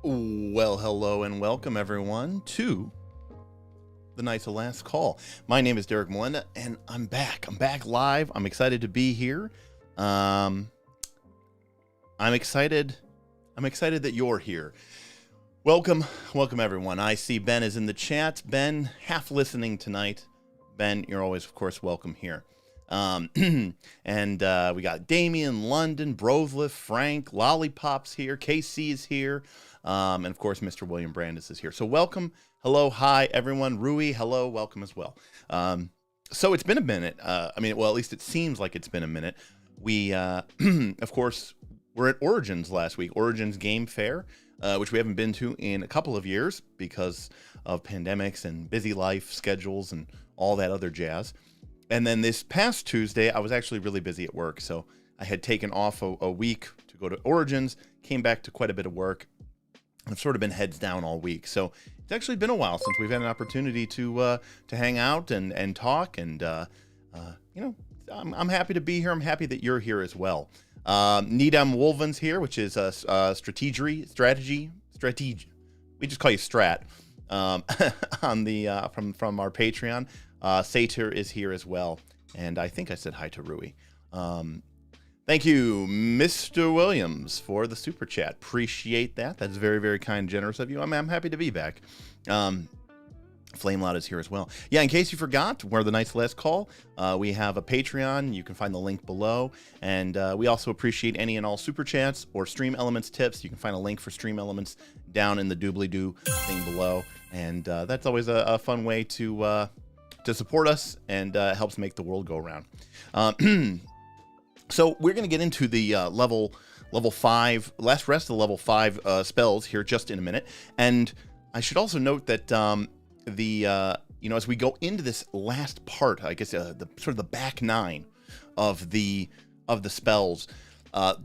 Well, hello and welcome everyone to the Knights of Last Call. My name is Derek Melinda and I'm back. I'm back live. I'm excited to be here. I'm excited that you're here. Welcome everyone. I see Ben is in the chat. Ben, half listening tonight. Ben, you're always, of course, welcome here. And we got Damien, London, Brovliff, Frank, Lollipops here, KC is here, and of course Mr. William Brandis is here. So welcome, hello, hi everyone. Rui, hello, welcome as well. So it's been a minute. Well, at least it seems like it's been a minute. We of course we're at Origins last week, Origins Game Fair, which we haven't been to in a couple of years because of pandemics and busy life schedules and all that other jazz. And then this past Tuesday, I was actually really busy at work, so I had taken off a week to go to Origins, came back to quite a bit of work, and I've sort of been heads down all week. So it's actually been a while since we've had an opportunity to hang out and talk, and I'm happy to be here. I'm happy that you're here as well. Needham Wolven's here, which is strategy. We just call you Strat on the from our Patreon. Satyr is here as well, and I think I said hi to Rui. Thank you, Mr. Williams, for the super chat. Appreciate that. That's very, very kind and generous of you. I'm happy to be back. Flameloud is here as well. Yeah, in case you forgot, we're the Knights of Last Call. We have a Patreon. You can find the link below. And we also appreciate any and all super chats or Stream Elements tips. You can find a link for Stream Elements down in the doobly-doo thing below. And that's always a fun way to support us, and helps make the world go around. So we're going to get into the level 5, last rest of the level 5 spells here just in a minute. And I should also note that as we go into this last part, I guess the sort of the back 9 of the spells,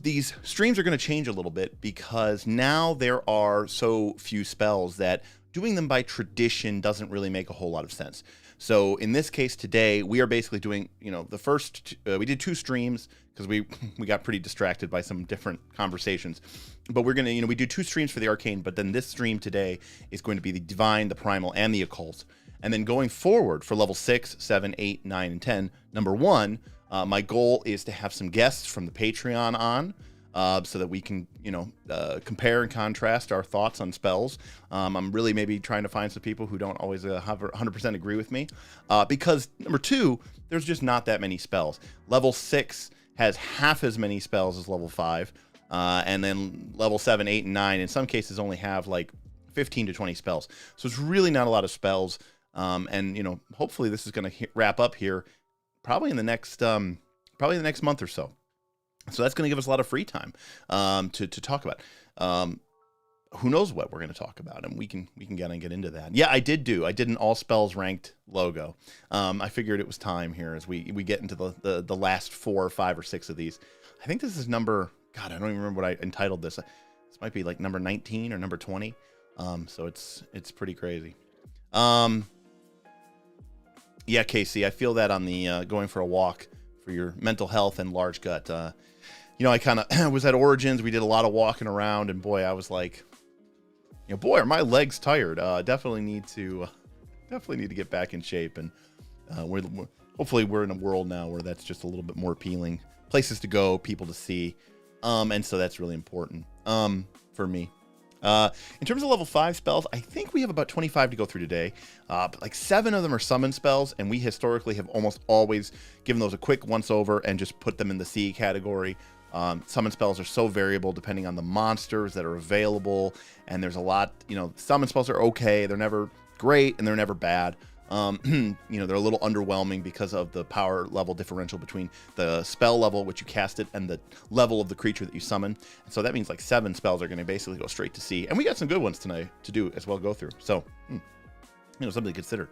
these streams are going to change a little bit because now there are so few spells that doing them by tradition doesn't really make a whole lot of sense. So in this case today, we are basically doing, the first, we did 2 streams because we got pretty distracted by some different conversations. But we're going to, we do 2 streams for the Arcane, but then this stream today is going to be the Divine, the Primal, and the Occult. And then going forward for level 6, 7, 8, 9, and 10, number 1, my goal is to have some guests from the Patreon on, so that we can, compare and contrast our thoughts on spells. I'm really maybe trying to find some people who don't always 100% agree with me, because number 2, there's just not that many spells. Level 6 has half as many spells as level 5, and then level 7, 8, and 9 in some cases only have like 15 to 20 spells. So it's really not a lot of spells, and hopefully this is going to wrap up here probably in the next month or so. So that's going to give us a lot of free time to talk about. Who knows what we're going to talk about, and we can get into that. Yeah, I did an all spells ranked logo. I figured it was time here as we get into the last 4 or 5 or 6 of these. I think this is number, God, I don't even remember what I entitled this. This might be like number 19 or number 20. So it's pretty crazy. Yeah, Casey, I feel that on the going for a walk for your mental health and large gut. I kind of was at Origins. We did a lot of walking around, and boy, I was like, boy, are my legs tired. Definitely need to get back in shape. And hopefully we're in a world now where that's just a little bit more appealing. Places to go, people to see, and so that's really important for me. In terms of level 5 spells, I think we have about 25 to go through today. But like 7 of them are summon spells, and we historically have almost always given those a quick once over and just put them in the C category. Summon spells are so variable depending on the monsters that are available, and there's a lot, summon spells are okay, they're never great, and they're never bad. They're a little underwhelming because of the power level differential between the spell level which you cast it and the level of the creature that you summon. And so that means like 7 spells are going to basically go straight to C, and we got some good ones tonight to do as well, go through. So, something to consider.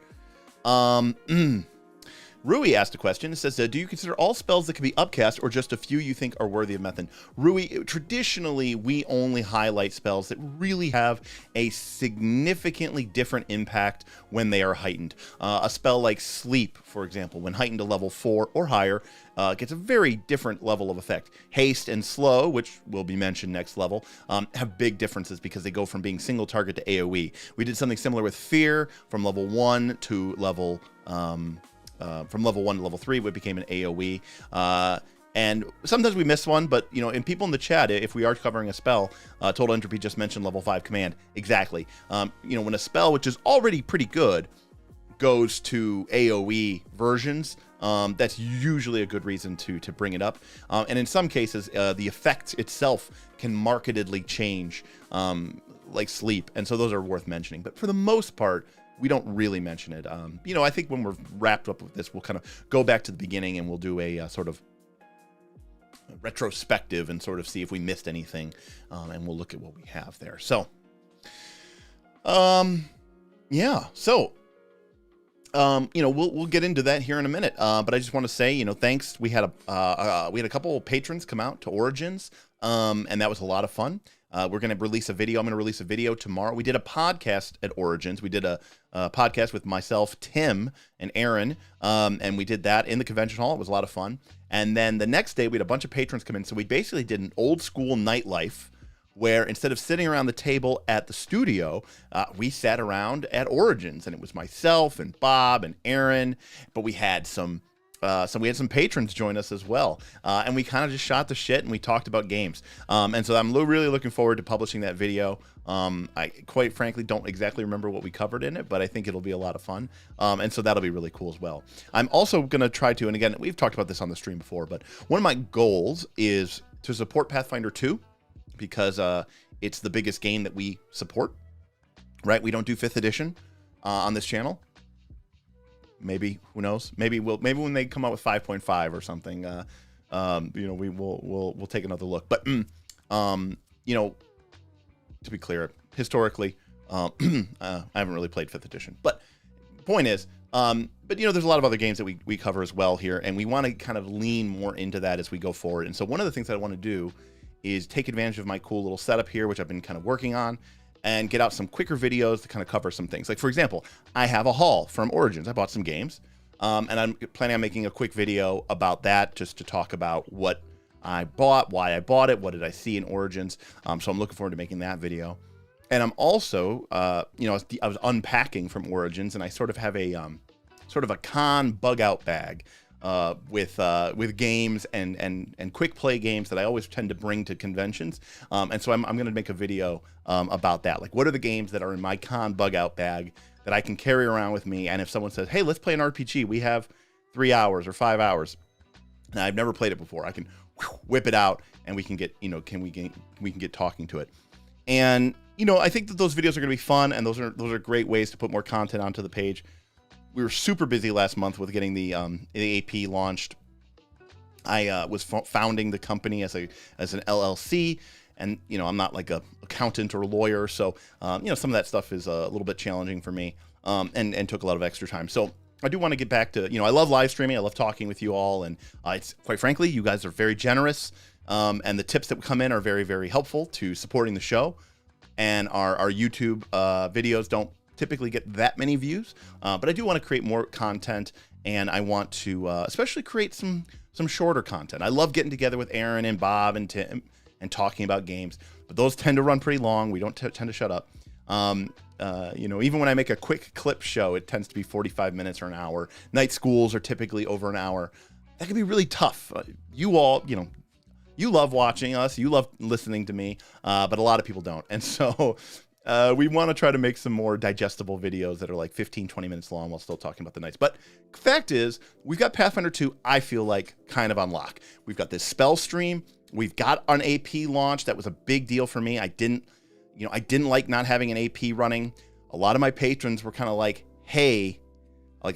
Rui asked a question. It says, do you consider all spells that can be upcast or just a few you think are worthy of method? Rui, traditionally, we only highlight spells that really have a significantly different impact when they are heightened. A spell like Sleep, for example, when heightened to level 4 or higher, gets a very different level of effect. Haste and Slow, which will be mentioned next level, have big differences because they go from being single target to AoE. We did something similar with Fear from level 1 to level... from level 1 to level 3, it became an AoE. And sometimes we miss one, but, you know, and people in the chat, if we are covering a spell, Total Entropy just mentioned level 5 command. Exactly. You know, when a spell, which is already pretty good, goes to AoE versions, that's usually a good reason to bring it up. And in some cases, the effect itself can markedly change, like Sleep. And so those are worth mentioning. But for the most part, we don't really mention it. You know, I think when we're wrapped up with this, we'll kind of go back to the beginning and we'll do a sort of retrospective and sort of see if we missed anything. And we'll look at what we have there. So, yeah. So, you know, we'll get into that here in a minute. But I just want to say, you know, thanks. We had a couple of patrons come out to Origins, and that was a lot of fun. We're going to release a video. I'm going to release a video tomorrow. We did a podcast at Origins. We did a podcast with myself, Tim, and Aaron, and we did that in the convention hall. It was a lot of fun. And then the next day, we had a bunch of patrons come in. So we basically did an old school nightlife where instead of sitting around the table at the studio, we sat around at Origins. And it was myself and Bob and Aaron, but we had some patrons join us as well. And we kind of just shot the shit and we talked about games. And so I'm really looking forward to publishing that video. I quite frankly don't exactly remember what we covered in it, but I think it'll be a lot of fun. And so that'll be really cool as well. I'm also going to try to, and again, we've talked about this on the stream before, but one of my goals is to support Pathfinder 2 because it's the biggest game that we support, right? We don't do 5th edition on this channel. Maybe, who knows? Maybe when they come out with 5.5 or something, you know, we'll take another look. But you know, to be clear, historically, I haven't really played 5th edition. But point is, but you know, there's a lot of other games that we cover as well here, and we want to kind of lean more into that as we go forward. And so one of the things that I want to do is take advantage of my cool little setup here, which I've been kind of working on, and get out some quicker videos to kind of cover some things. Like, for example, I have a haul from Origins. I bought some games, and I'm planning on making a quick video about that, just to talk about what I bought, why I bought it, what did I see in Origins. So I'm looking forward to making that video. And I'm also, you know, I was unpacking from Origins, and I sort of have a sort of a con bug out bag with games and quick play games that I always tend to bring to conventions. And so I'm going to make a video about that. Like, what are the games that are in my con bug out bag that I can carry around with me? And if someone says, hey, let's play an RPG, we have 3 hours or 5 hours. And I've never played it before. I can whip it out and we can get, you know, we can get talking to it. And, you know, I think that those videos are going to be fun, and those are great ways to put more content onto the page. We were super busy last month with getting the AP launched. I was founding the company as an LLC, and you know, I'm not like a accountant or a lawyer, so you know, some of that stuff is a little bit challenging for me, and took a lot of extra time. So I do want to get back to, you know, I love live streaming, I love talking with you all, and it's quite frankly, you guys are very generous, and the tips that come in are very, very helpful to supporting the show, and our YouTube videos don't typically get that many views, but I do want to create more content, and I want to especially create some shorter content. I love getting together with Aaron and Bob and Tim and talking about games, but those tend to run pretty long. We don't tend to shut up. You know, even when I make a quick clip show, it tends to be 45 minutes or an hour. Night schools are typically over an hour. That can be really tough. You all, you know, you love watching us, you love listening to me, but a lot of people don't. And so we want to try to make some more digestible videos that are like 15, 20 minutes long while still talking about the Knights. But fact is, we've got Pathfinder 2, I feel like, kind of on lock. We've got this spell stream. We've got an AP launch. That was a big deal for me. I didn't like not having an AP running. A lot of my patrons were kind of like, hey, I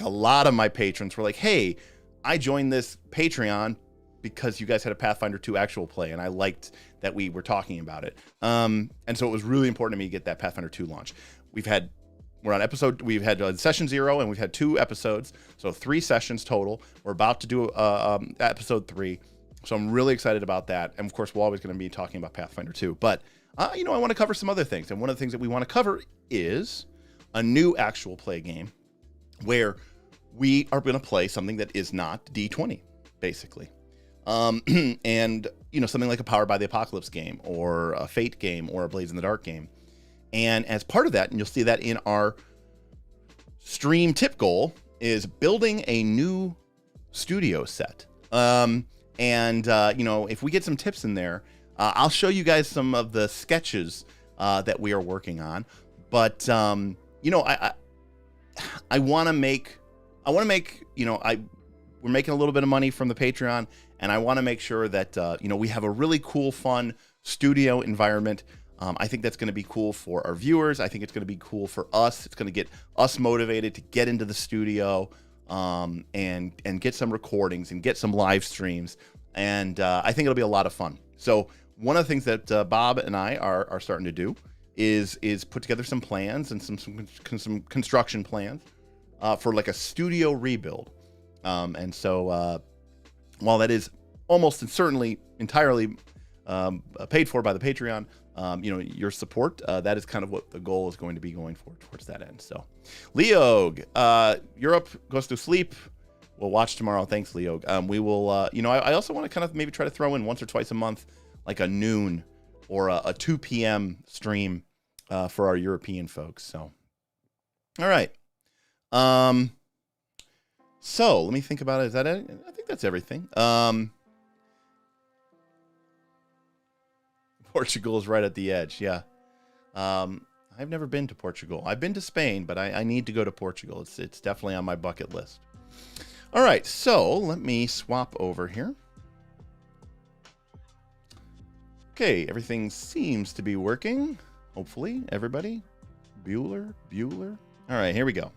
joined this Patreon because you guys had a Pathfinder 2 actual play, and I liked that we were talking about it. And so it was really important to me to get that Pathfinder 2 launch. We've had we're on episode, we've had session 0 and we've had 2 episodes, so 3 sessions total. We're about to do episode 3, so I'm really excited about that. And of course, we're always going to be talking about Pathfinder 2, but I want to cover some other things. And one of the things that we want to cover is a new actual play game where we are going to play something that is not D20, basically. And, something like a Powered by the Apocalypse game, or a Fate game, or a Blades in the Dark game. And as part of that, and you'll see that in our stream tip goal, is building a new studio set. If we get some tips in there, I'll show you guys some of the sketches that we are working on. But, I want to make, we're making a little bit of money from the Patreon, and I want to make sure that, we have a really cool, fun studio environment. I think that's going to be cool for our viewers. I think it's going to be cool for us. It's going to get us motivated to get into the studio, and get some recordings and get some live streams. And I think it'll be a lot of fun. So one of the things that Bob and I are starting to do is put together some plans and some construction plans for like a studio rebuild. And so while that is almost and certainly entirely paid for by the Patreon, your support, that is kind of what the goal is going to be going towards that end. So, Leog, Europe goes to sleep. We'll watch tomorrow. Thanks, Leog. We will, I also want to kind of maybe try to throw in once or twice a month, like a noon or a 2 p.m. stream for our European folks. So, all right. So let me think about it. Is that it? I think that's everything. Portugal is right at the edge. Yeah. I've never been to Portugal. I've been to Spain, but I need to go to Portugal. It's definitely on my bucket list. All right. So let me swap over here. Okay. Everything seems to be working. Hopefully, everybody. Bueller. All right. Here we go.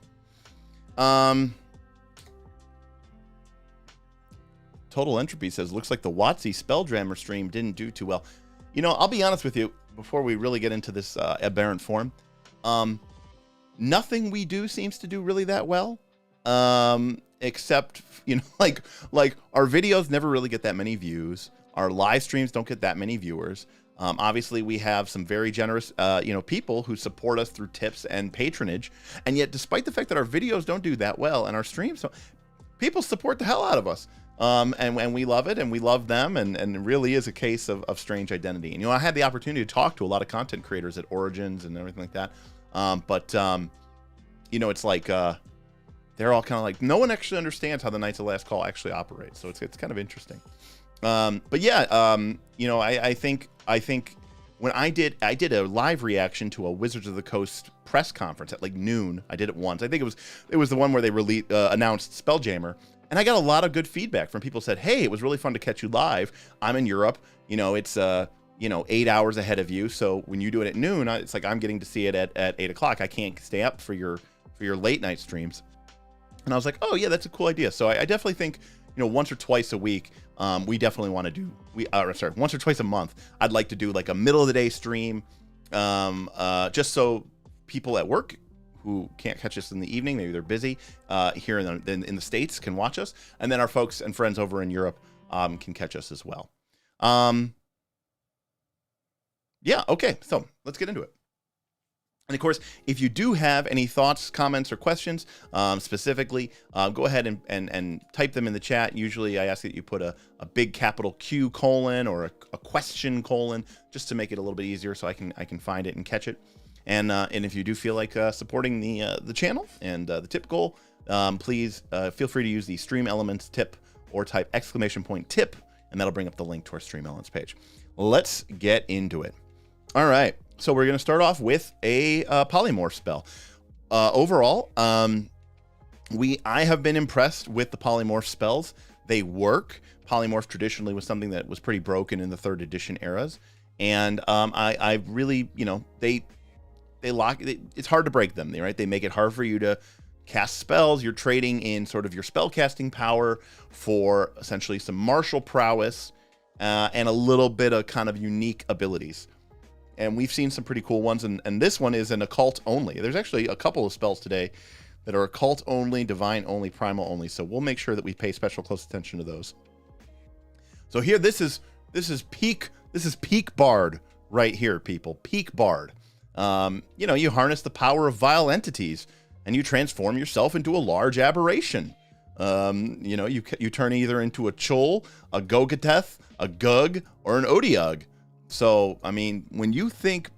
Total Entropy says, looks like the WotC Spelljammer stream didn't do too well. I'll be honest with you, before we really get into this Aberrant form, nothing we do seems to do really that well, except, like our videos never really get that many views. Our live streams don't get that many viewers. Obviously, we have some very generous, people who support us through tips and patronage. And yet, despite the fact that our videos don't do that well and our streams, people support the hell out of us. And we love it, and we love them, and it really is a case of strange identity. And, I had the opportunity to talk to a lot of content creators at Origins and everything like that. It's like, they're all kind of like, no one actually understands how the Knights of Last Call actually operates. So it's kind of interesting. I think when I did a live reaction to a Wizards of the Coast press conference at like noon. I did it once. I think it was the one where they announced Spelljammer. And I got a lot of good feedback from people who said, hey, it was really fun to catch you live. I'm in Europe. It's 8 hours ahead of you. So when you do it at noon, it's like I'm getting to see it at 8 o'clock. I can't stay up for your late night streams. And I was like, oh, yeah, that's a cool idea. So I definitely think, once or twice a week, we definitely want to do, once or twice a month, I'd like to do like a middle of the day stream, just so people at work who can't catch us in the evening, maybe they're busy here in the States, can watch us. And then our folks and friends over in Europe can catch us as well. Yeah, okay, so let's get into it. And of course, if you do have any thoughts, comments, or questions specifically, go ahead and type them in the chat. Usually I ask that you put a big capital Q colon or a question colon, just to make it a little bit easier so I can find it and catch it. And if you do feel like supporting the channel and the tip goal, please feel free to use the Stream Elements tip or type !tip, and that'll bring up the link to our Stream Elements page. Let's get into it. All right, so we're going to start off with a Polymorph spell. Overall, I have been impressed with the Polymorph spells. They work. Polymorph traditionally was something that was pretty broken in the 3rd edition eras, and I really, they lock it. It's hard to break them, right? They make it hard for you to cast spells. You're trading in sort of your spell casting power for essentially some martial prowess and a little bit of kind of unique abilities. And we've seen some pretty cool ones, and this one is an occult only. There's actually a couple of spells today that are occult only, divine only, primal only. So we'll make sure that we pay special close attention to those. So here, this is peak bard right here, people. Peak bard. You know, you harness the power of vile entities, and you transform yourself into a large aberration. You know, you turn either into a chul, a gogateth, a gug, or an odiug. So, I mean, when you think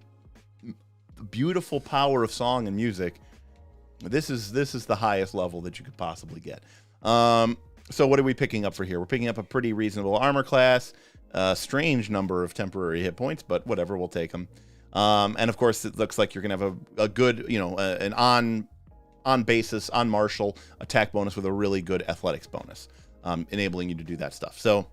the beautiful power of song and music, this is the highest level that you could possibly get. So what are we picking up for here? We're picking up a pretty reasonable armor class, strange number of temporary hit points, but whatever, we'll take them. And of course, it looks like you're gonna have a good, you know, an on basis, on martial attack bonus with a really good athletics bonus, enabling you to do that stuff. So,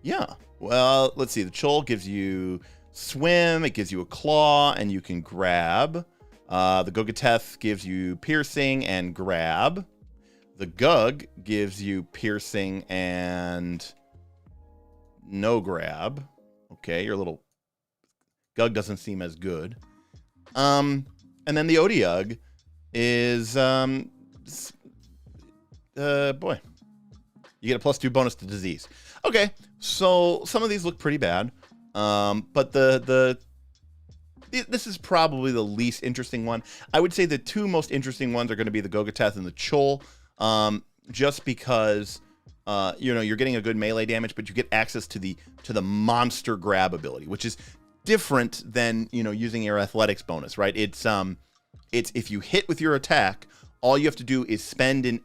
yeah, well, let's see. The chul gives you swim, it gives you a claw, and you can grab. The gogateth gives you piercing and grab. The gug gives you piercing and no grab. Okay, your little gug doesn't seem as good. And then the odiug is, boy, you get a +2 bonus to disease. Okay, so some of these look pretty bad, but this is probably the least interesting one. I would say the two most interesting ones are going to be the gogateth and the chul, just because you know, you're getting a good melee damage, but you get access to the monster grab ability, which is different than, you know, using your athletics bonus, right? It's if you hit with your attack, all you have to do is spend an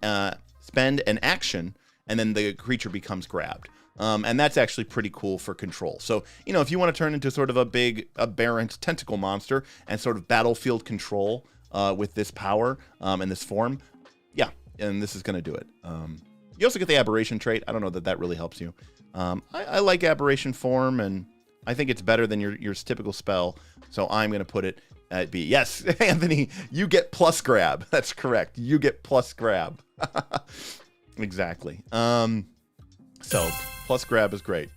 action, and then the creature becomes grabbed. And that's actually pretty cool for control. So, you know, if you want to turn into sort of a big aberrant tentacle monster and sort of battlefield control with this power and this form, yeah, and this is going to do it. You also get the aberration trait. I don't know that really helps you. I like aberration form, and I think it's better than your typical spell. So I'm going to put it at B. Yes, Anthony, you get plus grab. That's correct. You get plus grab. Exactly. So plus grab is great.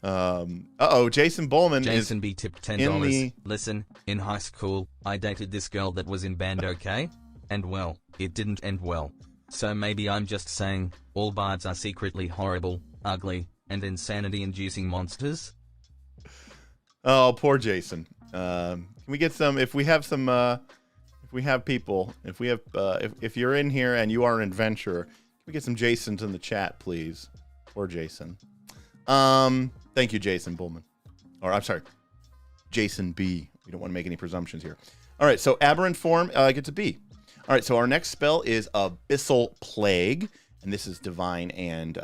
Jason Bowman. Jason B tipped $10. Listen, in high school, I dated this girl that was in band, okay? And well, it didn't end well. So maybe I'm just saying, all bards are secretly horrible, ugly, and insanity-inducing monsters? Oh, poor Jason. Can we get some, if we have people, if you're in here and you are an adventurer, can we get some Jasons in the chat, please? Poor Jason. Thank you, Jason Bullman. Or, I'm sorry, Jason B. We don't want to make any presumptions here. All right, so Aberrant form gets a B. All right, so our next spell is Abyssal Plague, and this is divine and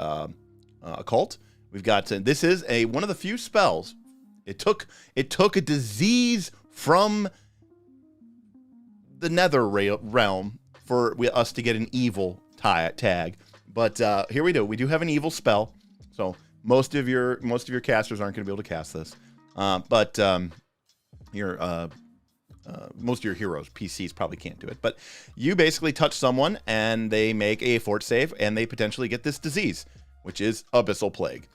occult. We've got this is one of the few spells. It took a disease from the nether realm for us to get an evil tag, but here we do. We do have an evil spell, so most of your casters aren't going to be able to cast this, but most of your heroes, PCs, probably can't do it. But you basically touch someone and they make a fort save and they potentially get this disease, which is Abyssal Plague.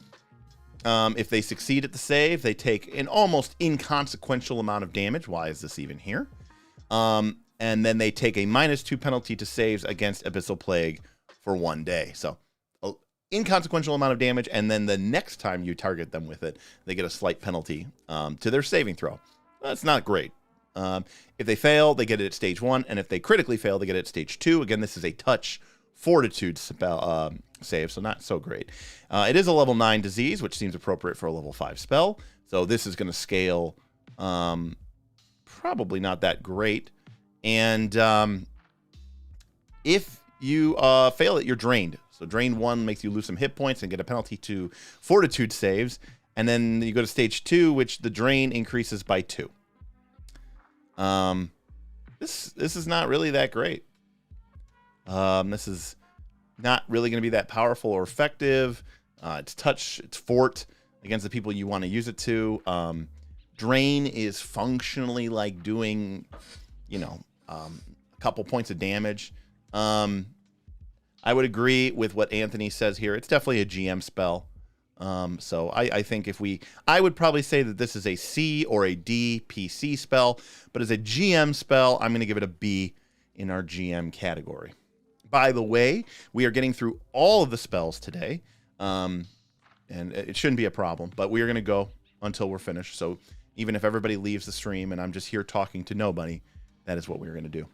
If they succeed at the save, they take an almost inconsequential amount of damage. Why is this even here? And then they take a -2 penalty to saves against Abyssal Plague for 1 day. So inconsequential amount of damage, and then the next time you target them with it, they get a slight penalty to their saving throw. That's not great. If they fail, they get it at stage 1, and if they critically fail, they get it at stage 2. Again, this is a touch fortitude spell, save, so not so great. It is a level 9 disease, which seems appropriate for a level 5 spell, so this is going to scale probably not that great. And if you fail it, you're drained. So drain 1 makes you lose some hit points and get a penalty to fortitude saves, and then you go to stage 2, which the drain increases by 2. This is not really that great. This is not really going to be that powerful or effective. It's touch, it's fort against the people you want to use it to. Drain is functionally like doing, you know, a couple points of damage. I would agree with what Anthony says here. It's definitely a GM spell. So I think I would probably say that this is a C or a D PC spell, but as a GM spell, I'm going to give it a B in our GM category. By the way, we are getting through all of the spells today, and it shouldn't be a problem, but we are going to go until we're finished. So even if everybody leaves the stream and I'm just here talking to nobody, that is what we're going to do.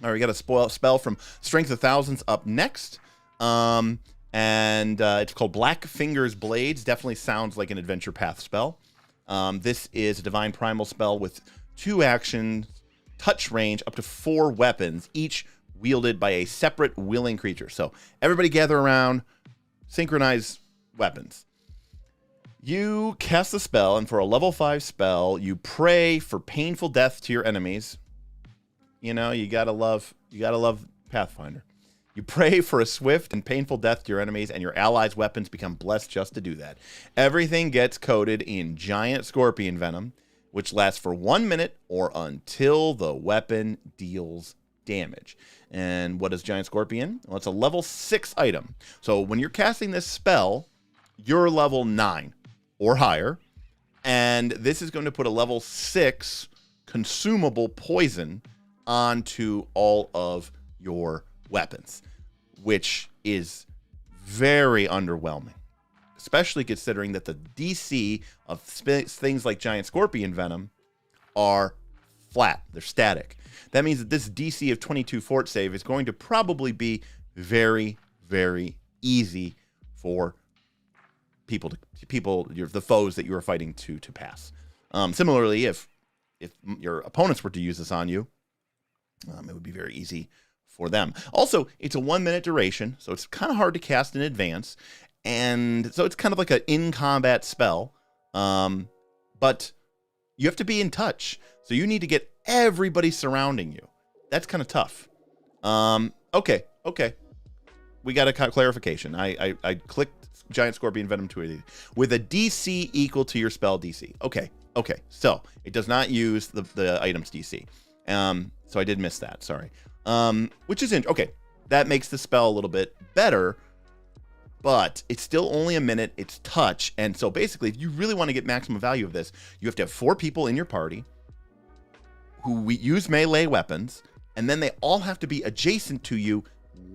All right, we got a spell from Strength of Thousands up next. And it's called Black Fingers Blades. Definitely sounds like an Adventure Path spell. This is a Divine Primal spell with 2 actions, touch range, up to 4 weapons, each wielded by a separate willing creature. So everybody gather around, synchronize weapons. You cast the spell, and for a level 5 spell, you pray for painful death to your enemies. You know, you gotta love Pathfinder. You pray for a swift and painful death to your enemies, and your allies' weapons become blessed just to do that. Everything gets coated in giant scorpion venom, which lasts for 1 minute or until the weapon deals damage. And what is giant scorpion? Well, it's a level 6 item. So when you're casting this spell, you're level 9 or higher, and this is going to put a level 6 consumable poison onto all of your weapons, which is very underwhelming, especially considering that the DC of things like giant scorpion venom are flat. They're static. That means that this DC of 22 fort save is going to probably be very, very easy for the foes that you are fighting to pass. Similarly, if your opponents were to use this on you, it would be very easy for them. Also, it's a 1 minute duration, so it's kind of hard to cast in advance, and so it's kind of like an in-combat spell, but you have to be in touch, so you need to get everybody surrounding you. That's kind of tough. Okay. We got a clarification. I clicked giant scorpion venom with a DC equal to your spell DC. Okay. So it does not use the item's DC. So I did miss that. Sorry. Which is okay. That makes the spell a little bit better, but it's still only a minute. It's touch, and so basically, if you really want to get maximum value of this, you have to have 4 people in your party who use melee weapons, and then they all have to be adjacent to you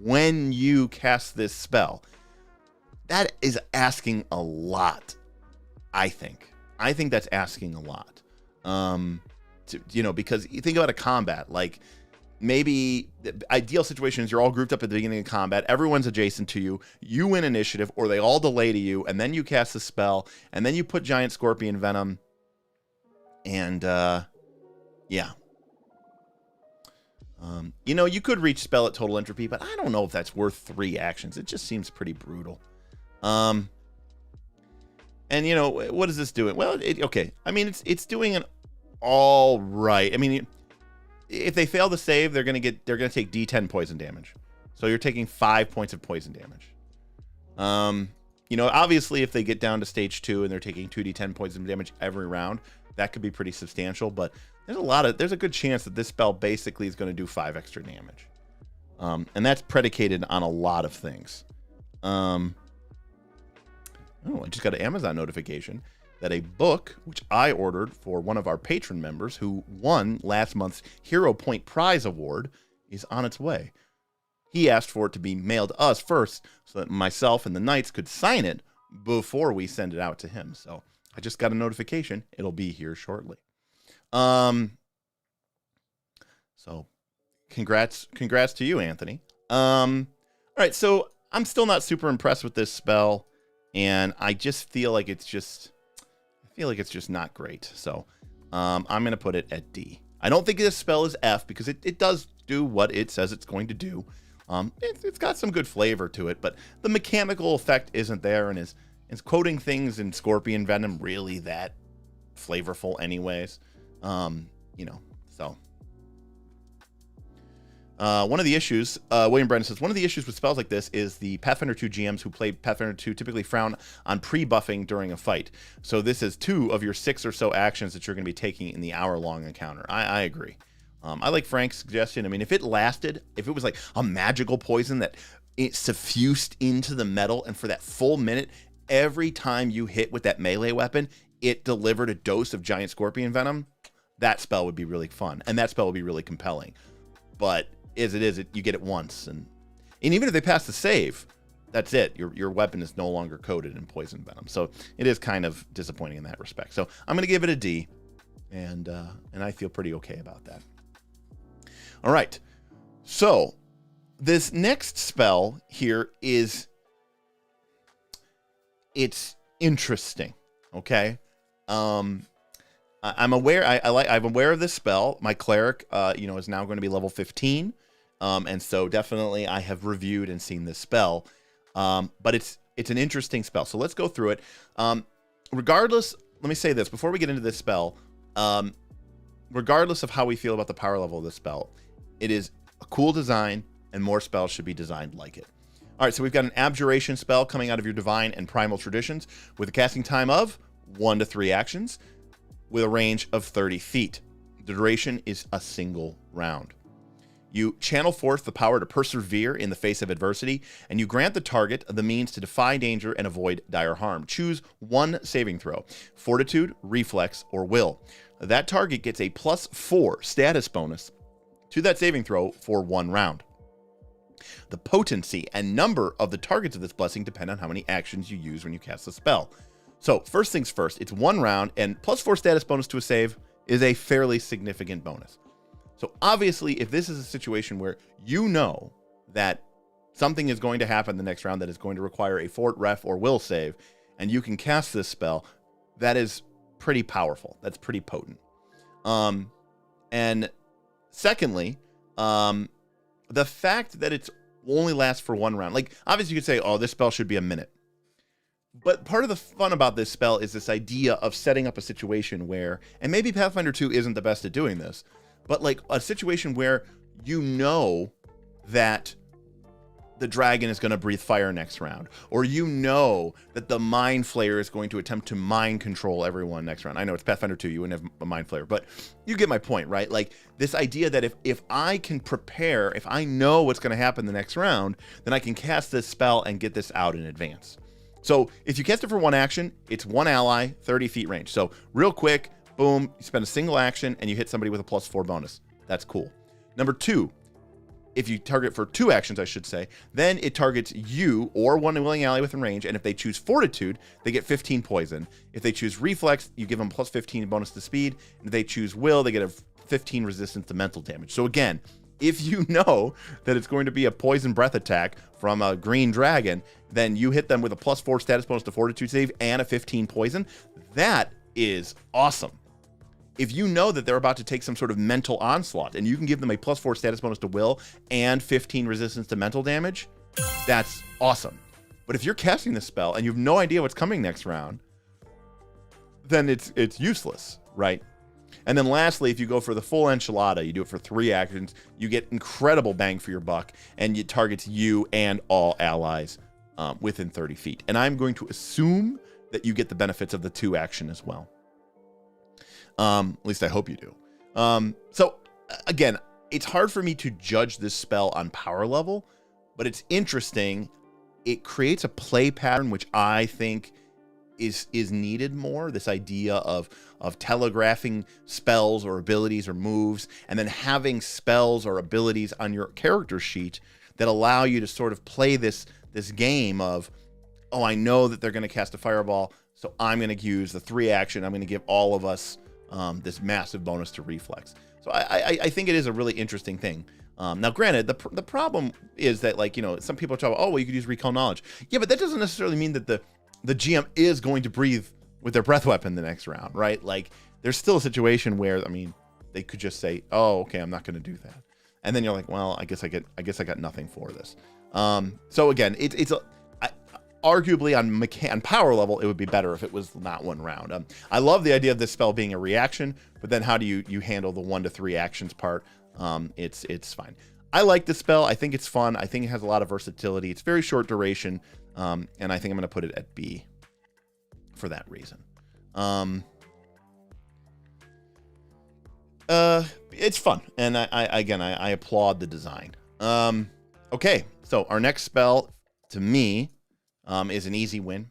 when you cast this spell. That is asking a lot, I think. I think that's asking a lot. Because you think about a combat, like maybe the ideal situation is you're all grouped up at the beginning of combat, everyone's adjacent to you, you win initiative, or they all delay to you, and then you cast the spell, and then you put giant scorpion venom, and yeah. You could reach spell at total entropy, but I don't know if that's worth 3 actions. It just seems pretty brutal. And what is this doing? Well, okay. I mean, it's doing an all right. I mean, if they fail to save, they're gonna take D10 poison damage. So you're taking 5 points of poison damage. Obviously, if they get down to stage 2 and they're taking 2d10 poison damage every round, that could be pretty substantial. But there's a good chance that this spell basically is going to do 5 extra damage. And that's predicated on a lot of things. I just got an Amazon notification that a book, which I ordered for one of our patron members who won last month's Hero Point Prize Award, is on its way. He asked for it to be mailed to us first so that myself and the Knights could sign it before we send it out to him. So I just got a notification. It'll be here shortly. So congrats to you, Anthony. All right, so I'm still not super impressed with this spell, and I just feel like it's just not great. So I'm going to put it at D. I don't think this spell is F because it does do what it says it's going to do. It's got some good flavor to it, but the mechanical effect isn't there, and is quoting things in scorpion venom really that flavorful anyways? So. One of the issues, William Brennan says, one of the issues with spells like this is the Pathfinder 2 GMs who play Pathfinder 2 typically frown on pre-buffing during a fight. So this is 2 of your 6 or so actions that you're going to be taking in the hour-long encounter. I agree. I like Frank's suggestion. I mean, if it was like a magical poison that it suffused into the metal, and for that full minute, every time you hit with that melee weapon, it delivered a dose of giant scorpion venom, that spell would be really fun. And that spell would be really compelling. But as it is, you get it once. And even if they pass the save, that's it. Your weapon is no longer coated in poison venom. So it is kind of disappointing in that respect. So I'm going to give it a D. And I feel pretty okay about that. All right. So this next spell here is, it's interesting. Okay. I'm aware. I'm aware of this spell. My cleric, is now going to be level 15. And so definitely I have reviewed and seen this spell. But it's an interesting spell. So let's go through it. Regardless, let me say this before we get into this spell. Regardless of how we feel about the power level of this spell, it is a cool design, and more spells should be designed like it. All right, so we've got an abjuration spell coming out of your divine and primal traditions with a casting time of 1 to 3 actions with a range of 30 feet. The duration is a single round. You channel forth the power to persevere in the face of adversity, and you grant the target the means to defy danger and avoid dire harm. Choose one saving throw: Fortitude, Reflex, or Will. That target gets a +4 status bonus to that saving throw for 1 round. The potency and number of the targets of this blessing depend on how many actions you use when you cast the spell. So first things first, it's 1 round, and +4 status bonus to a save is a fairly significant bonus. So obviously, if this is a situation where you know that something is going to happen the next round that is going to require a fort, ref, or will save, and you can cast this spell, that is pretty powerful. That's pretty potent. And secondly, the fact that it's only lasts for 1 round. Like, obviously you could say, oh, this spell should be a minute. But part of the fun about this spell is this idea of setting up a situation where, and maybe Pathfinder 2 isn't the best at doing this, but like a situation where you know that the dragon is going to breathe fire next round, or you know that the mind flayer is going to attempt to mind control everyone next round. I know it's Pathfinder 2, you wouldn't have a mind flayer, but you get my point, right? Like this idea that if I can prepare, if I know what's going to happen the next round, then I can cast this spell and get this out in advance. So if you cast it for 1 action, it's 1 ally, 30 feet range. So real quick, boom, you spend a single action and you hit somebody with a +4 bonus. That's cool. Number 2, if you target for 2 actions, I should say, then it targets you or one willing ally within range, and if they choose Fortitude, they get 15 poison. If they choose Reflex, you give them +15 bonus to speed, and if they choose Will, they get a 15 resistance to mental damage. So again, if you know that it's going to be a poison breath attack from a green dragon, then you hit them with a +4 status bonus to Fortitude save and a 15 poison. That is awesome. If you know that they're about to take some sort of mental onslaught and you can give them a +4 status bonus to will and 15 resistance to mental damage, that's awesome. But if you're casting this spell and you have no idea what's coming next round, then it's useless, right? And then lastly, if you go for the full enchilada, you do it for 3 actions, you get incredible bang for your buck, and it targets you and all allies within 30 feet. And I'm going to assume that you get the benefits of the 2 action as well. At least I hope you do. So again, it's hard for me to judge this spell on power level, but it's interesting. It creates a play pattern, which I think is needed more. This idea of telegraphing spells or abilities or moves, and then having spells or abilities on your character sheet that allow you to sort of play this game of, oh, I know that they're going to cast a fireball, so I'm going to use the 3 action. I'm going to give all of us this massive bonus to reflex. So I think it is a really interesting thing. Now, granted, the problem is that, like, some people talk about, oh, well, you could use recall knowledge. Yeah, but that doesn't necessarily mean that the GM is going to breathe with their breath weapon the next round, right? Like, there's still a situation where, I mean, they could just say, oh, okay, I'm not going to do that. And then you're like, well, I guess I got nothing for this. So again, it's arguably on power level, it would be better if it was not 1 round. I love the idea of this spell being a reaction, but then how do you handle the 1 to 3 actions part? It's fine. I like this spell. I think it's fun. I think it has a lot of versatility. It's very short duration, and I think I'm going to put it at B for that reason. It's fun, and I applaud the design. Okay, so our next spell to me is an easy win.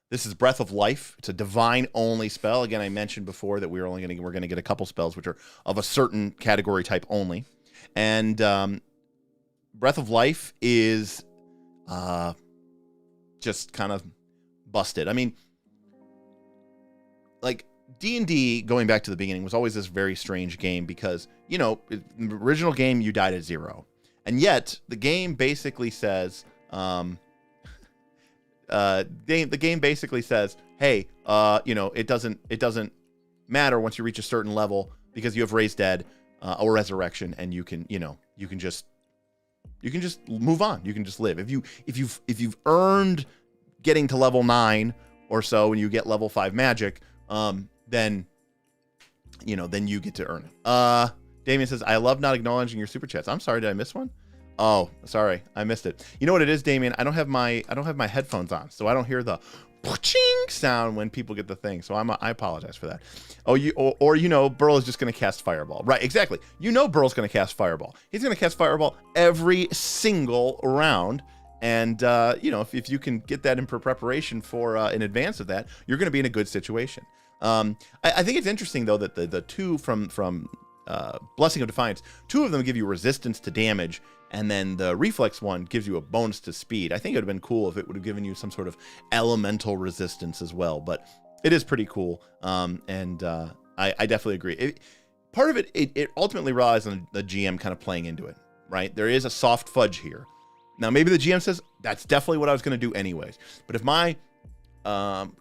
This is Breath of Life. It's a divine only spell. Again, I mentioned before that we're going to get a couple spells which are of a certain category type only. And Breath of Life is just kind of busted. I mean, like D&D, going back to the beginning, was always this very strange game because, in the original game, you died at 0. And yet, the game basically says, the game basically says, hey, it doesn't matter once you reach a certain level because you have raised dead or resurrection, and you can just move on. You can just live. If you've earned getting to level 9 or so, and you get level 5 magic, then you get to earn it. Damien says, I love not acknowledging your super chats. I'm sorry, did I miss one? Oh, sorry, I missed it. You know what it is, Damien? I don't have my headphones on, so I don't hear the ching sound when people get the thing. So I apologize for that. Oh, Burl is just going to cast Fireball. Right, exactly. Burl's going to cast Fireball. He's going to cast Fireball every single round. And, if you can get that in preparation for in advance of that, you're going to be in a good situation. I think it's interesting, though, that the two from Blessing of Defiance, 2 of them give you resistance to damage, and then the Reflex one gives you a bonus to speed. I think it would have been cool if it would have given you some sort of elemental resistance as well, but it is pretty cool, and I definitely agree. Part of it ultimately relies on the GM kind of playing into it, right? There is a soft fudge here. Now, maybe the GM says, that's definitely what I was going to do anyways. But if my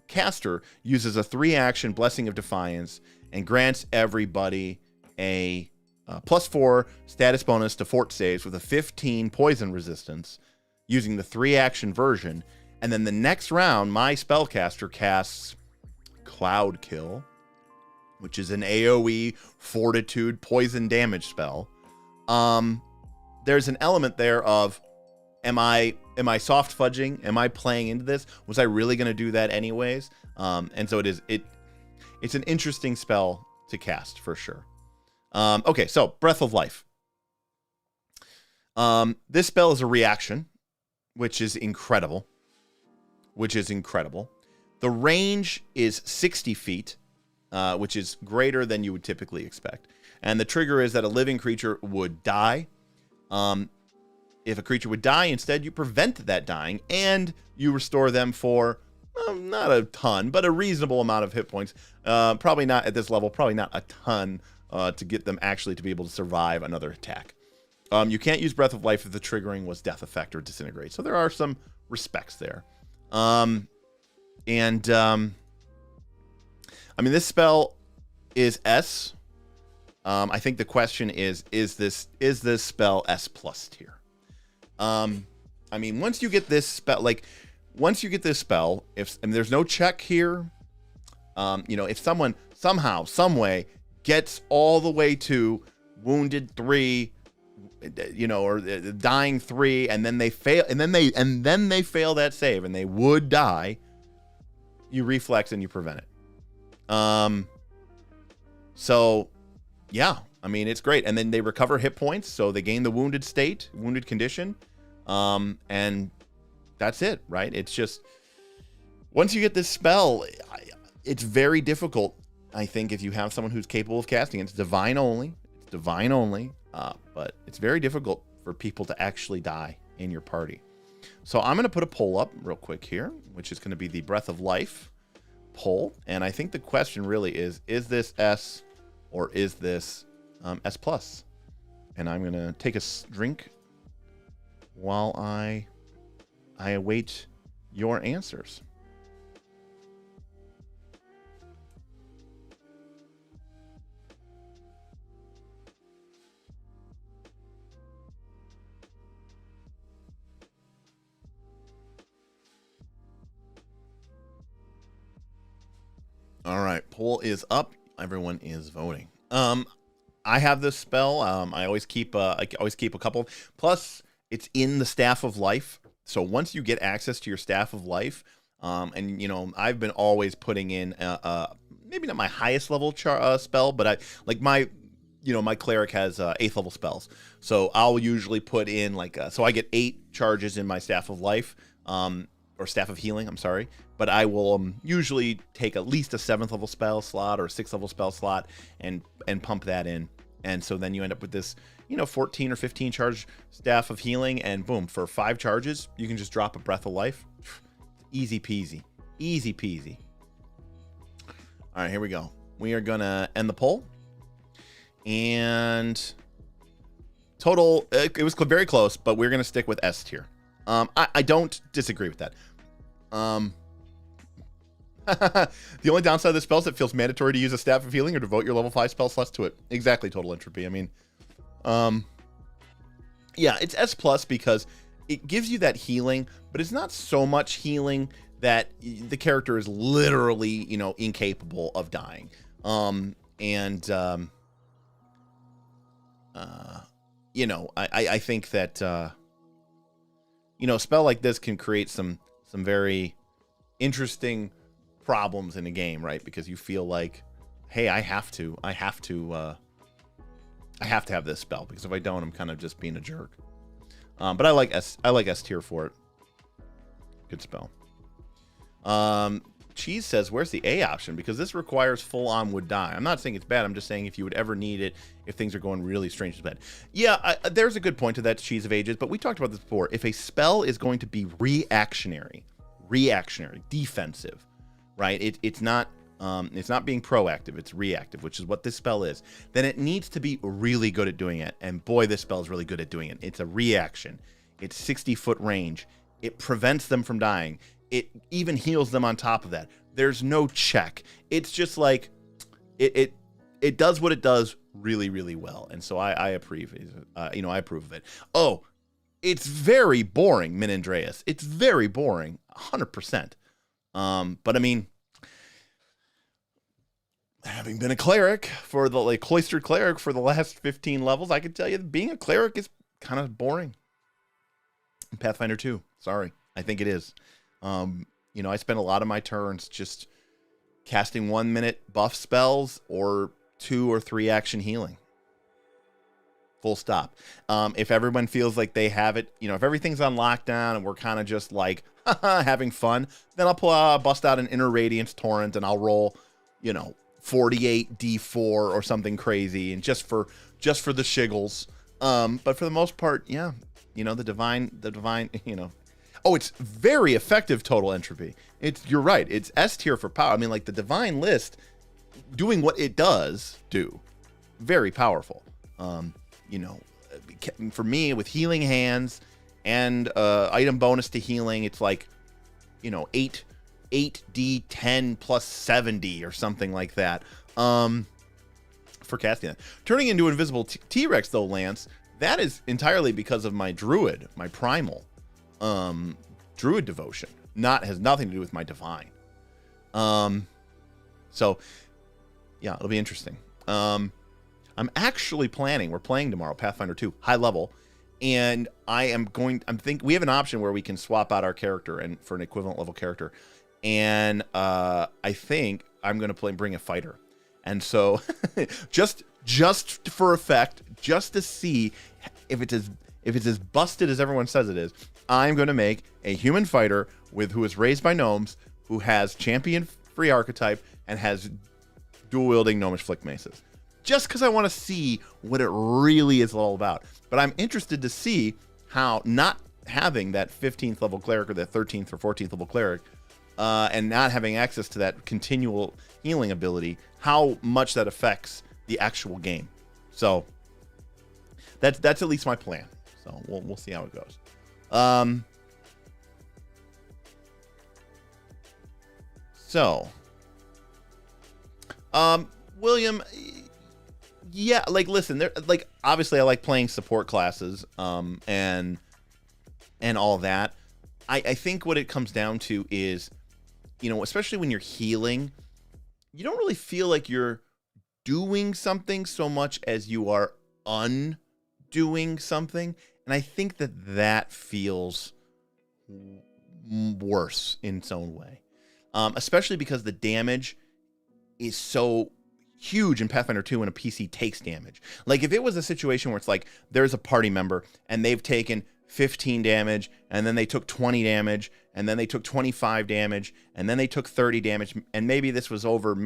caster uses a 3-action Blessing of Defiance and grants everybody a +4 status bonus to fort saves with a 15 poison resistance using the 3-action version, and then the next round, my spellcaster casts Cloud Kill, which is an AoE fortitude poison damage spell, there's an element there of, Am I soft fudging? Am I playing into this? Was I really going to do that anyways? And so it's an interesting spell to cast for sure. Okay, so Breath of Life. This spell is a reaction, which is incredible. The range is 60 feet, which is greater than you would typically expect. And the trigger is that a living creature would die. If a creature would die, instead you prevent that dying, and you restore them for, not a ton, but a reasonable amount of hit points. Probably not at this level, probably not a ton to get them actually to be able to survive another attack. You can't use Breath of Life if the triggering was Death Effect or Disintegrate, so there are some respects there. This spell is S. I think the question is this spell S+ tier? Once you get this spell, if there's no check here, if someone somehow, some way gets all the way to wounded 3, or dying 3, and then they fail, and then they fail that save, and they would die, you reflex and you prevent it. So yeah, it's great. And then they recover hit points, so they gain the wounded condition. And that's it, right? It's just, once you get this spell, it's very difficult, I think, if you have someone who's capable of casting it. It's divine only, but it's very difficult for people to actually die in your party. So I'm going to put a poll up real quick here, which is going to be the Breath of Life poll. And I think the question really is this S or is this S+? And I'm going to take a drink while I await your answers. All right, poll is up. Everyone is voting. I have this spell. I always keep a couple. Plus, it's in the Staff of Life. So once you get access to your Staff of Life, and I've been always putting in maybe not my highest level spell, but my cleric has 8th level spells. So I'll usually put in so I get 8 charges in my Staff of Life. or Staff of Healing, I'm sorry, but I will usually take at least a 7th level spell slot or a 6th level spell slot and pump that in. And so then you end up with this, 14 or 15 charge Staff of Healing, and boom, for 5 charges, you can just drop a Breath of Life. Easy peasy. Easy peasy. All right, here we go. We are going to end the poll. And total, it was very close, but we're going to stick with S tier. I don't disagree with that. The only downside of this spell is it feels mandatory to use a Staff of Healing or devote your level 5 spell slots to it. Exactly, Total Entropy. I mean, yeah, it's S plus because it gives you that healing, but it's not so much healing that the character is literally, incapable of dying. I think that, a spell like this can create some very interesting problems in a game, right? Because you feel like, hey, I have to have this spell, because if I don't, I'm kind of just being a jerk. But I like S tier for it. Good spell. Cheese says, where's the A option? Because this requires full-on would die. I'm not saying it's bad. I'm just saying if you would ever need it, if things are going really strange to bad. Yeah, there's a good point to that, Cheese of Ages, but we talked about this before. If a spell is going to be reactionary, defensive, right? It's not being proactive, it's reactive, which is what this spell is. Then it needs to be really good at doing it. And boy, this spell is really good at doing it. It's a reaction. It's 60-foot range. It prevents them from dying. It even heals them on top of that. There's no check. It's just like it does what it does really, really well. And so I approve. I approve of it. Oh, it's very boring, Min Andreas. It's very boring, 100%. But I mean, having been a cleric cloistered cleric for the last 15 levels, I can tell you that being a cleric is kind of boring. Pathfinder 2, sorry, I think it is. I spend a lot of my turns just casting 1-minute buff spells or 2 or 3 action healing. Full stop. If everyone feels like they have it, if everything's on lockdown and we're kind of just like having fun, then I'll bust out an Inner Radiance Torrent and I'll roll, 48 D4 or something crazy, and just for the shiggles. But for the most part, yeah, the divine, Oh, it's very effective Total Entropy. You're right. It's S tier for power. I mean, like the Divine List doing what it does do. Very powerful. For me, with Healing Hands and item bonus to healing, it's like, 8d10 plus 70 or something like that. For casting that. Turning into Invisible T-Rex, though, Lance, that is entirely because of my Druid, my Primal. Druid devotion has nothing to do with my divine. So yeah, it'll be interesting. I'm actually planning, we're playing tomorrow, Pathfinder 2, high level, and we have an option where we can swap out our character and for an equivalent level character. And I think I'm going to bring a fighter. And so just for effect, just to see if it's as busted as everyone says it is, I'm going to make a human fighter who is raised by gnomes, who has champion free archetype, and has dual-wielding gnomish flick maces. Just because I want to see what it really is all about. But I'm interested to see how not having that 15th level cleric or that 13th or 14th level cleric, and not having access to that continual healing ability, how much that affects the actual game. So that's at least my plan. So we'll see how it goes. William, yeah, like, listen, like, obviously I like playing support classes, and all that. I think what it comes down to is, especially when you're healing, you don't really feel like you're doing something so much as you are undoing something. And I think that feels worse in its own way, especially because the damage is so huge in Pathfinder 2 when a PC takes damage. Like, if it was a situation where it's like there's a party member and they've taken 15 damage, and then they took 20 damage, and then they took 25 damage, and then they took 30 damage, and maybe this was over,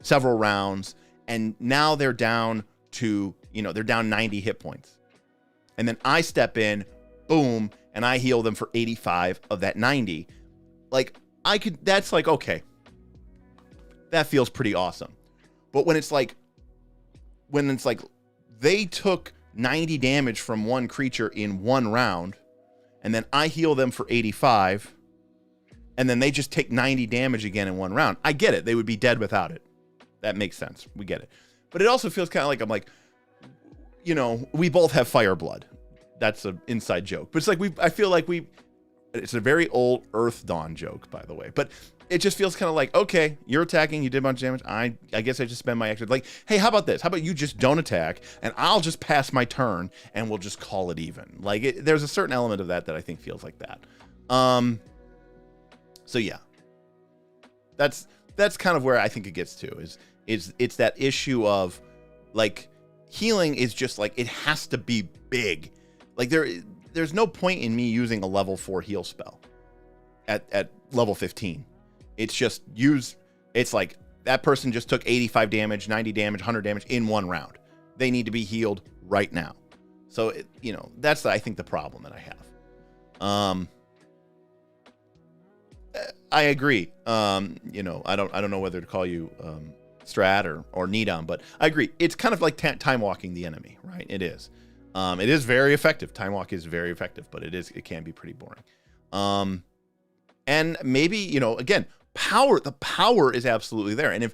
several rounds, and now they're down to, they're down 90 hit points. And then I step in, boom, and I heal them for 85 of that 90. Like, that's like, okay, that feels pretty awesome. But when it's like they took 90 damage from one creature in one round, and then I heal them for 85, and then they just take 90 damage again in one round. I get it. They would be dead without it. That makes sense. We get it. But it also feels kind of like, I'm like, we both have fire blood. That's an inside joke. But it's like, I feel like it's a very old Earth Dawn joke, by the way. But it just feels kind of like, okay, you're attacking, you did a bunch of damage. I guess I just spend my extra, like, hey, how about this? How about you just don't attack, and I'll just pass my turn, and we'll just call it even. Like, there's a certain element of that I think feels like that. So yeah, that's kind of where I think it gets to, is it's that issue of, like, healing is just like, it has to be big. Like, there's no point in me using a level 4 heal spell at level 15. It's just it's like that person just took 85 damage, 90 damage, 100 damage in one round. They need to be healed right now. So, that's, I think, the problem that I have. I agree. I don't know whether to call you Strat or Nidam, but I agree. It's kind of like time walking the enemy, right? It is. It is very effective. Time walk is very effective, but it can be pretty boring. And maybe, again, the power is absolutely there. And if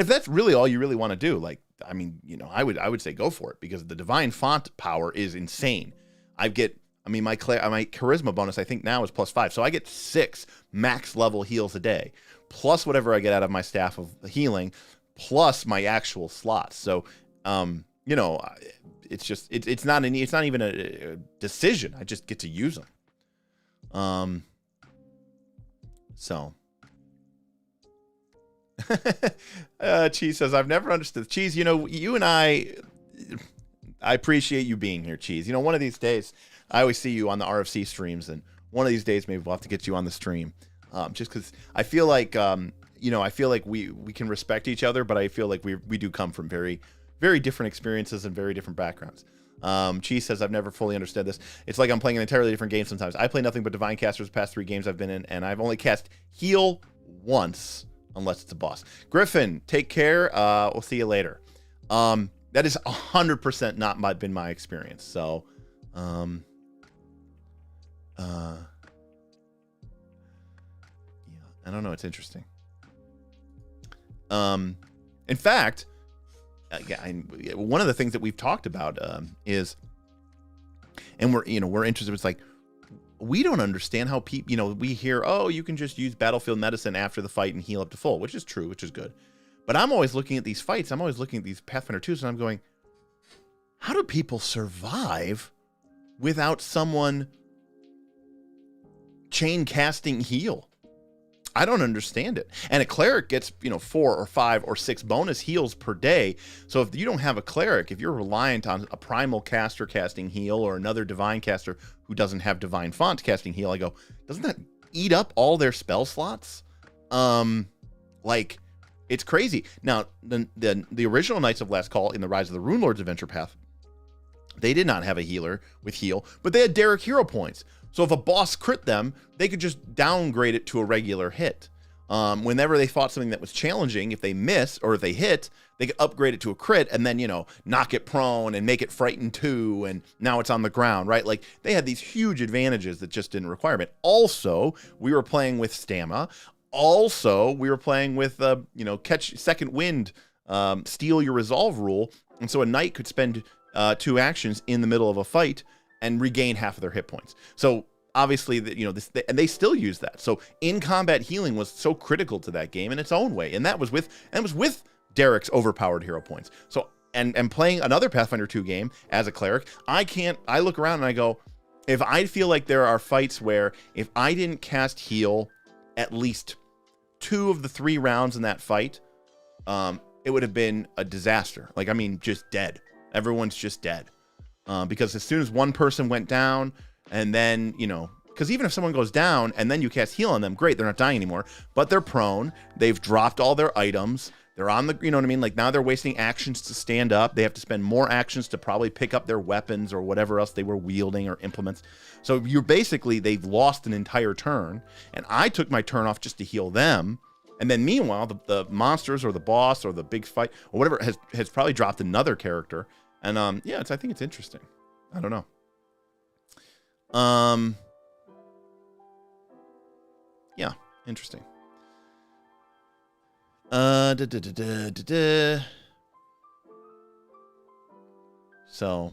that's really all you really want to do, like, I mean, I would say go for it, because the divine font power is insane. My charisma bonus, I think now is +5. So I get 6 max level heals a day, plus whatever I get out of my staff of healing, plus my actual slots. So, it's just, it's not even a decision. I just get to use them. So Cheese says, I've never understood. Cheese, you and I appreciate you being here, Cheese. One of these days, I always see you on the RFC streams, and one of these days maybe we'll have to get you on the stream. Just because I feel like, we can respect each other, but I feel like we do come from very, very different experiences and very different backgrounds. Cheese says, I've never fully understood this. It's like I'm playing an entirely different game sometimes. I play nothing but Divine Casters the past 3 games I've been in, and I've only cast heal once, unless it's a boss. Griffin, take care. We'll see you later. That is 100% not been my experience. So, yeah, I don't know. It's interesting. In fact, one of the things that we've talked about is, and we're interested. It's like, we don't understand how people, we hear, oh, you can just use battlefield medicine after the fight and heal up to full, which is true, which is good. But I'm always looking at these fights. I'm always looking at these Pathfinder 2s, and I'm going, how do people survive without someone chain casting heal? I don't understand it. And a cleric gets, 4 or 5 or 6 bonus heals per day. So if you don't have a cleric, if you're reliant on a primal caster casting heal or another divine caster who doesn't have divine font casting heal, I go, doesn't that eat up all their spell slots? It's crazy. Now, the original Knights of Last Call in the Rise of the Rune Lords adventure path, they did not have a healer with heal, but they had Derek hero points. So if a boss crit them, they could just downgrade it to a regular hit. Whenever they fought something that was challenging, if they miss or if they hit, they could upgrade it to a crit and then, knock it prone and make it frightened too, and now it's on the ground, right? Like, they had these huge advantages that just didn't require it. Also, we were playing with Stamina. Also, we were playing with, catch second wind, steal your resolve rule. And so a knight could spend 2 actions in the middle of a fight and regain half of their hit points. So obviously, and they still use that. So in combat healing was so critical to that game in its own way, and that was with Derek's overpowered hero points. So and playing another Pathfinder 2 game as a cleric, I look around and I go, if I feel like there are fights where if I didn't cast heal at least 2 of the 3 rounds in that fight, it would have been a disaster. Just dead. Everyone's just dead. Because as soon as one person went down, And then, you know, because even if someone goes down and then you cast heal on them, great, they're not dying anymore, but they're prone. They've dropped all their items. They're on the, you know what I mean? Like now they're wasting actions to stand up. They have to spend more actions to probably pick up their weapons or whatever else they were wielding or implements. So you're basically, they've lost an entire turn. And I took my turn off just to heal them. And then meanwhile, the monsters or the boss or the big fight or whatever has probably dropped another character. And yeah, I think it's interesting. I don't know. Yeah, interesting. So,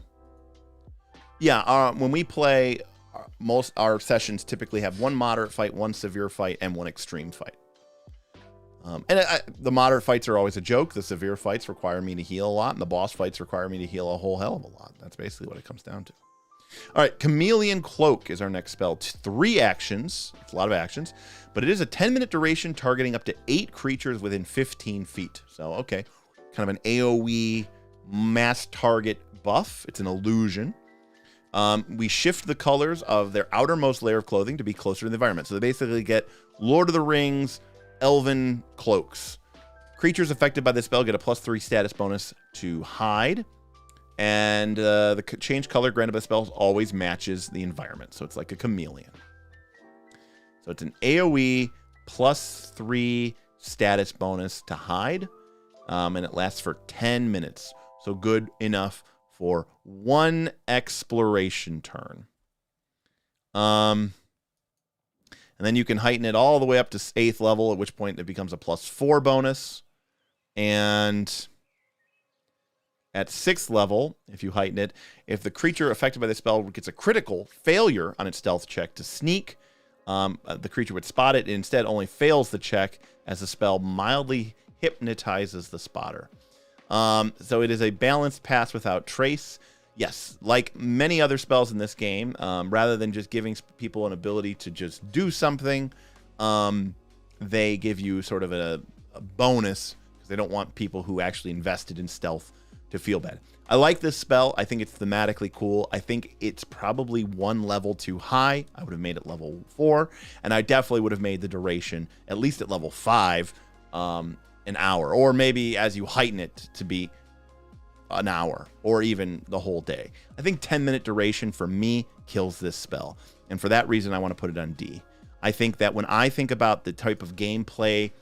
yeah, when we play, most our sessions typically have one moderate fight, one severe fight, and one extreme fight. The moderate fights are always a joke. The severe fights require me to heal a lot, and the boss fights require me to heal a whole hell of a lot. That's basically what it comes down to. All right, Chameleon Cloak is our next spell. 3 actions. It's a lot of actions, but it is a 10-minute duration targeting up to 8 creatures within 15 feet. So, okay, kind of an AoE mass target buff. It's an illusion. We shift the colors of their outermost layer of clothing to be closer to the environment. So they basically get Lord of the Rings, elven cloaks. Creatures affected by this spell get a +3 status bonus to hide. And the change color granted by spells always matches the environment. So it's like a chameleon. So it's an AoE +3 status bonus to hide. And it lasts for 10 minutes. So good enough for 1 exploration turn. And then you can heighten it all the way up to 8th level, at which point it becomes a +4 bonus. And at 6th level, if you heighten it, if the creature affected by the spell gets a critical failure on its stealth check to sneak, the creature would spot it. It instead only fails the check as the spell mildly hypnotizes the spotter. So it is a balanced pass without trace. Yes, like many other spells in this game, rather than just giving people an ability to just do something, they give you sort of a bonus because they don't want people who actually invested in stealth to feel bad. I like this spell. I think it's thematically cool. I think it's probably 1 level too high. I would have made it level 4, and I definitely would have made the duration, at least at level 5, an hour, or maybe as you heighten it to be an hour, or even the whole day. I think 10-minute duration for me kills this spell, and for that reason, I want to put it on D. I think that when I think about the type of gameplay,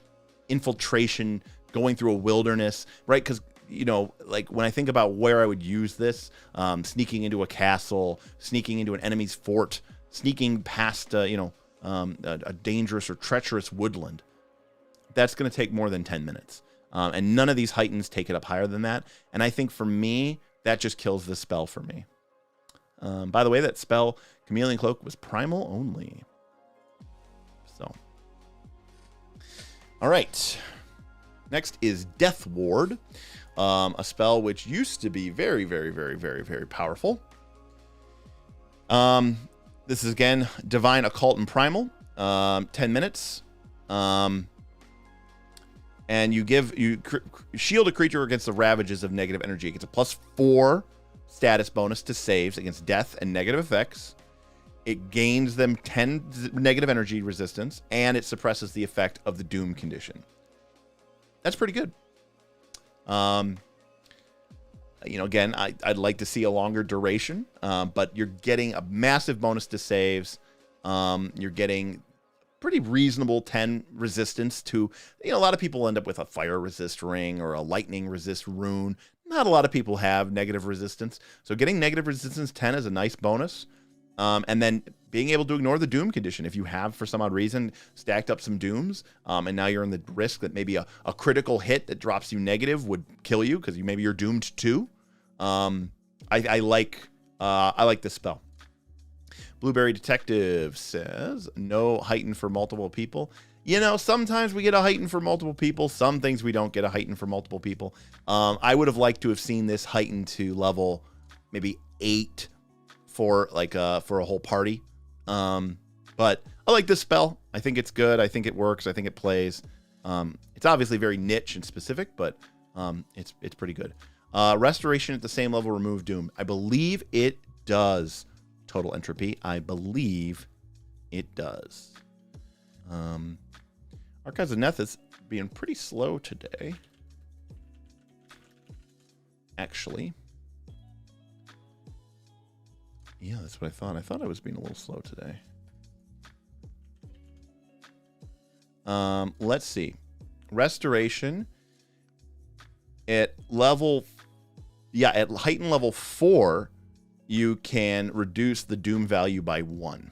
infiltration, going through a wilderness, right? Because you know, like when I think about where I would use this, sneaking into a castle, sneaking into an enemy's fort, sneaking past, a dangerous or treacherous woodland, that's going to take more than 10 minutes. And none of these heightens take it up higher than that. And I think for me, that just kills this spell for me. By the way, that spell, Chameleon Cloak, was primal only. So, all right. Next is Death Ward. A spell which used to be very, very, very, very, very powerful. This is, again, Divine, Occult, and Primal. 10 minutes. And you shield a creature against the ravages of negative energy. It gets a +4 status bonus to saves against death and negative effects. It gains them 10 negative energy resistance, and it suppresses the effect of the doom condition. That's pretty good. Again, I'd like to see a longer duration, but you're getting a massive bonus to saves. You're getting pretty reasonable 10 resistance to, a lot of people end up with a fire resist ring or a lightning resist rune. Not a lot of people have negative resistance. So getting negative resistance 10 is a nice bonus. And then being able to ignore the doom condition. If you have, for some odd reason, stacked up some dooms, and now you're in the risk that maybe a critical hit that drops you negative would kill you because maybe you're doomed too. I like this spell. Blueberry Detective says, no heighten for multiple people. Sometimes we get a heighten for multiple people. Some things we don't get a heighten for multiple people. I would have liked to have seen this heightened to level maybe 8 for a whole party. But I like this spell. I think it's good. I think it works. I think it plays. It's obviously very niche and specific, but it's pretty good. Restoration at the same level, remove doom. I believe it does. total entropy. I believe it does. Archives of Neth is being pretty slow today. Actually. Yeah, that's what I thought. I thought I was being a little slow today. Let's see. Restoration at level, at heightened level 4, you can reduce the doom value by 1.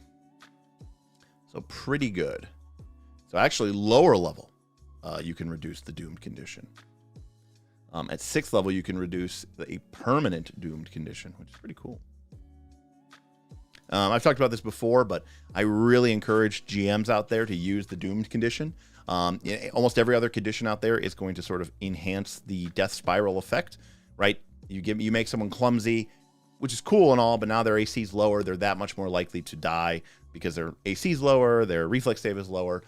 So pretty good. So actually lower level, you can reduce the doomed condition. At 6th level, you can reduce a permanent doomed condition, which is pretty cool. I've talked about this before, but I really encourage GMs out there to use the doomed condition. Almost every other condition out there is going to sort of enhance the death spiral effect, right? You make someone clumsy, which is cool and all, but now their AC is lower. They're that much more likely to die because their AC is lower, their reflex save is lower,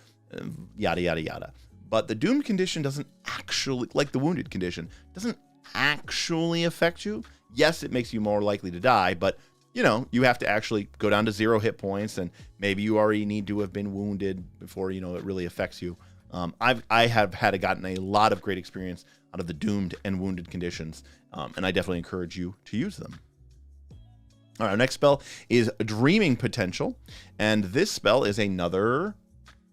yada, yada, yada. But the doomed condition doesn't actually, like the wounded condition, doesn't actually affect you. Yes, it makes you more likely to die, but you have to actually go down to 0 hit points, and maybe you already need to have been wounded before, it really affects you. I have gotten a lot of great experience out of the doomed and wounded conditions, and I definitely encourage you to use them. All right, our next spell is Dreaming Potential, and this spell is another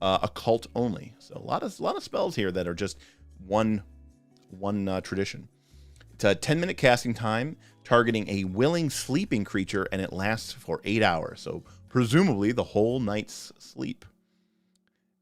occult only. So a lot of spells here that are just one tradition. It's a 10-minute casting time, targeting a willing sleeping creature, and it lasts for 8 hours. So presumably the whole night's sleep.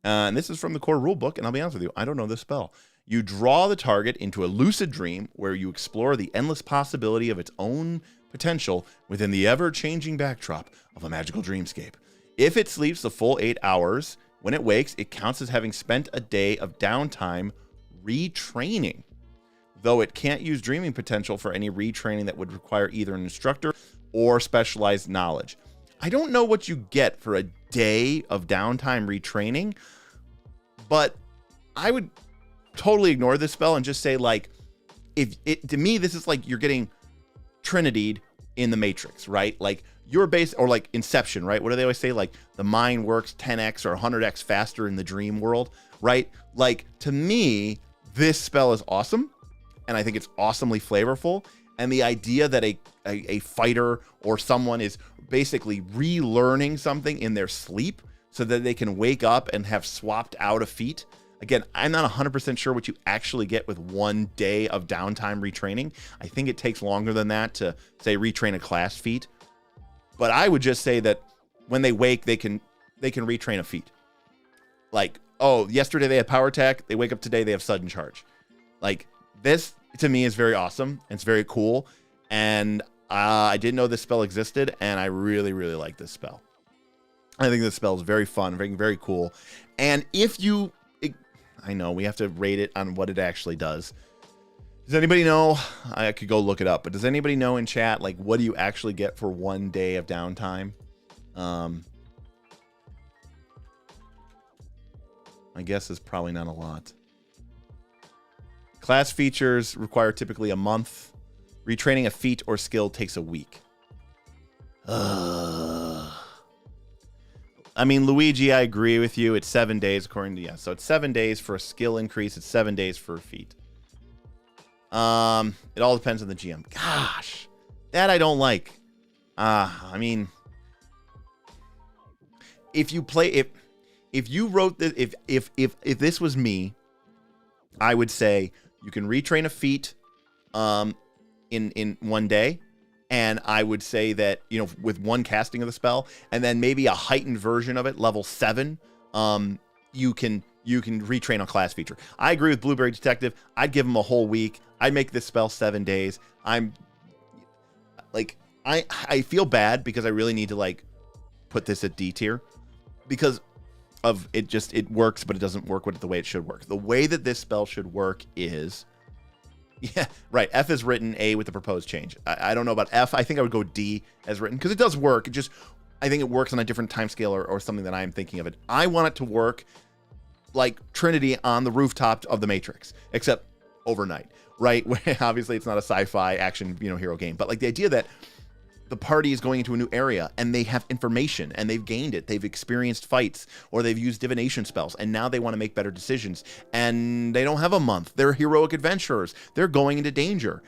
And this is from the core rulebook, and I'll be honest with you, I don't know this spell. You draw the target into a lucid dream where you explore the endless possibility of its own potential within the ever-changing backdrop of a magical dreamscape. If it sleeps the full 8 hours, when it wakes, it counts as having spent a day of downtime retraining, though it can't use dreaming potential for any retraining that would require either an instructor or specialized knowledge. I don't know what you get for a day of downtime retraining, but I would totally ignore this spell and just say, to me, this is like you're getting Trinity'd in the Matrix, right? Like you're or like Inception, right? What do they always say? Like the mind works 10x or 100x faster in the dream world, right? Like to me, this spell is awesome, and I think it's awesomely flavorful. And the idea that a fighter or someone is basically relearning something in their sleep so that they can wake up and have swapped out a feat. Again, I'm not 100% sure what you actually get with 1 day of downtime retraining. I think it takes longer than that to, say, retrain a class feat. But I would just say that when they wake, they can retrain a feat. Like, oh, yesterday they had power attack. They wake up today, they have sudden charge. Like, this, to me, is very awesome. It's very cool. And I didn't know this spell existed, and I really, really like this spell. I think this spell is very fun, very, very cool. And I know we have to rate it on what it actually does. Does anybody know? I could go look it up, but does anybody know in chat, like, what do you actually get for 1 day of downtime? My guess is probably not a lot. Class features require typically a month. Retraining a feat or skill takes a week. I mean, Luigi, I agree with you. It's 7 days according to, so it's 7 days for a skill increase. It's 7 days for a feat. It all depends on the GM. Gosh, that I don't like. I mean, if you wrote this, if this was me, I would say you can retrain a feat, in 1 day. And I would say that, with 1 casting of the spell, and then maybe a heightened version of it, level 7, you can retrain a class feature. I agree with Blueberry Detective. I'd give him a whole week. I'd make this spell 7 days. I feel bad because I really need to put this at D tier because of it works, but it doesn't work the way it should work. The way that this spell should work is, yeah, right. F is written, A with the proposed change. I don't know about F. I think I would go D as written because it does work. I think it works on a different time scale or something that I'm thinking of it. I want it to work like Trinity on the rooftop of the Matrix, except overnight, right? Where obviously it's not a sci-fi action, hero game, but the idea that the party is going into a new area and they have information and they've gained it. They've experienced fights or they've used divination spells and now they want to make better decisions and they don't have a month. They're heroic adventurers. They're going into danger.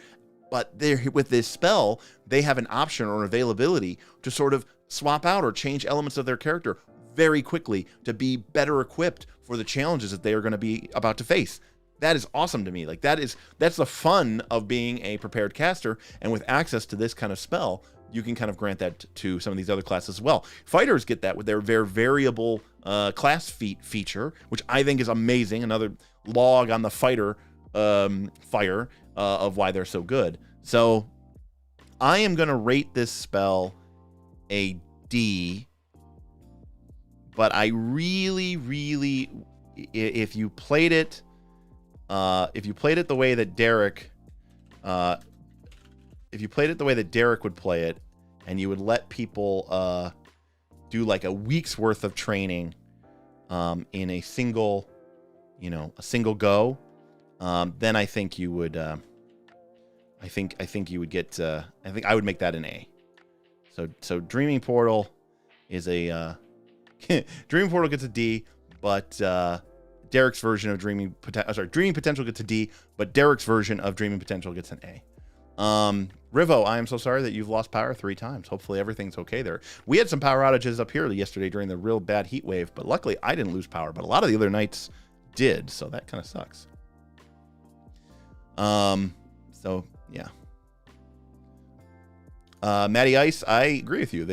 But with this spell, they have an option or an availability to sort of swap out or change elements of their character very quickly to be better equipped for the challenges that they are going to be about to face. That is awesome to me. Like that's the fun of being a prepared caster, and with access to this kind of spell, you can kind of grant that to some of these other classes as well. Fighters get that with their very variable class feature, which I think is amazing. Another log on the fighter fire of why they're so good. So I am going to rate this spell a D, but I really, if you played it the way that Derek, would play it, and you would let people do like a week's worth of training in a single go, then I think you would. I think you would get. I think I would make that an A. So Dreaming Portal is a Dreaming Portal gets a D, but Derek's version of Dreaming Potential gets a D, but Derek's version of Dreaming Potential gets an A. Rivo, I am so sorry that you've lost power 3 times. Hopefully everything's okay there. We had some power outages up here yesterday during the real bad heat wave, but luckily I didn't lose power, but a lot of the other nights did, so that kind of sucks. So yeah. Matty Ice, I agree with you.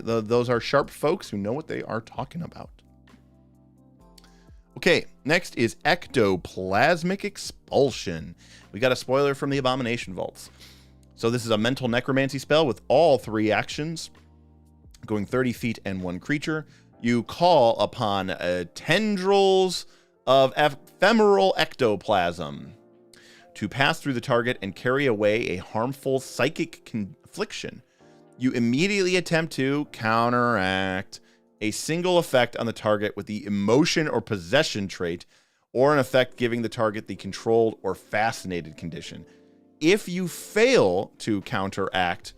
Those are sharp folks who know what they are talking about. Okay, next is Ectoplasmic Expulsion. We got a spoiler from the Abomination Vaults. So this is a mental necromancy spell with all 3 actions, going 30 feet and 1 creature. You call upon tendrils of ephemeral ectoplasm to pass through the target and carry away a harmful psychic affliction. You immediately attempt to counteract a single effect on the target with the emotion or possession trait, or an effect giving the target the controlled or fascinated condition. If you fail to counteract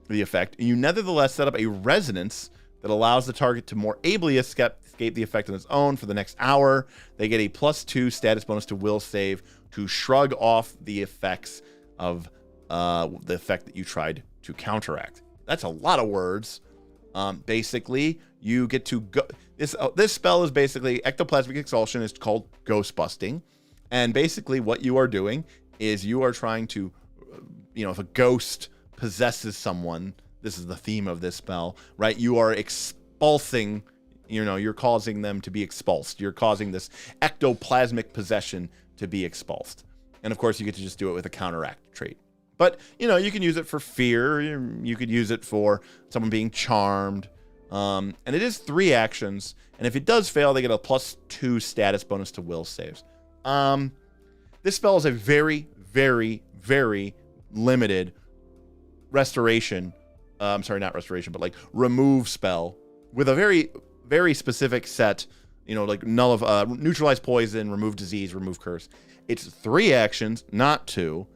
the effect, you nevertheless set up a resonance that allows the target to more ably escape the effect on its own for the next hour. They get a +2 status bonus to will save to shrug off the effects of the effect that you tried to counteract. That's a lot of words. Basically, you get to go. This spell is basically Ectoplasmic Expulsion is called ghost busting, and basically what you are doing is you are trying to, if a ghost possesses someone, this is the theme of this spell, right? You are expulsing, you're causing them to be expulsed. You're causing this ectoplasmic possession to be expulsed, and of course you get to just do it with a counteract trait. But, you can use it for fear. You could use it for someone being charmed. And it is 3 actions. And if it does fail, they get a +2 status bonus to will saves. This spell is a very, very, very limited restoration. I'm sorry, not restoration, but like remove spell with a very, very specific set. Like neutralize poison, remove disease, remove curse. It's 3 actions, not 2.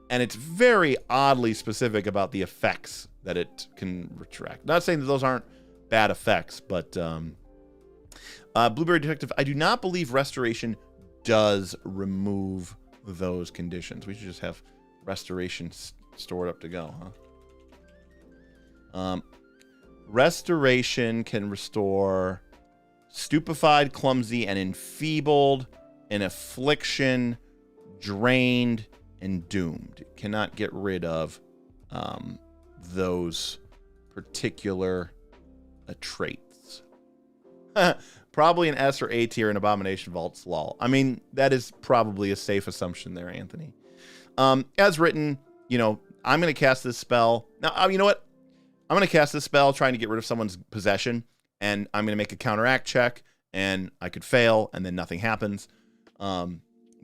And it's very oddly specific about the effects that it can retract. Not saying that those aren't bad effects, but Blueberry Detective, I do not believe restoration does remove those conditions. We should just have restoration stored up to go, huh? Restoration can restore stupefied, clumsy, and enfeebled, an affliction, drained, and doomed. It cannot get rid of those particular traits. Probably an S or A tier in Abomination Vaults, lol. I mean, that is probably a safe assumption there, Anthony. As written, I'm going to cast this spell. Now, you know what? I'm going to cast this spell trying to get rid of someone's possession, and I'm going to make a counteract check, and I could fail, and then nothing happens.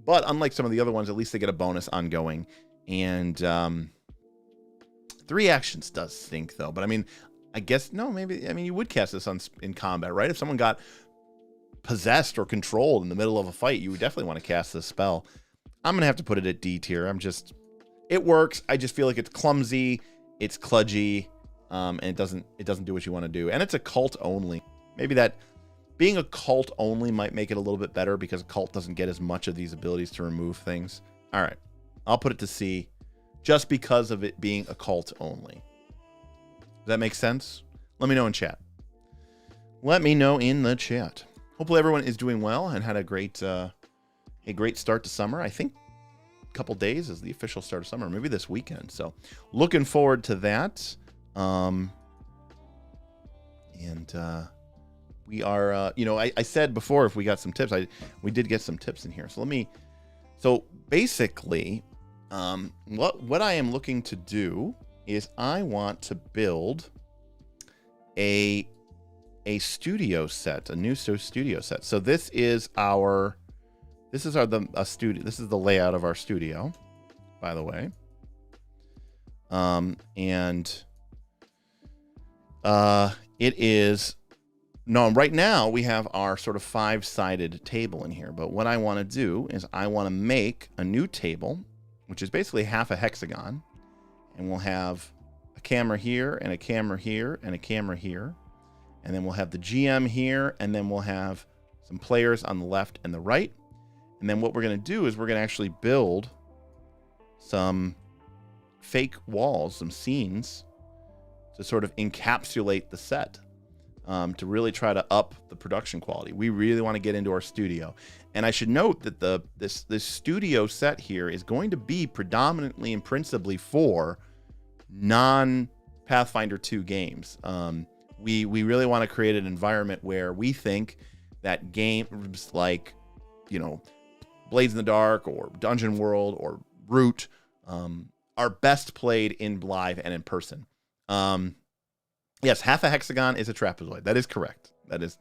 But unlike some of the other ones, at least they get a bonus ongoing. And 3 actions does stink, though. But I mean, I guess, no, maybe, you would cast this in combat, right? If someone got possessed or controlled in the middle of a fight, you would definitely want to cast this spell. I'm going to have to put it at D tier. It works. I just feel like it's clumsy it's kludgy, and it doesn't do what you want to do. And it's occult only. Maybe that being occult only might make it a little bit better because occult doesn't get as much of these abilities to remove things. All right, I'll put it to C, just because of it being occult only. Does that make sense? Let me know in chat. Let me know in the chat. Hopefully everyone is doing well and had a great start to summer. I think a couple days is the official start of summer, maybe this weekend. So looking forward to that. We are, I said before if we got some tips, we did get some tips in here. So basically, what I am looking to do is I want to build a studio set, a new studio set. So this is the layout of our studio, by the way. It is, no, right now we have our sort of 5-sided table in here. But what I want to do is I want to make a new table, which is basically half a hexagon. And we'll have a camera here and a camera here and a camera here. And then we'll have the GM here, and then we'll have some players on the left and the right. And then what we're going to do is we're going to actually build some fake walls, some scenes, to sort of encapsulate the set, to really try to up the production quality. We really want to get into our studio. And I should note that this studio set here is going to be predominantly and principally for non-Pathfinder 2 games. We really want to create an environment where we think that games like, Blades in the Dark or Dungeon World or Root are best played in live and in person. Yes, half a hexagon is a trapezoid. That is correct. That is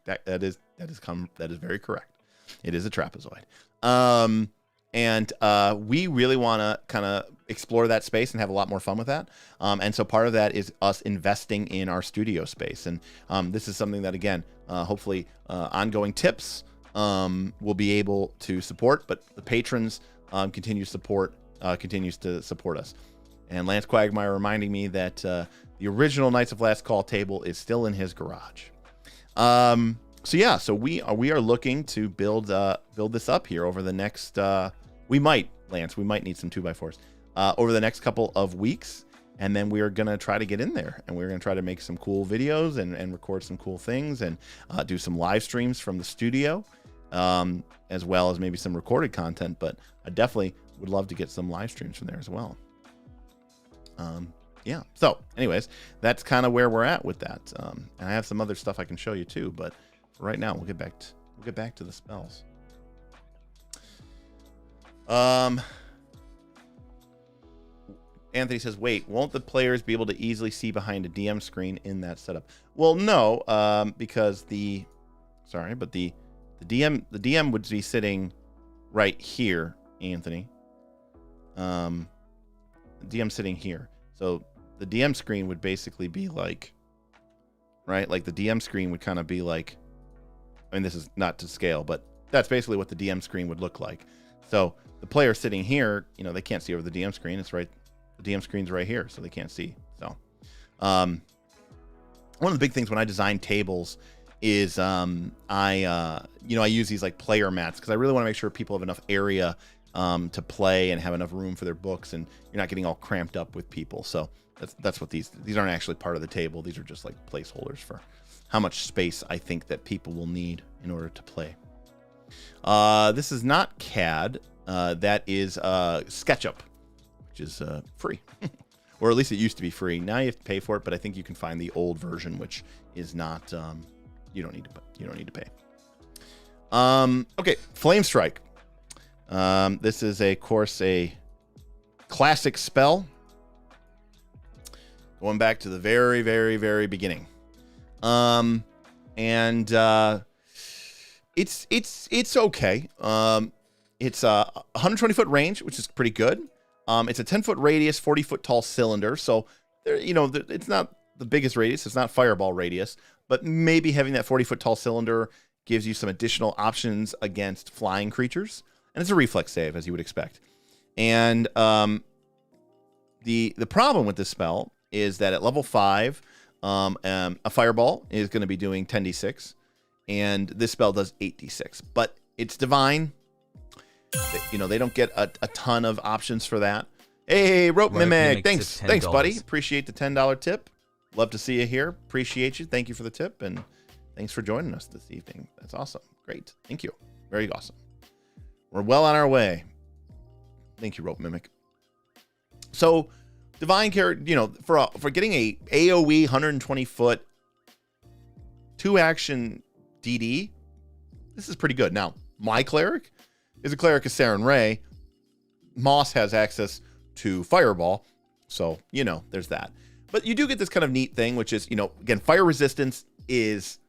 very correct. It is a trapezoid. And we really want to kind of explore that space and have a lot more fun with that. And so part of that is us investing in our studio space. And this is something that, again, hopefully ongoing tips will be able to support. But the patrons continues to support us. And Lance Quagmire reminding me that the original Knights of Last Call table is still in his garage. So we are looking to build this up here over the next. We might need some 2x4s over the next couple of weeks, and then we are gonna try to get in there, and we're gonna try to make some cool videos and record some cool things, and do some live streams from the studio, as well as maybe some recorded content. But I definitely would love to get some live streams from there as well. Yeah. So, anyways, that's kind of where we're at with that. And I have some other stuff I can show you too, but right now we'll get back to the spells. Anthony says, "Wait, won't the players be able to easily see behind a DM screen in that setup?" Well, no, because the DM would be sitting right here, Anthony. The DM sitting here, so the DM screen would basically be like, right? Like the DM screen would kind of be like, I mean, this is not to scale, but that's basically what the DM screen would look like. So the player sitting here, they can't see over the DM screen. It's right. The DM screen's right here, so they can't see. So, one of the big things when I design tables is, I use these like player mats because I really want to make sure people have enough area to play and have enough room for their books, and you're not getting all cramped up with people. So that's what these aren't actually part of the table. These are just like placeholders for how much space I think that people will need in order to play. This is not CAD. That is SketchUp, which is free, or at least it used to be free. Now you have to pay for it, but I think you can find the old version, which is not. You don't need to pay. Okay, Flame Strike. This is of course a classic spell, going back to the very, very, very beginning. It's okay. It's a 120-foot range, which is pretty good. It's a 10-foot radius, 40-foot tall cylinder. So, it's not the biggest radius. It's not fireball radius, but maybe having that 40-foot tall cylinder gives you some additional options against flying creatures. And it's a reflex save, as you would expect. And the problem with this spell is that at level 5, a fireball is going to be doing 10d6, and this spell does 8d6. But it's divine. You know, they don't get a ton of options for that. Hey, Rope Mimic, thanks, buddy. Appreciate the $10 tip. Love to see you here. Appreciate you. Thank you for the tip, and thanks for joining us this evening. That's awesome. Great. Thank you. Very awesome. We're well on our way. Thank you, Rope Mimic. So, divine character, you know, for getting a AoE 120-foot 2-action DD, this is pretty good. Now, my cleric is a cleric of Saren Ray. Moss has access to Fireball, so, you know, there's that. But you do get this kind of neat thing, which is, you know, again, fire resistance is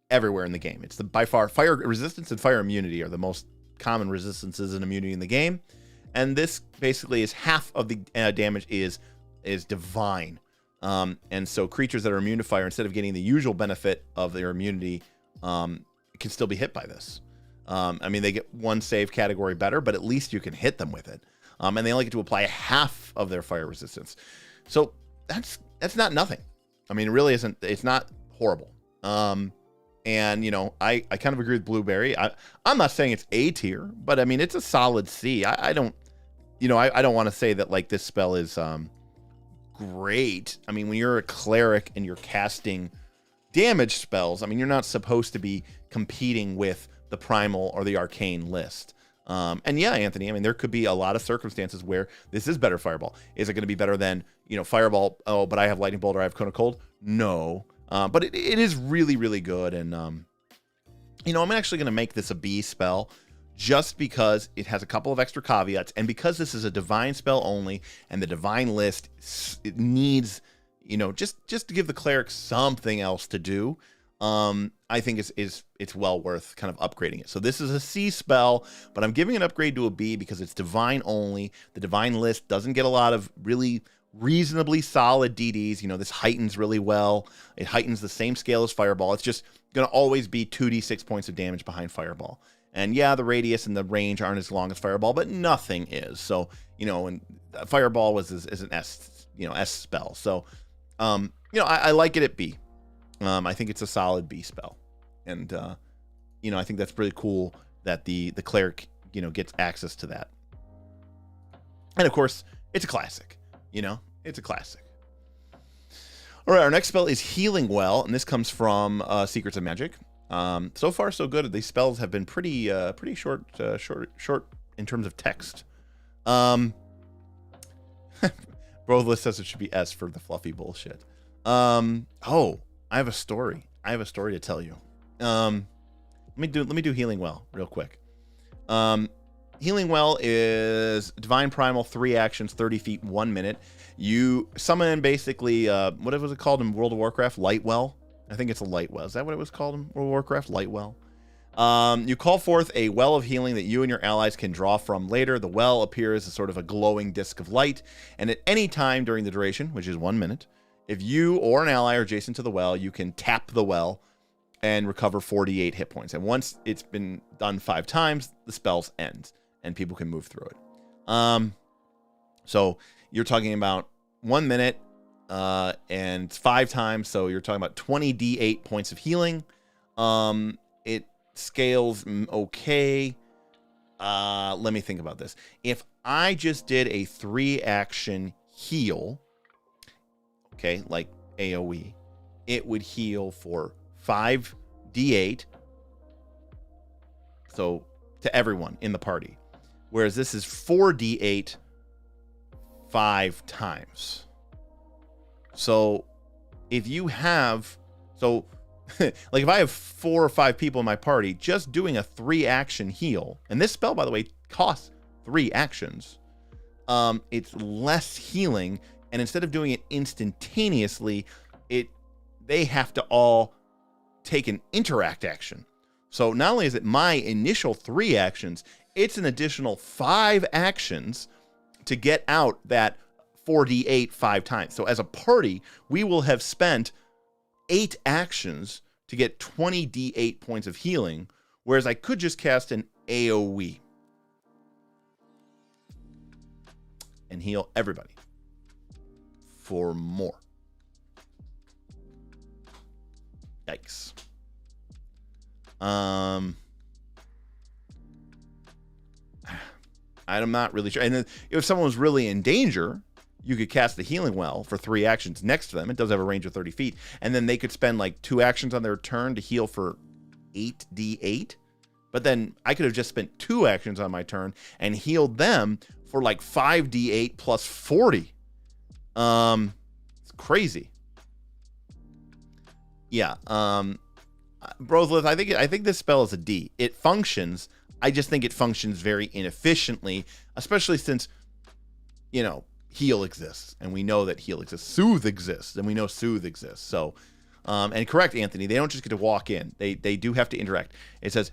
everywhere in the game. It's by far, fire resistance and fire immunity are the most common resistances and immunity in the game. And this basically is half of the damage is divine. And so creatures that are immune to fire, instead of getting the usual benefit of their immunity, can still be hit by this. I mean, they get one save category better, but at least you can hit them with it. And they only get to apply half of their fire resistance. So that's not nothing. I mean, it really isn't. It's not horrible. And, you know, I kind of agree with Blueberry. I'm not saying it's A tier, but I mean, it's a solid C. I don't want to say that, like, this spell is great. I mean, when you're a cleric and you're casting damage spells, I mean, you're not supposed to be competing with the Primal or the Arcane list. And yeah, Anthony, I mean, there could be a lot of circumstances where this is better Fireball. Is it going to be better than, you know, Fireball? Oh, but I have Lightning Bolt or I have Cone of Cold? No. But it is really, really good. And, you know, I'm actually going to make this a B spell just because it has a couple of extra caveats. And because this is a divine spell only, and the divine list, it needs, you know, just to give the cleric something else to do. I think it's well worth kind of upgrading it. So this is a C spell, but I'm giving an upgrade to a B because it's divine only. The divine list doesn't get a lot of really reasonably solid DDs. You know, this heightens really well. It heightens the same scale as Fireball. It's just going to always be 2d6 points of damage behind Fireball. And yeah, the radius and the range aren't as long as Fireball, but nothing is. So, you know, and Fireball is an S spell. So, you know, I like it at B. I think it's a solid B spell. And, you know, I think that's really cool that the cleric, you know, gets access to that. And of course, it's a classic. You know, it's a classic. All right, our next spell is Healing Well, and this comes from Secrets of Magic. So far, so good. These spells have been pretty short in terms of text. Brothless says it should be S for the fluffy bullshit. Oh, I have a story. I have a story to tell you. Let me do Healing Well real quick. Healing Well is Divine Primal, 3 actions, 30 feet, 1 minute. You summon basically, what was it called in World of Warcraft? Lightwell? I think it's a Lightwell. Is that what it was called in World of Warcraft? Lightwell? You call forth a well of healing that you and your allies can draw from later. The well appears as sort of a glowing disc of light, and at any time during the duration, which is 1 minute, if you or an ally are adjacent to the well, you can tap the well and recover 48 hit points. And once it's been done 5 times, the spell ends, and people can move through it. So you're talking about 1 minute and 5 times, so you're talking about 20 d8 points of healing. It scales okay. Let me think about this. If I just did a 3-action heal, okay, like AoE, it would heal for 5d8, so to everyone in the party. Whereas this is 4d8 5 times. So if you have, like if I have 4 or 5 people in my party, just doing a 3-action heal, and this spell, by the way, costs 3 actions, it's less healing, and instead of doing it instantaneously, they have to all take an interact action. So not only is it my initial 3 actions, it's an additional 5 actions to get out that 4d8 5 times. So as a party, we will have spent 8 actions to get 20 d8 points of healing, whereas I could just cast an AoE and heal everybody for more. Yikes. I'm not really sure. And then if someone was really in danger, you could cast the Healing Well for 3 actions next to them. It does have a range of 30 feet. And then they could spend like 2 actions on their turn to heal for 8d8. But then I could have just spent 2 actions on my turn and healed them for like 5d8 plus 40. It's crazy. Yeah. Brothlith, I think this spell is a D. It functions. I just think it functions very inefficiently, especially since, you know, heal exists, and we know that heal exists. Soothe exists, and we know soothe exists. So, and correct, Anthony, they don't just get to walk in. They do have to interact. It says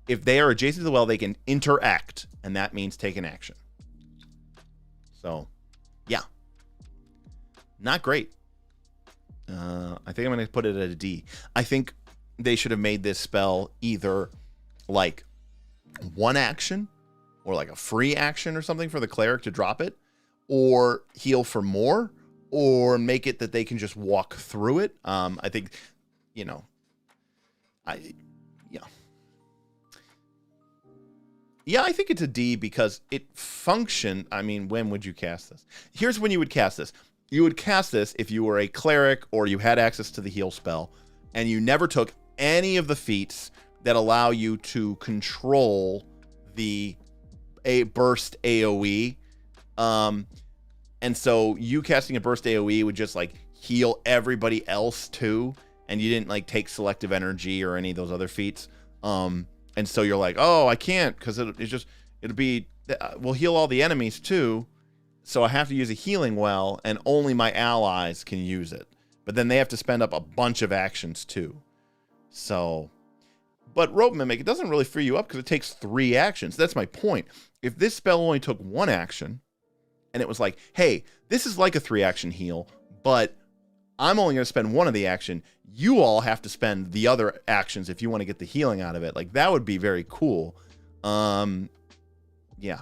if they are adjacent to the well, they can interact, and that means take an action. So, yeah. Not great. I think I'm going to put it at a D. I think they should have made this spell either like 1 action or like a free action or something for the cleric to drop it, or heal for more, or make it that they can just walk through it. I think, you know, Yeah, I think it's a D because it functioned. I mean, when would you cast this? Here's when you would cast this. You would cast this if you were a cleric or you had access to the heal spell, and you never took any of the feats that allow you to control the burst AoE. And so you casting a burst AoE would just like heal everybody else too, and you didn't like take selective energy or any of those other feats. And so you're like, oh, I can't, because it'll be, we'll heal all the enemies too. So I have to use a healing well, and only my allies can use it. But then they have to spend up a bunch of actions too. So, but Rope Mimic, it doesn't really free you up because it takes 3 actions. That's my point. If this spell only took 1 action, and it was like, hey, this is like a 3-action heal, but I'm only going to spend 1 of the action. You all have to spend the other actions if you want to get the healing out of it. Like, that would be very cool. Yeah.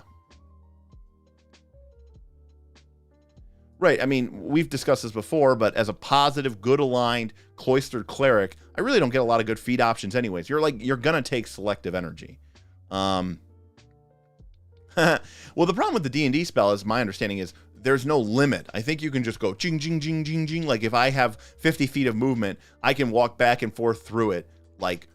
Right. I mean, we've discussed this before, but as a positive, good aligned, cloistered cleric, I really don't get a lot of good feat options anyways. You're going to take selective energy. Well, the problem with the D&D spell, is my understanding, is there's no limit. I think you can just go jing, jing, jing, jing, jing. Like if I have 50 feet of movement, I can walk back and forth through it like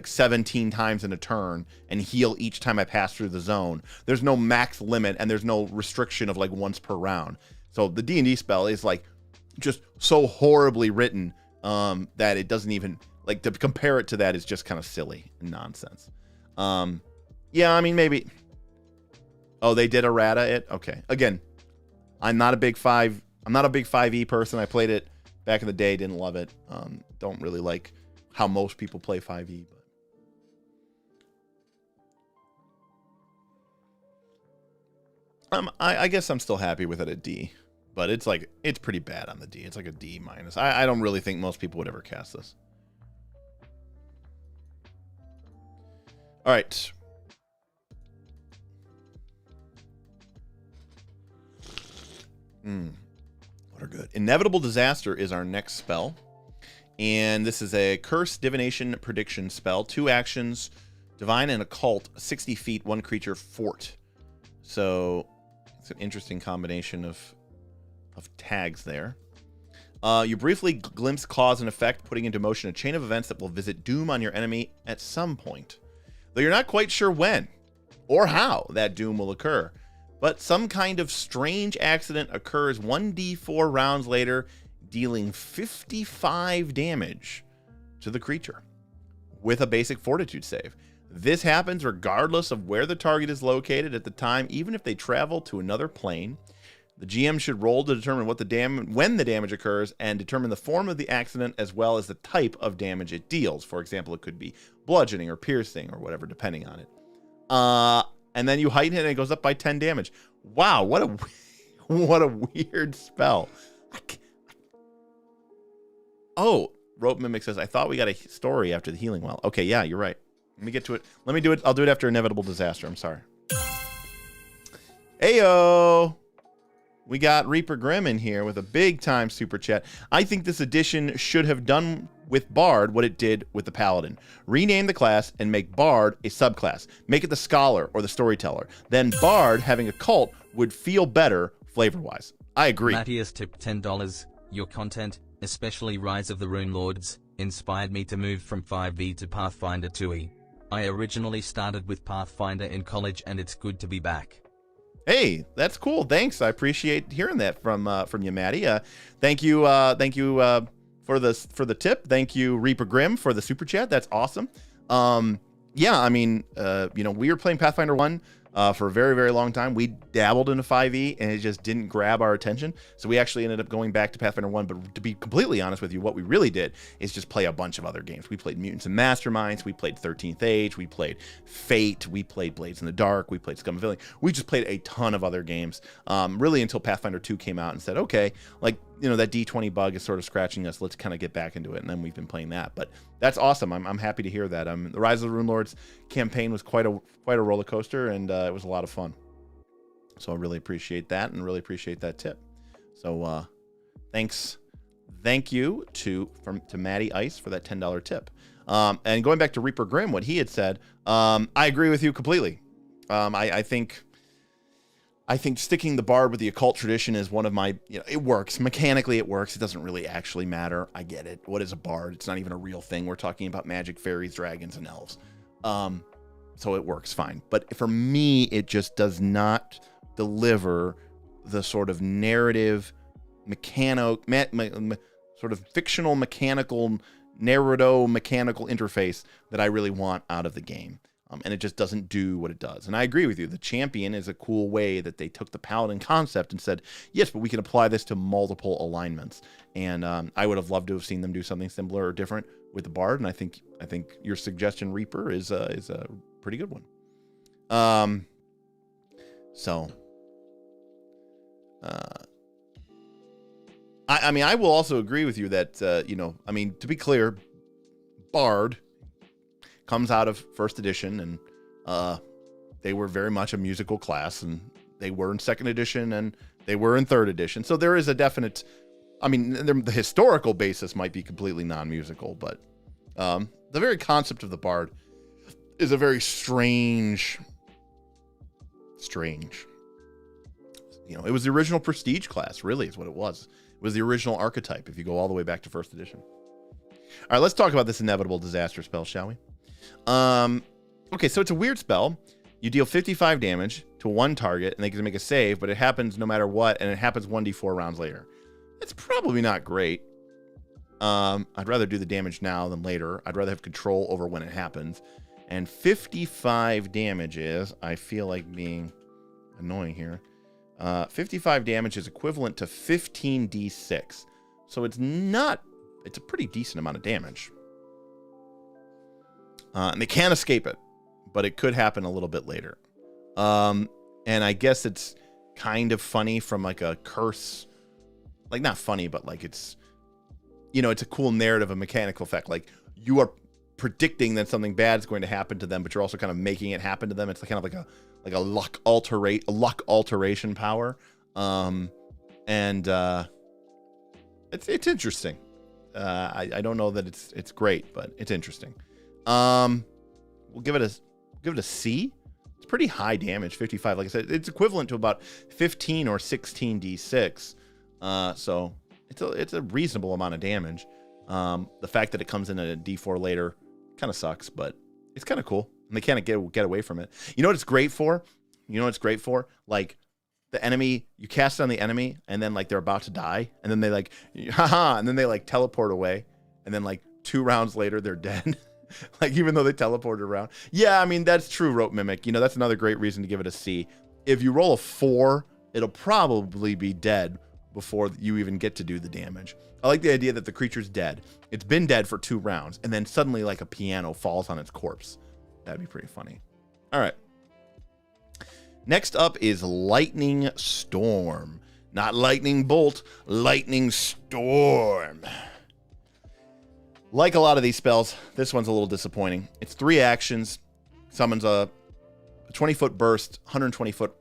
17 times in a turn and heal each time I pass through the zone. There's no max limit, and there's no restriction of like once per round. So the D&D spell is like just so horribly written that it doesn't even, like, to compare it to that is just kind of silly and nonsense. Yeah, I mean, maybe. Oh, they did errata it? Okay. Again, I'm not a big 5e person. I played it back in the day, didn't love it. Don't really like how most people play 5e, but I guess I'm still happy with it at D. But it's pretty bad on the D. It's like a D minus. I don't really think most people would ever cast this. All right. What are good? Inevitable Disaster is our next spell. And this is a Curse Divination Prediction spell. 2 actions, Divine and Occult, 60 feet, 1 creature, fort. So it's an interesting combination of tags there. You briefly glimpse cause and effect, putting into motion a chain of events that will visit doom on your enemy at some point. Though you're not quite sure when or how that doom will occur. But some kind of strange accident occurs 1d4 rounds later, dealing 55 damage to the creature with a basic fortitude save. This happens regardless of where the target is located at the time, even if they travel to another plane. The GM should roll to determine when the damage occurs and determine the form of the accident as well as the type of damage it deals. For example, it could be bludgeoning or piercing or whatever, depending on it. And then you heighten it and it goes up by 10 damage. Wow, what a weird spell. Oh, Rope Mimic says, I thought we got a story after the healing well. Okay, yeah, you're right. Let me get to it. Let me do it. I'll do it after Inevitable Disaster. I'm sorry. Heyo. We got Reaper Grimm in here with a big time super chat. I think this edition should have done with Bard what it did with the Paladin. Rename the class and make Bard a subclass. Make it the Scholar or the Storyteller. Then Bard having Occult would feel better flavor-wise. I agree. Matthias tipped $10. Your content, especially Rise of the Rune Lords, inspired me to move from 5e to Pathfinder 2e. I originally started with Pathfinder in college and it's good to be back. Hey, that's cool. Thanks. I appreciate hearing that from you, Maddie. Thank you for the tip. Thank you, Reaper Grimm, for the super chat. That's awesome. Yeah, I mean, we were playing Pathfinder 1 for a very, very long time. We dabbled into 5e and it just didn't grab our attention. So we actually ended up going back to Pathfinder 1. But to be completely honest with you, what we really did is just play a bunch of other games. We played Mutants and Masterminds. We played 13th Age. We played Fate. We played Blades in the Dark. We played Scum of Villainy. We just played a ton of other games, really until Pathfinder 2 came out and said, okay, like, that D20 bug is sort of scratching us. Let's kind of get back into it. And then we've been playing that. But that's awesome. I'm happy to hear that. The Rise of the Rune Lords campaign was quite a roller coaster, and it was a lot of fun. So I really appreciate that and really appreciate that tip. So thank you to Matty Ice for that $10 tip. And going back to Reaper Grimm, what he had said, I agree with you completely. I think sticking the Bard with the Occult tradition is one of my, it works. Mechanically, it works. It doesn't really actually matter. I get it. What is a Bard? It's not even a real thing. We're talking about magic, fairies, dragons, and elves. So it works fine. But for me, it just does not deliver the sort of narrative, sort of fictional, mechanical, mechanical interface that I really want out of the game. And it just doesn't do what it does. And I agree with you. The Champion is a cool way that they took the Paladin concept and said, yes, but we can apply this to multiple alignments. And I would have loved to have seen them do something similar or different with the Bard. And I think your suggestion, Reaper, is a pretty good one. I will also agree with you that, to be clear, Bard comes out of first edition, and they were very much a musical class, and they were in second edition, and they were in third edition. So there is a definite, the historical basis might be completely non-musical, but the very concept of the Bard is a very strange. It was the original prestige class, really, is what it was. It was the original archetype, if you go all the way back to first edition. All right, let's talk about this inevitable disaster spell, shall we? Okay, so it's a weird spell. You deal 55 damage to one target, and they can make a save, but it happens no matter what, and it happens 1d4 rounds later. It's probably not great. I'd rather do the damage now than later. I'd rather have control over when it happens. And 55 damage is, I feel like being annoying here. 55 damage is equivalent to 15d6. So it's a pretty decent amount of damage. And they can't escape it, but it could happen a little bit later. And I guess it's kind of funny from like a curse, like not funny, but like it's a cool narrative, a mechanical effect. Like you are predicting that something bad is going to happen to them, but you're also kind of making it happen to them. It's kind of like a luck alteration power. And it's interesting. I don't know that it's great, but it's interesting. We'll give it a C. It's pretty high damage, 55. Like I said, it's equivalent to about 15 or 16 d6. So it's a reasonable amount of damage. The fact that it comes in at a d4 later kind of sucks, but it's kind of cool. And they can't get away from it. You know what it's great for? Like the enemy, you cast it on the enemy, and then like they're about to die, and then they like, haha, and then they like teleport away, and then like 2 rounds later they're dead. Like even though they teleported around. Yeah, that's true, Rope Mimic. That's another great reason to give it a C. If you roll a 4, it'll probably be dead before you even get to do the damage. I like the idea that the creature's dead. It's been dead for 2 rounds, and then suddenly like a piano falls on its corpse. That'd be pretty funny. All right. Next up is Lightning Storm. Not Lightning Bolt, Lightning Storm. Like a lot of these spells, this one's a little disappointing. It's 3 actions, summons a 20-foot burst, 120-foot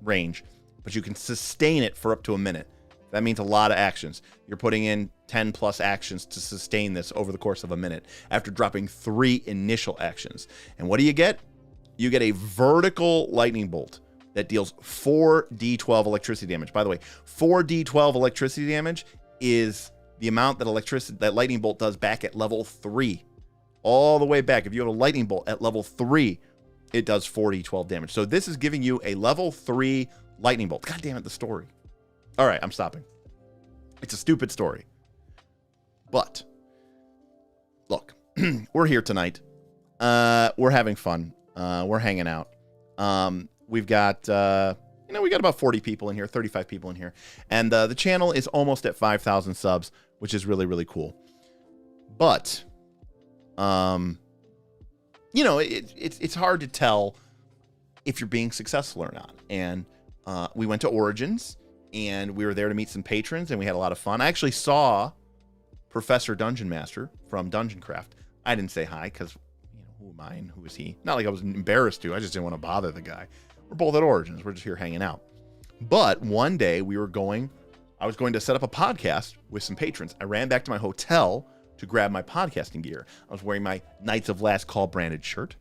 range, but you can sustain it for up to a minute. That means a lot of actions. You're putting in 10 plus actions to sustain this over the course of a minute after dropping 3 initial actions. And what do you get? You get a vertical lightning bolt that deals 4d12 electricity damage. By the way, 4d12 electricity damage is the amount that lightning bolt does back at level 3. All the way back. If you have a lightning bolt at level 3, it does 4d12 damage. So this is giving you a level 3 lightning bolt. God damn it, the story. All right, I'm stopping. It's a stupid story. But, look, we're here tonight. We're having fun. We're hanging out. We've got, we got about 40 people in here, 35 people in here. And the channel is almost at 5,000 subs, which is really, really cool. But, it's hard to tell if you're being successful or not. And we went to Origins, and we were there to meet some patrons, and we had a lot of fun. I actually saw Professor Dungeon Master from Dungeon Craft. I didn't say hi because, who am I and who is he? Not like I was embarrassed to. I just didn't want to bother the guy. We're both at Origins. We're just here hanging out. But one day I was going to set up a podcast with some patrons. I ran back to my hotel to grab my podcasting gear. I was wearing my Knights of Last Call branded shirt,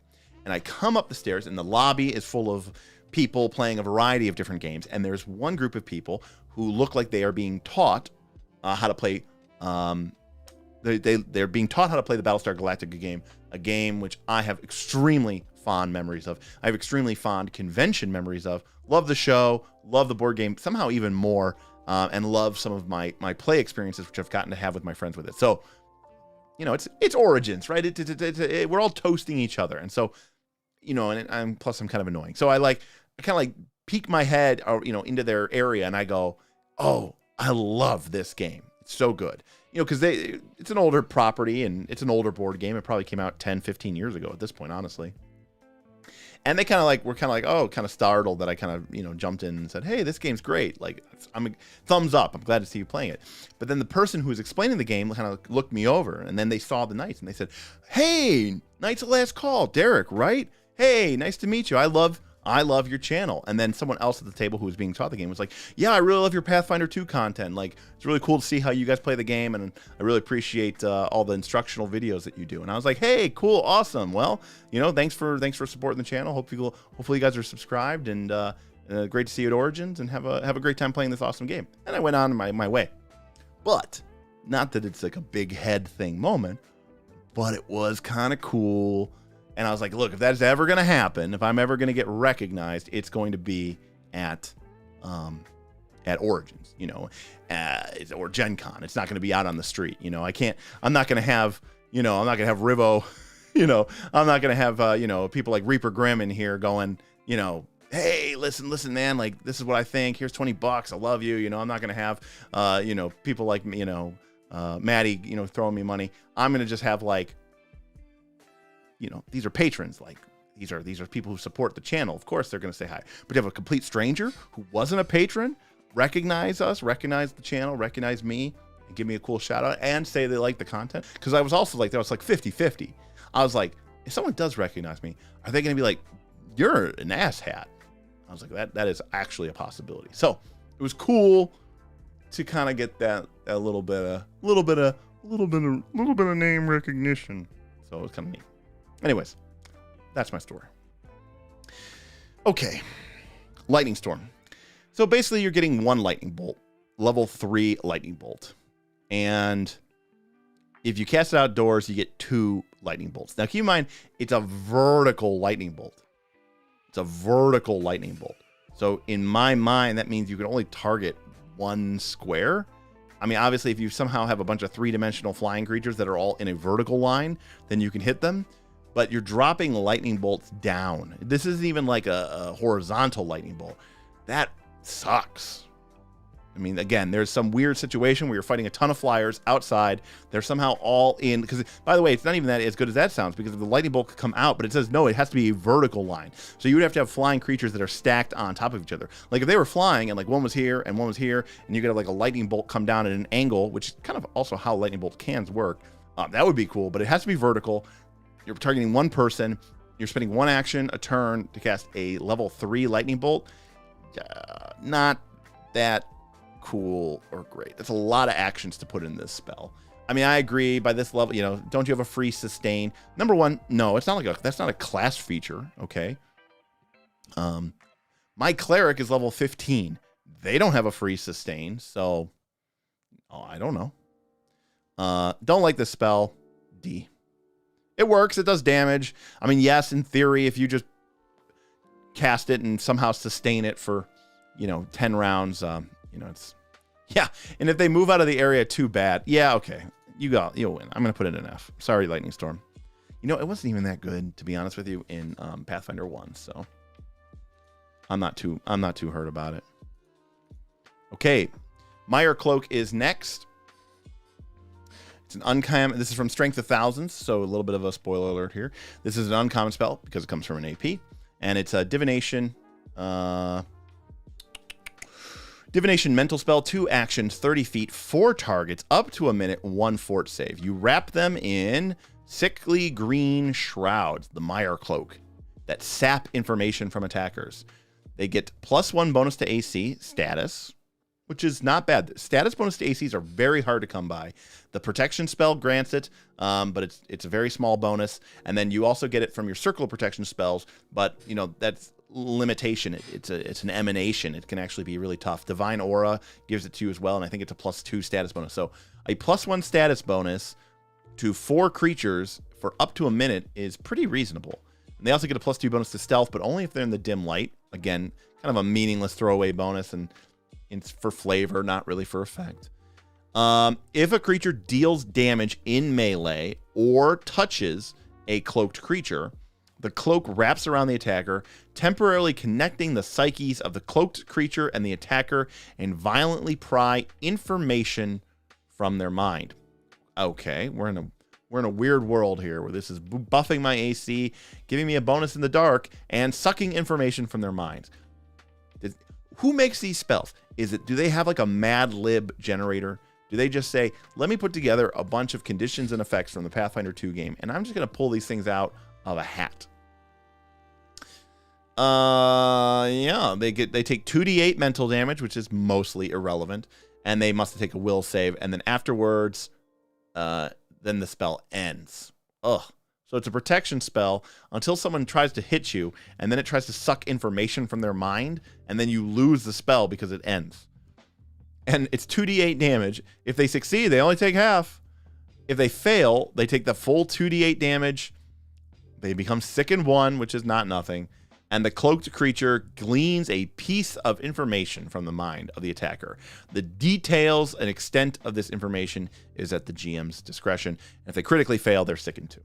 and I come up the stairs, and the lobby is full of people playing a variety of different games, and there's one group of people who look like they are being taught how to play. They're being taught how to play the Battlestar Galactica game, a game which I have extremely fond memories of. I have extremely fond convention memories of. Love the show, love the board game, somehow even more, and love some of my play experiences, which I've gotten to have with my friends with it. So, it's Origins, right? We're all toasting each other, and so, and plus I'm kind of annoying. So I kind of peek my head, into their area, and I go, "Oh, I love this game. It's so good." Because it's an older property and it's an older board game. It probably came out 10, 15 years ago at this point, honestly. And they were kind of startled that I kind of, jumped in and said, "Hey, this game's great. I'm thumbs up. I'm glad to see you playing it." But then the person who was explaining the game kind of looked me over, and then they saw the Knights and they said, "Hey, Knights of Last Call, Derek, right? Hey, nice to meet you. I love your channel." And then someone else at the table who was being taught the game was like, "Yeah, I really love your Pathfinder 2 content. It's really cool to see how you guys play the game, and I really appreciate all the instructional videos that you do." And I was like, "Hey, cool, awesome. Well, thanks for supporting the channel. Hopefully you guys are subscribed, and great to see you at Origins, and have a great time playing this awesome game." And I went on my way. But not that it's like a big head thing moment, but it was kind of cool. And I was like, look, if that's ever going to happen, if I'm ever going to get recognized, it's going to be at Origins, or Gen Con. It's not going to be out on the street. I'm not going to have Rivo, I'm not going to have, people like Reaper Grimm in here going, "Hey, listen, man, this is what I think. Here's $20. I love you. I'm not going to have, people like, Maddie, throwing me money. I'm going to just have these are patrons. These are people who support the channel. Of course, they're going to say hi. But to have a complete stranger who wasn't a patron recognize us, recognize the channel, recognize me, and give me a cool shout out and say they like the content. Because I was also that was 50-50. I was like, if someone does recognize me, are they going to be like, "You're an asshat"? I was like, that is actually a possibility. So it was cool to kind of get that little bit of name recognition. So it was kind of neat. Anyways, that's my story. Okay, lightning storm. So basically you're getting one lightning bolt, level 3 lightning bolt. And if you cast it outdoors, you get 2 lightning bolts. Now keep in mind, it's a vertical lightning bolt. It's a vertical lightning bolt. So in my mind, that means you can only target 1 square. I mean, obviously, if you somehow have a bunch of 3-dimensional flying creatures that are all in a vertical line, then you can hit them. But you're dropping lightning bolts down. This isn't even like a horizontal lightning bolt. That sucks. I mean, again, there's some weird situation where you're fighting a ton of flyers outside. They're somehow all in, because, by the way, it's not even that as good as that sounds, because the lightning bolt could come out, but it says, no, it has to be a vertical line. So you would have to have flying creatures that are stacked on top of each other. Like, if they were flying, and, one was here, and one was here, and you could have, a lightning bolt come down at an angle, which is kind of also how lightning bolt cans work, that would be cool, but it has to be vertical. You're targeting one person. You're spending 1 action, a turn, to cast a level 3 lightning bolt. not that cool or great. That's a lot of actions to put in this spell. I mean, I agree by this level, don't you have a free sustain? Number one, no, it's not that's not a class feature, okay? My cleric is level 15. They don't have a free sustain, so I don't know. Don't like this spell. D. It works, it does damage. I mean, yes, in theory, if you just cast it and somehow sustain it for, 10 rounds, it's and if they move out of the area too bad, okay. You'll win. I'm gonna put it in F. Sorry, Lightning Storm. It wasn't even that good, to be honest with you, in Pathfinder 1, so I'm not too hurt about it. Okay, Mire Cloak is next. It's an uncommon. This is from Strength of Thousands, so a little bit of a spoiler alert here. This is an uncommon spell because it comes from an AP, and it's a divination. Divination mental spell, 2 actions, 30 feet, 4 targets, up to a minute, 1 fort save. You wrap them in sickly green shrouds, the Mire Cloak, that sap information from attackers. They get +1 bonus to AC status, which is not bad. Status bonus to ACs are very hard to come by. The protection spell grants it, but it's a very small bonus. And then you also get it from your circle of protection spells, but that's limitation. It's an emanation. It can actually be really tough. Divine Aura gives it to you as well, and I think it's a +2 status bonus. So a +1 status bonus to 4 creatures for up to a minute is pretty reasonable. And they also get a +2 bonus to stealth, but only if they're in the dim light. Again, kind of a meaningless throwaway bonus, and it's for flavor, not really for effect. If a creature deals damage in melee or touches a cloaked creature, the cloak wraps around the attacker, temporarily connecting the psyches of the cloaked creature and the attacker, and violently pry information from their mind. Okay, we're in a weird world here where this is buffing my AC, giving me a bonus in the dark, and sucking information from their minds. Who makes these spells? Do they have like a Mad Lib generator? Do they just say, let me put together a bunch of conditions and effects from the Pathfinder 2 game, and I'm just going to pull these things out of a hat? They take 2d8 mental damage, which is mostly irrelevant, and they must take a will save, and then afterwards, then the spell ends. Ugh. So it's a protection spell until someone tries to hit you, and then it tries to suck information from their mind, and then you lose the spell because it ends. And it's 2d8 damage. If they succeed, they only take half. If they fail, they take the full 2d8 damage. They become sickened 1, which is not nothing. And the cloaked creature gleans a piece of information from the mind of the attacker. The details and extent of this information is at the GM's discretion. And if they critically fail, they're sickened 2.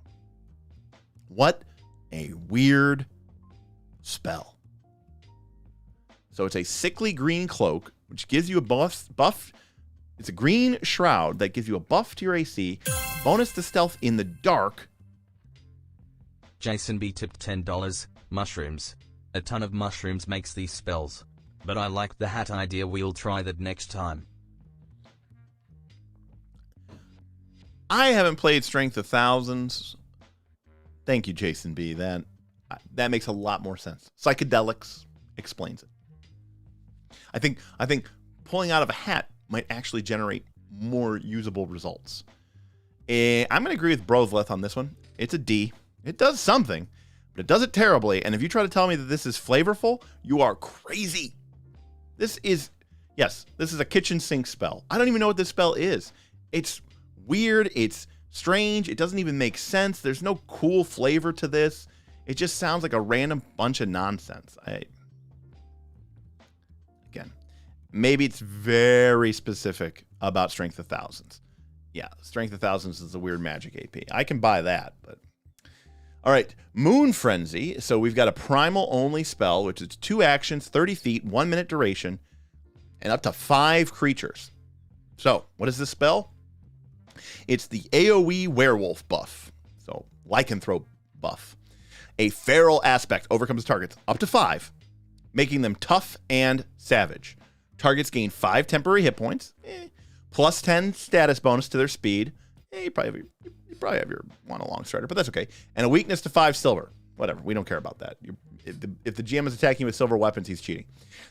What a weird spell. So it's a sickly green cloak, which gives you a buff. It's a green shroud that gives you a buff to your AC, a bonus to stealth in the dark. Jason B tipped $10. Mushrooms. A ton of mushrooms makes these spells. But I like the hat idea, we'll try that next time. I haven't played Strength of Thousands. Thank you, Jason B. That makes a lot more sense. Psychedelics explains it. I think pulling out of a hat might actually generate more usable results. I'm going to agree with Brothleth on this one. It's a D. It does something, but it does it terribly. And if you try to tell me that this is flavorful, you are crazy. This is a kitchen sink spell. I don't even know what this spell is. It's weird. It's strange. It doesn't even make sense. There's no cool flavor to this. It just sounds like a random bunch of nonsense. Again, maybe it's very specific about Strength of Thousands. Yeah, Strength of Thousands is a weird magic AP. I can buy that, but... All right, Moon Frenzy. So we've got a primal only spell, which is 2 actions, 30 feet, 1 minute duration, and up to 5 creatures. So what is this spell? It's the AoE werewolf buff. So lycanthrope buff. A feral aspect overcomes targets up to 5, making them tough and savage. Targets gain 5 temporary hit points, plus 10 status bonus to their speed. You probably have your one a long strider, but that's okay. And a weakness to 5 silver. whatever. We don't care about that. If the GM is attacking you with silver weapons, he's cheating.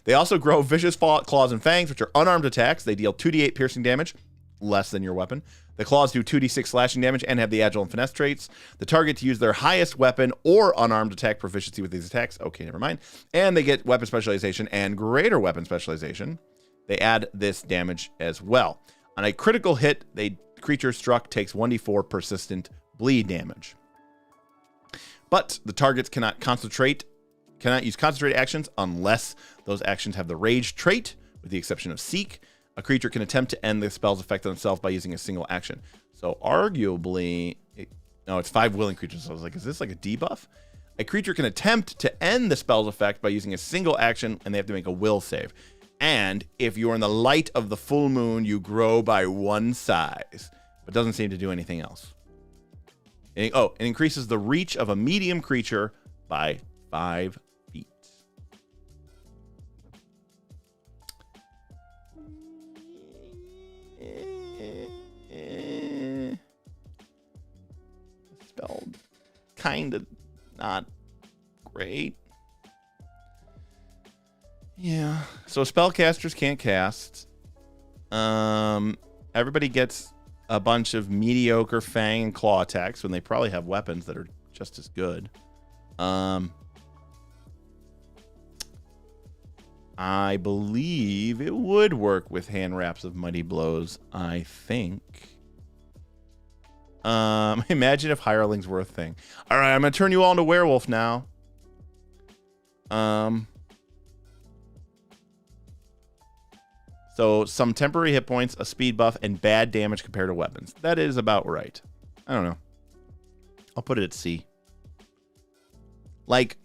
They also grow vicious claws and fangs, which are unarmed attacks. They deal 2d8 piercing damage, less than your weapon. The claws do 2d6 slashing damage and have the agile and finesse traits. The target to use their highest weapon or unarmed attack proficiency with these attacks. Okay, never mind. And they get weapon specialization and greater weapon specialization. They add this damage as well. On a critical hit, the creature struck takes 1d4 persistent bleed damage. But the targets cannot use concentrate actions unless those actions have the rage trait, with the exception of Seek. A creature can attempt to end the spell's effect on itself by using a single action. So arguably, it's 5 willing creatures. So I was like, is this like a debuff? A creature can attempt to end the spell's effect by using a single action, and they have to make a will save. And if you're in the light of the full moon, you grow by 1 size, but doesn't seem to do anything else. It increases the reach of a medium creature by 5 feet. Spelled kind of not great. Yeah. So spellcasters can't cast. Everybody gets a bunch of mediocre fang and claw attacks when they probably have weapons that are just as good. I believe it would work with hand wraps of mighty blows, I think. Imagine if hirelings were a thing. All right, I'm going to turn you all into werewolf now. So some temporary hit points, a speed buff, and bad damage compared to weapons. That is about right. I don't know. I'll put it at C. Like,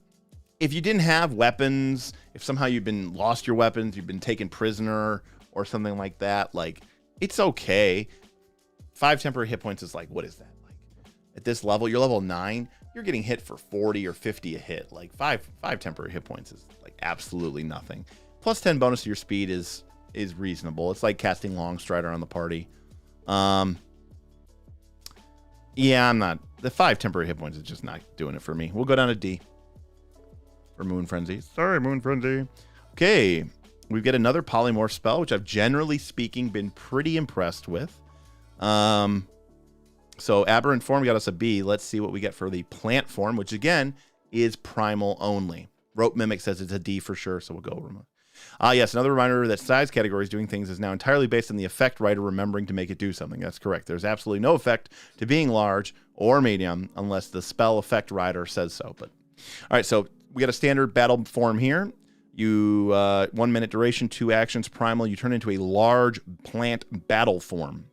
if you didn't have weapons, if somehow you've lost your weapons, you've been taken prisoner or something like that, like, it's okay. 5 temporary hit points is like, what is that? Like, at this level, you're level 9, you're getting hit for 40 or 50 a hit. Like, 5 temporary hit points is like absolutely nothing. Plus 10 bonus to your speed is reasonable. It's like casting Longstrider on the party. Yeah, I'm not. The 5 temporary hit points is just not doing it for me. We'll go down to D for Moon Frenzy. Sorry, Moon Frenzy. Okay, we've got another Polymorph spell, which I've generally speaking been pretty impressed with. So Aberrant form got us a B. Let's see what we get for the plant form, which again is primal only. Rope Mimic says it's a D for sure, so we'll go over. Yes, another reminder that size categories doing things is now entirely based on the effect writer remembering to make it do something. That's correct. There's absolutely no effect to being large or medium unless the spell effect writer says so. But all right, so we got a standard battle form here. You 1 minute duration, 2 actions, primal. You turn into a large plant battle form.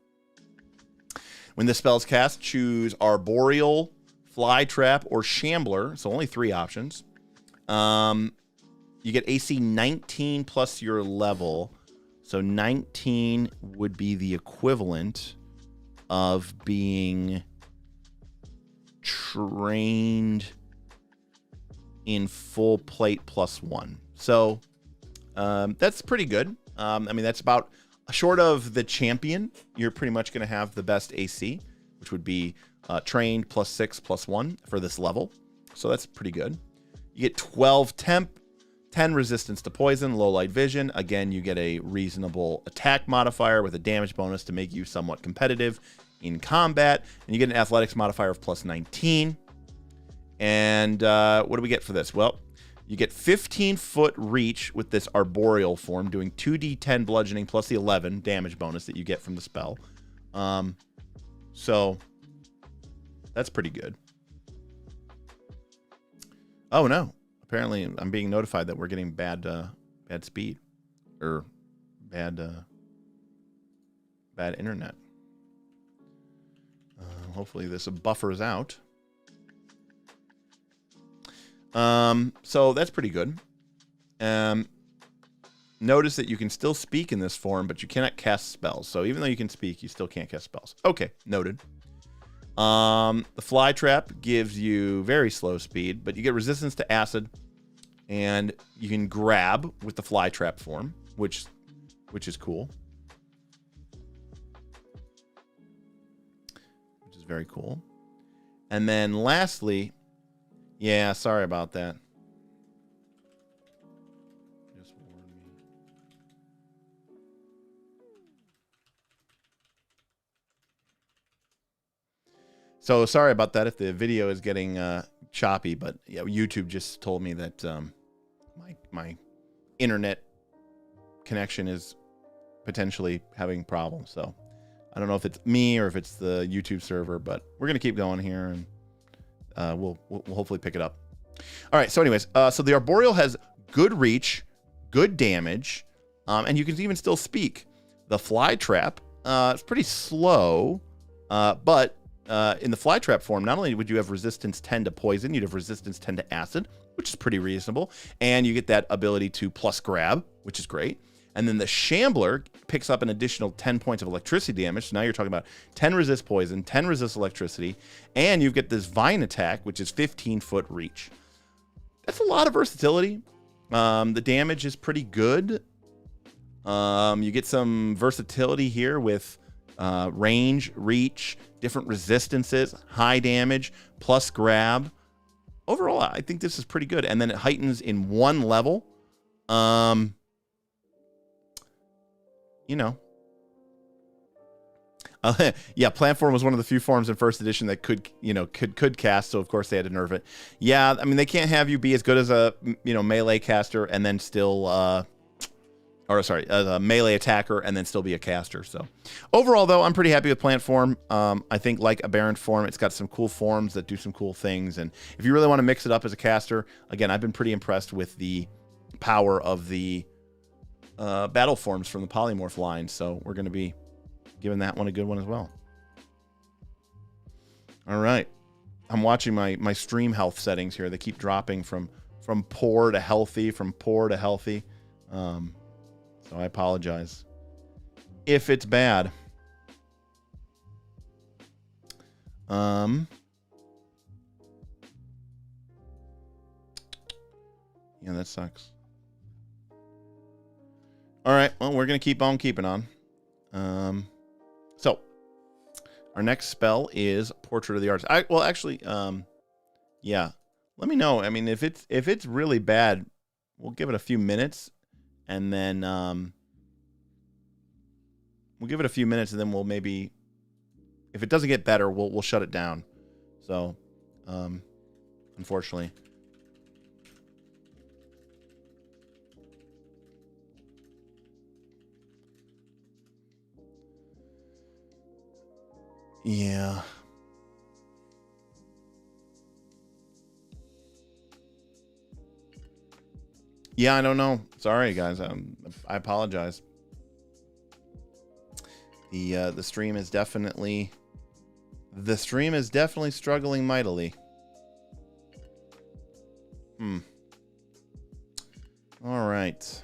When this spell is cast, choose Arboreal, Fly Trap, or Shambler. So only 3 options. You get AC 19 plus your level. So 19 would be the equivalent of being trained in full plate plus 1. So that's pretty good. I mean, that's about short of the champion. You're pretty much going to have the best AC, which would be trained plus 6 plus 1 for this level. So that's pretty good. You get 12 temp, 10 resistance to poison, low light vision. Again, you get a reasonable attack modifier with a damage bonus to make you somewhat competitive in combat. And you get an athletics modifier of plus 19. And what do we get for this? Well, you get 15-foot reach with this arboreal form, doing 2d10 bludgeoning plus the 11 damage bonus that you get from the spell. So that's pretty good. Oh, no. Apparently, I'm being notified that we're getting bad speed or bad internet. Hopefully, this buffers out. So that's pretty good. Notice that you can still speak in this form, but you cannot cast spells. So even though you can speak, you still can't cast spells. Okay, noted. The Fly Trap gives you very slow speed, but you get resistance to acid, and you can grab with the Fly Trap form, which is cool. Which is very cool. And then lastly, Yeah, sorry about that. Just warn me. So sorry about that if the video is getting choppy, but yeah, YouTube just told me that my internet connection is potentially having problems. So I don't know if it's me or if it's the YouTube server, but we're gonna keep going here, and we'll hopefully pick it up. All right. So anyways, so the Arboreal has good reach, good damage, and you can even still speak. The Fly Trap, it's pretty slow, but in the Fly Trap form, not only would you have resistance 10 to poison, you'd have resistance 10 to acid, which is pretty reasonable, and you get that ability to plus grab, which is great. And then the Shambler picks up an additional 10 points of electricity damage. So now you're talking about 10 resist poison, 10 resist electricity, and you get this Vine attack, which is 15-foot reach. That's a lot of versatility. The damage is pretty good. You get some versatility here with range, reach, different resistances, high damage, plus grab. Overall, I think this is pretty good. And then it heightens in one level. You know. Yeah, Plant Form was one of the few forms in first edition that could cast, so of course they had to nerf it. Yeah, I mean, they can't have you be as good as a, melee caster and then still as a melee attacker and then still be a caster. So overall, though, I'm pretty happy with Plant Form. I think, like Aberrant Form, it's got some cool forms that do some cool things. And if you really want to mix it up as a caster, again, I've been pretty impressed with the power of the battle forms from the Polymorph line. So we're going to be giving that one a good one as well. All right. I'm watching my stream health settings here. They keep dropping from poor to healthy, from poor to healthy. So I apologize if it's bad. Yeah, that sucks. All right, well, we're going to keep on keeping on. So our next spell is Portrait of the Artist. Yeah, let me know. I mean, if it's really bad, we'll give it a few minutes. And then we'll give it a few minutes, and then we'll maybe, if it doesn't get better, we'll shut it down. So, unfortunately. Yeah. Yeah, I don't know. Sorry, guys. I apologize. The stream is definitely struggling mightily. All right.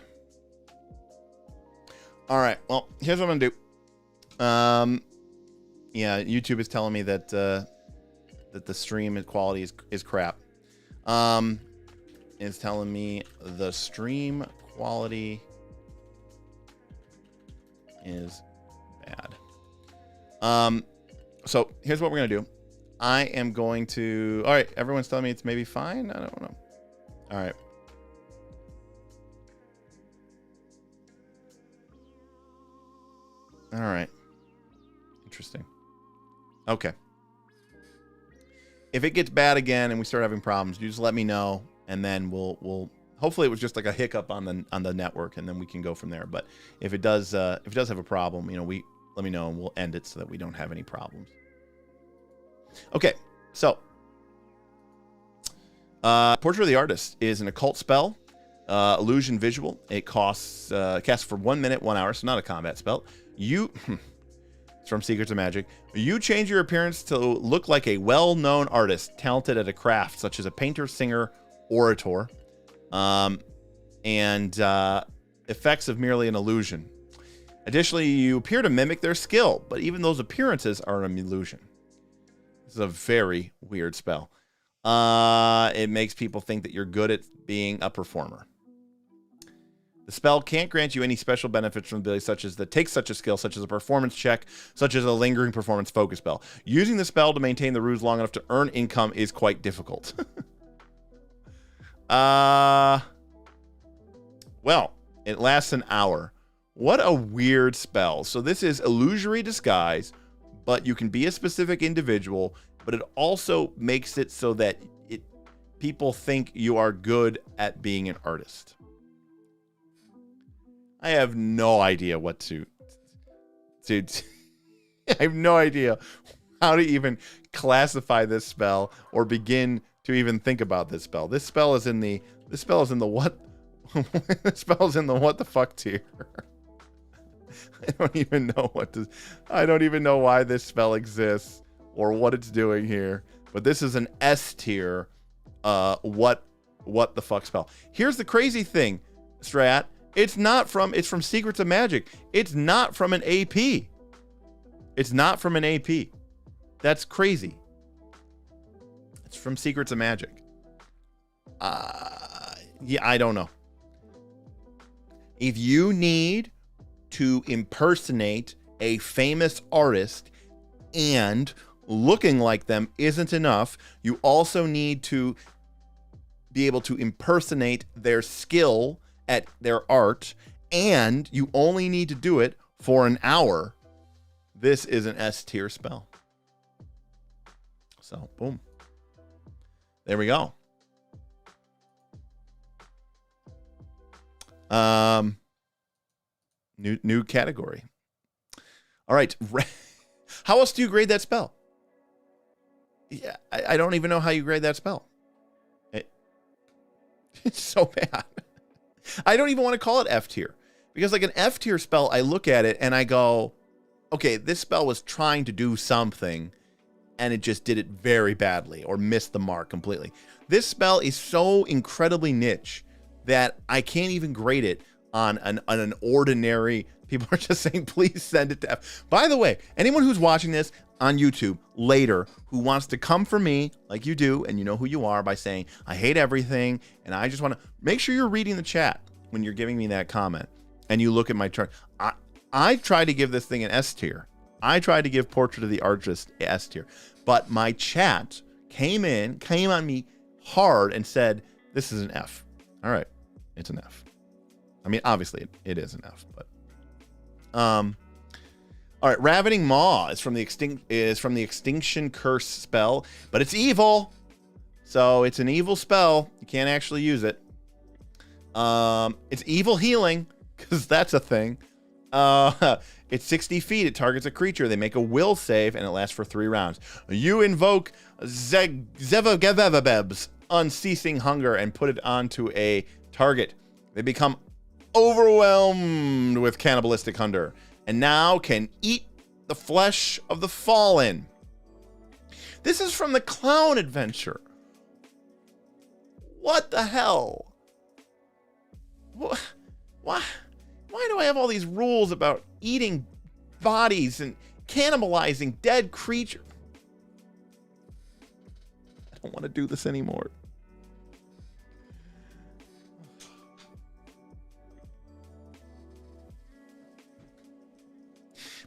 Well, here's what I'm gonna do. Yeah, YouTube is telling me that that the stream quality is crap. Is telling me the stream quality is bad. So here's what we're gonna do. I am going to. All right, everyone's telling me it's maybe fine. I don't know. All right. All right. Interesting. Okay. If it gets bad again and we start having problems, you just let me know, and then we'll hopefully it was just like a hiccup on the network, and then we can go from there. But if it does have a problem, let me know and we'll end it so that we don't have any problems. Okay, so Portrait of the Artist is an occult spell, illusion visual. It casts for 1 minute, 1 hour, so not a combat spell. It's from Secrets of Magic. You change your appearance to look like a well-known artist, talented at a craft, such as a painter, singer, orator, and effects of merely an illusion. Additionally, you appear to mimic their skill, but even those appearances are an illusion. This is a very weird spell. It makes people think that you're good at being a performer. The spell can't grant you any special benefits from abilities such as that takes such a skill, such as a performance check, such as a lingering performance focus spell. Using the spell to maintain the ruse long enough to earn income is quite difficult. Well, it lasts an hour. What a weird spell. So this is illusory disguise, but you can be a specific individual, but it also makes it so that people think you are good at being an artist. I have no idea what to I have no idea how to even classify this spell or begin to even think about this spell. This spell is in the what this spell is in the what the fuck tier. I don't even know why this spell exists or what it's doing here. But this is an S tier what the fuck spell. Here's the crazy thing, Strat. It's from Secrets of Magic. It's not from an AP. It's not from an AP. That's crazy. It's from Secrets of Magic. Yeah, I don't know. If you need to impersonate a famous artist and looking like them isn't enough, you also need to be able to impersonate their skill at their art, and you only need to do it for an hour. This is an S tier spell. So, boom. There we go. New category. All right. How else do you grade that spell? Yeah, I don't even know how you grade that spell. It's so bad. I don't even want to call it F tier, because like an F tier spell, I look at it and I go, okay, this spell was trying to do something and it just did it very badly or missed the mark completely. This spell is so incredibly niche that I can't even grade it on an ordinary. People are just saying, please send it to F. By the way, anyone who's watching this on YouTube later who wants to come for me like you do, and you know who you are, by saying, I hate everything, and I just want to make sure you're reading the chat when you're giving me that comment, and you look at my chart. I tried to give this thing an S tier. I tried to give Portrait of the Artist S tier, but my chat came on me hard and said, this is an F. All right, it's an F. I mean, obviously it is an F, but all right, Ravening Maw is from the Extinction Curse spell, but it's evil. So it's an evil spell. You can't actually use it. It's evil healing, because that's a thing. It's 60 feet. It targets a creature. They make a will save, and it lasts for 3 rounds. You invoke Zevagevebebs, Unceasing Hunger, and put it onto a target. They become overwhelmed with cannibalistic hunger, and now can eat the flesh of the fallen. This is from the Clown Adventure. What the hell? Why do I have all these rules about eating bodies and cannibalizing dead creatures? I don't want to do this anymore.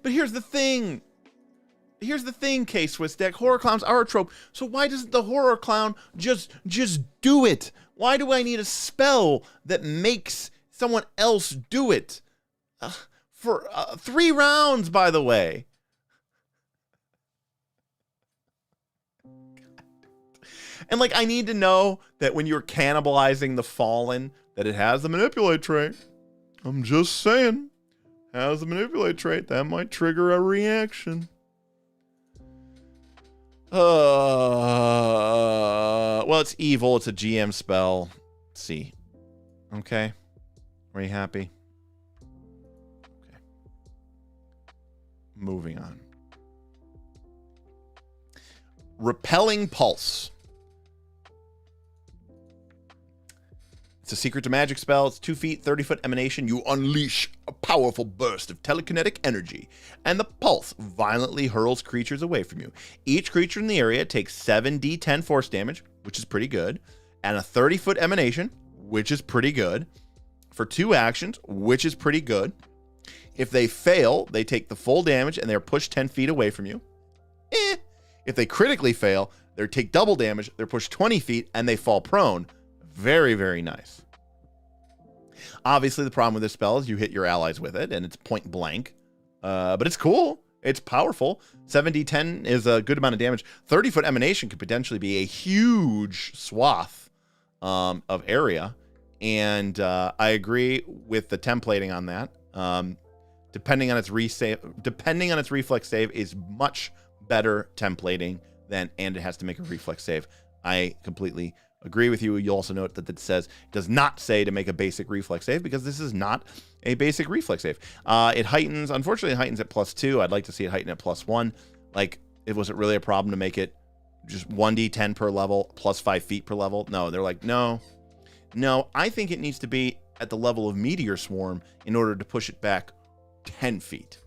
But here's the thing. K-Swiss deck. Horror clowns are a trope. So why doesn't the horror clown just do it? Why do I need a spell that makes someone else do it? For 3 rounds, by the way. And like, I need to know that when you're cannibalizing the fallen, that it has the manipulate trait. I'm just saying. Has the manipulate trait. That might trigger a reaction. Well, it's evil. It's a GM spell. C. Okay. Are you happy? Okay. Moving on. Repelling Pulse. It's a Secret to Magic spell. It's 2 feet, 30-foot emanation. You unleash a powerful burst of telekinetic energy, and the pulse violently hurls creatures away from you. Each creature in the area takes 7d10 force damage, which is pretty good, and a 30-foot emanation, which is pretty good, for 2 actions, which is pretty good. If they fail, they take the full damage, and they're pushed 10 feet away from you. If they critically fail, they take double damage, they're pushed 20 feet, and they fall prone. Very, very nice. Obviously, the problem with this spell is you hit your allies with it, and it's point blank. But it's cool. It's powerful. 7d10 is a good amount of damage. 30-foot emanation could potentially be a huge swath of area. And I agree with the templating on that. Depending on its reflex save is much better templating than, and it has to make a reflex save. I completely agree with you. You'll also note that it does not say to make a basic reflex save, because this is not a basic reflex save. Unfortunately, it heightens at +2. I'd like to see it heighten at +1. Like, was it really a problem to make it just 1d10 per level, +5 feet per level? No, they're like, no, I think it needs to be at the level of Meteor Swarm in order to push it back 10 feet.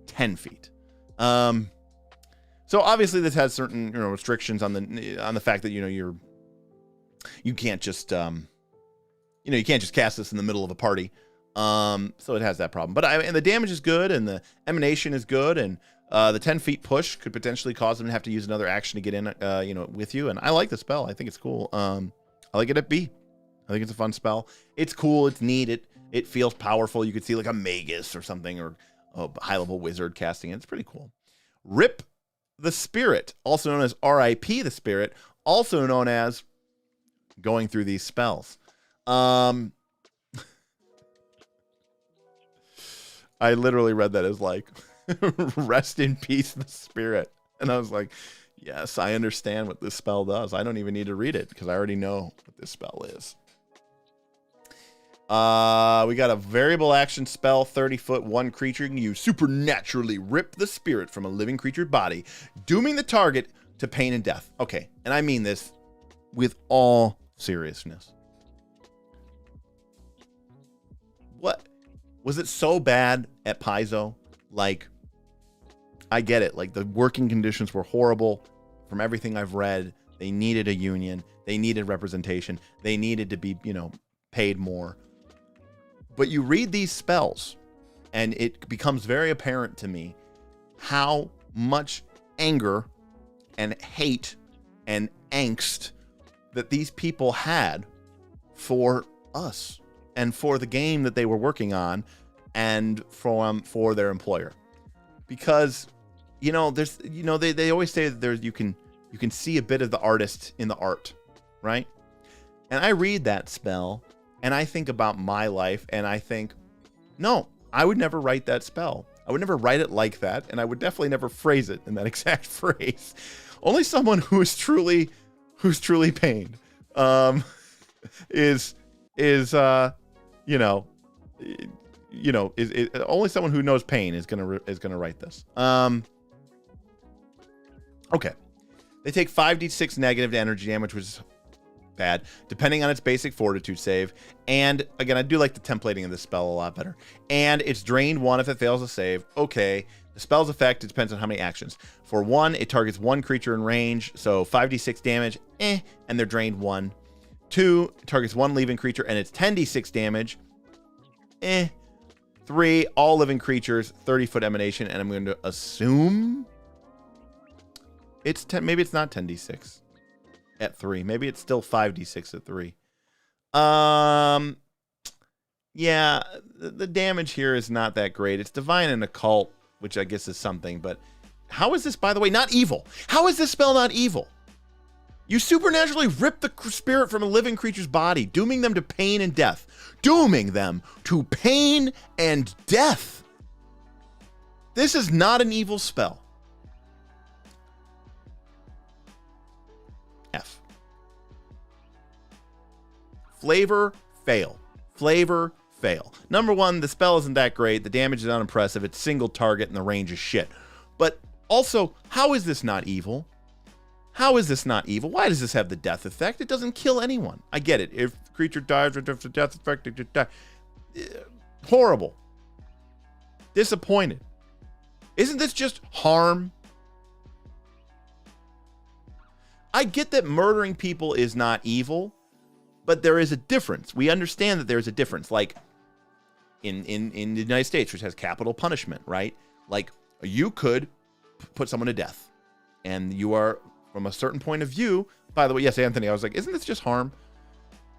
10 feet. So obviously this has certain, restrictions on the fact that, you can't just, you can't just cast this in the middle of a party. So it has that problem. But and the damage is good, and the emanation is good, and the 10 feet push could potentially cause them to have to use another action to get in, with you. And I like the spell. I think it's cool. I like it at B. I think it's a fun spell. It's cool. It's neat. It feels powerful. You could see like a Magus or something, or a high-level wizard casting it. It's pretty cool. Rip the Spirit, also known as RIP the Spirit, also known as going through these spells. I literally read that as like, rest in peace, the spirit. And I was like, yes, I understand what this spell does. I don't even need to read it because I already know what this spell is. We got a variable action spell, 30-foot, one creature can use supernaturally rip the spirit from a living creature's body, dooming the target to pain and death. Okay, and I mean this with all seriousness. What? Was it so bad at Paizo? Like, I get it. Like, the working conditions were horrible from everything I've read. They needed a union. They needed representation. They needed to be, paid more. But you read these spells, and it becomes very apparent to me how much anger and hate and angst that these people had for us and for the game that they were working on and for their employer. Because, there's, they always say that there's, you can see a bit of the artist in the art, right? And I read that spell and I think about my life and I think, no, I would never write that spell. I would never write it like that. And I would definitely never phrase it in that exact phrase. Only someone who's truly pained, is only someone who knows pain is gonna write this. Okay, they take 5d6 negative energy damage, which is bad, depending on its basic fortitude save. And again, I do like the templating of this spell a lot better. And it's drained 1 if it fails a save. Okay, the spell's effect, it depends on how many actions. For 1, it targets 1 creature in range, so 5d6 damage, and they're drained 1. 2, it targets 1 living creature, and it's 10d6 damage, 3, all living creatures, 30-foot emanation, and I'm going to assume it's 10. Maybe it's not 10d6 at 3. Maybe it's still 5d6 at 3. Yeah, the damage here is not that great. It's divine and occult, which I guess is something, but how is this, by the way, not evil? How is this spell not evil? You supernaturally rip the spirit from a living creature's body, dooming them to pain and death. Dooming them to pain and death. This is not an evil spell. F. Flavor, fail. Flavor, fail. Number 1, the spell isn't that great. The damage is unimpressive. It's single target and the range is shit. But also, how is this not evil? How is this not evil? Why does this have the death effect? It doesn't kill anyone. I get it. If the creature dies with the death effect, it just dies. Horrible. Disappointed. Isn't this just harm? I get that murdering people is not evil, but there is a difference. We understand that there's a difference. Like in the United States, which has capital punishment, right? Like, you could put someone to death, and you are, from a certain point of view, by the way, yes, Anthony, I was like, isn't this just harm?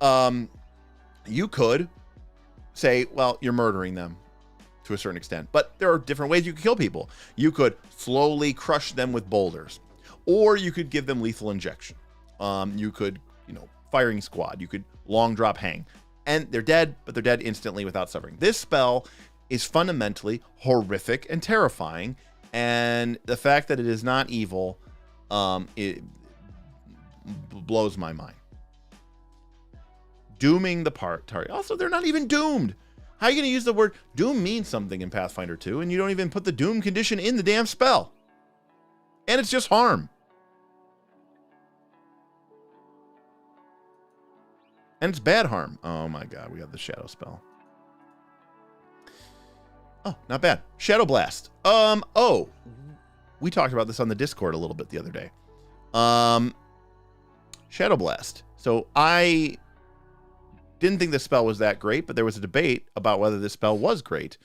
You could say, well, you're murdering them to a certain extent, but there are different ways you could kill people. You could slowly crush them with boulders, or you could give them lethal injection. You could, firing squad. You could long drop hang, and they're dead, but they're dead instantly without suffering. This spell is fundamentally horrific and terrifying, and the fact that it is not evil, it blows my mind. Dooming the target. Also, they're not even doomed. How are you going to use the word doom? Means something in Pathfinder 2, and you don't even put the doom condition in the damn spell. And it's just harm. And it's bad harm. Oh my god, we got the shadow spell. Oh, not bad. Shadow Blast. Oh, we talked about this on the Discord a little bit the other day. Shadow Blast. So I didn't think this spell was that great, but there was a debate about whether this spell was great.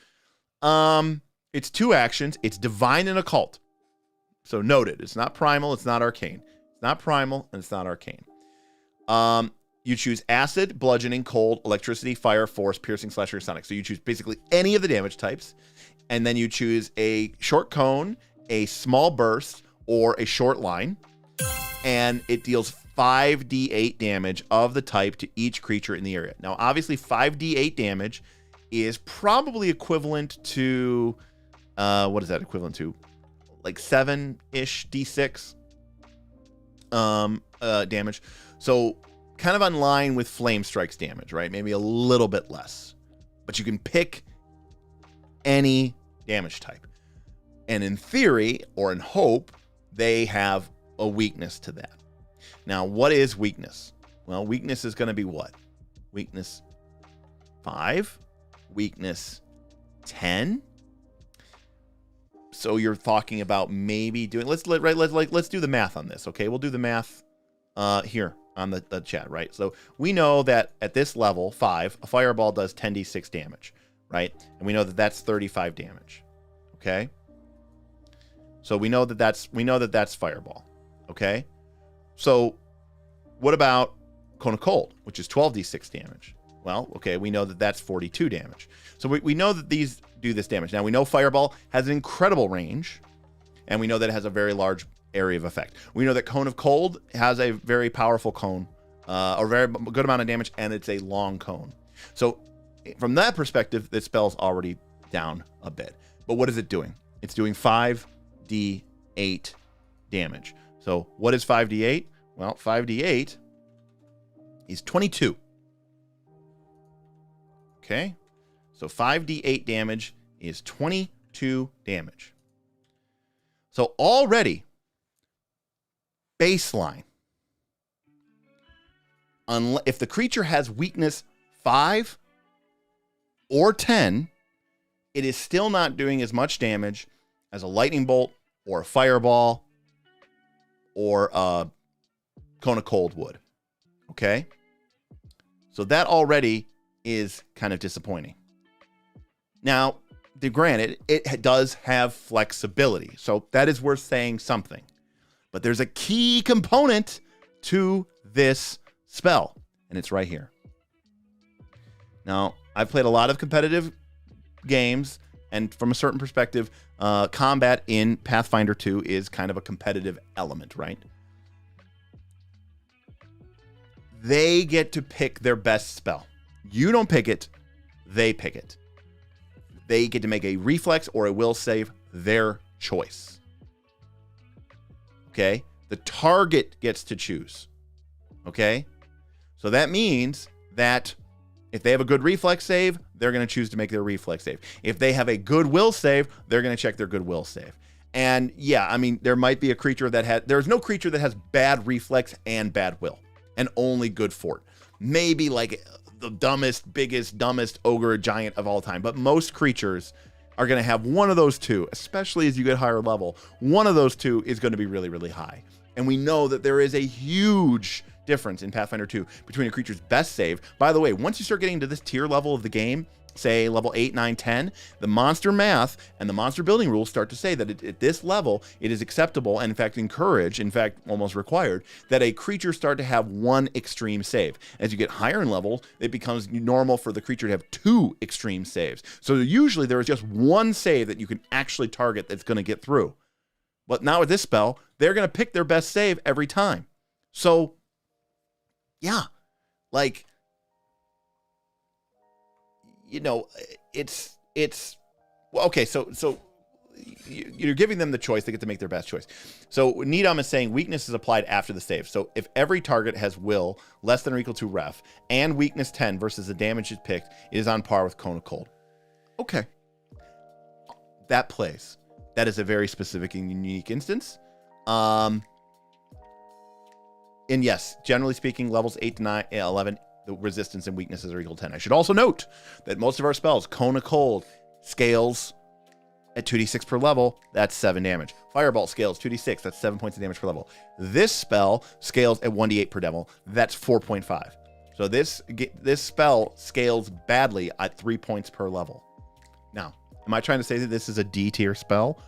It's 2 actions. It's divine and occult. So noted, it's not primal, it's not arcane. It's not primal, and it's not arcane. You choose acid, bludgeoning, cold, electricity, fire, force, piercing, slasher, sonic. So you choose basically any of the damage types, and then you choose a short cone, a small burst, or a short line, and it deals 5d8 damage of the type to each creature in the area. Now, obviously, 5d8 damage is probably equivalent to, what is that equivalent to? Like 7-ish d6 damage. So kind of on line with Flame Strike's damage, right? Maybe a little bit less. But you can pick any damage type. And in theory, or in hope, they have a weakness to that. Now, what is weakness? Well, weakness is going to be what? Weakness 5? Weakness 10? So you're talking about maybe doing... Let's do the math on this, okay? We'll do the math here on the chat, right? So we know that at this level, 5, a fireball does 10d6 damage, right? And we know that that's 35 damage, okay? So we know that that's fireball, okay? So what about Cone of Cold, which is 12d6 damage? Well, okay, we know that that's 42 damage. So we know that these do this damage. Now, we know Fireball has an incredible range, and we know that it has a very large area of effect. We know that Cone of Cold has a very powerful cone, or very good amount of damage, and it's a long cone. So from that perspective, this spell's already down a bit. But what is it doing? It's doing 5d8 damage. So what is 5d8? Well, 5d8 is 22. Okay? So 5d8 damage is 22 damage. So already, baseline, if the creature has weakness 5 or 10, it is still not doing as much damage as a lightning bolt or a fireball or a Cone of Cold would. Okay? So that already is kind of disappointing. Now, granted, it does have flexibility, so that is worth saying something. But there's a key component to this spell, and it's right here. Now, I've played a lot of competitive games, and from a certain perspective, combat in Pathfinder 2 is kind of a competitive element, right? They get to pick their best spell. You don't pick it, they pick it. They get to make a reflex or a will save, their choice. Okay? The target gets to choose. Okay? So that means that if they have a good reflex save, they're going to choose to make their reflex save. If they have a good will save, they're going to check their good will save. And yeah, I mean, there might be a creature that there's no creature that has bad reflex and bad will, and only good fort. Maybe like the dumbest ogre giant of all time. But most creatures are going to have one of those two, especially as you get higher level. One of those two is going to be really, really high. And we know that there is a huge difference in Pathfinder 2 between a creature's best save. By the way, once you start getting to this tier level of the game, say level 8, 9, 10, the monster math and the monster building rules start to say that at this level, it is acceptable and in fact encouraged, in fact almost required, that a creature start to have 1 extreme save. As you get higher in level, it becomes normal for the creature to have 2 extreme saves. So usually there is just 1 save that you can actually target that's going to get through. But now with this spell, they're going to pick their best save every time. So, yeah, like, you know, it's well, okay. So you're giving them the choice; they get to make their best choice. So Needham is saying weakness is applied after the save. So if every target has will less than or equal to ref and weakness 10 versus the damage it picked, it is on par with Cone of Cold. Okay, that plays. That is a very specific and unique instance. And yes, generally speaking, levels 8 to 9, 11. The resistance and weaknesses are equal to 10. I should also note that most of our spells, Cone of Cold, scales at 2d6 per level. That's 7 damage. Firebolt scales 2d6. That's 7 points of damage per level. This spell scales at 1d8 per devil. That's 4.5. So this spell scales badly at 3 points per level. Now, am I trying to say that this is a D tier spell?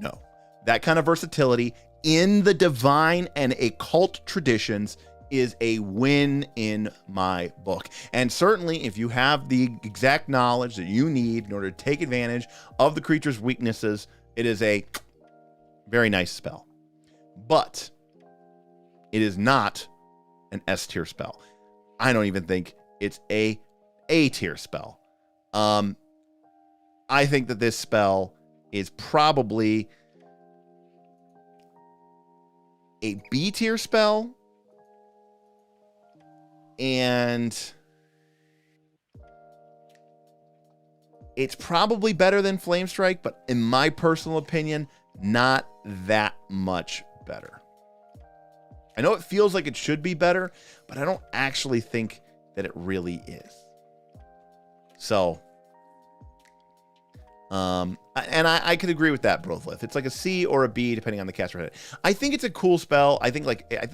No. That kind of versatility in the divine and occult traditions is a win in my book. And certainly if you have the exact knowledge that you need in order to take advantage of the creature's weaknesses, it is a very nice spell. But it is not an S tier spell. I don't even think it's a tier spell. I think that this spell is probably a B tier spell. And it's probably better than Flame Strike, but in my personal opinion, not that much better. I know it feels like it should be better, but I don't actually think that it really is. So, and I could agree with that, Brothlith. It's like a C or a B, depending on the caster head. I think it's a cool spell. I think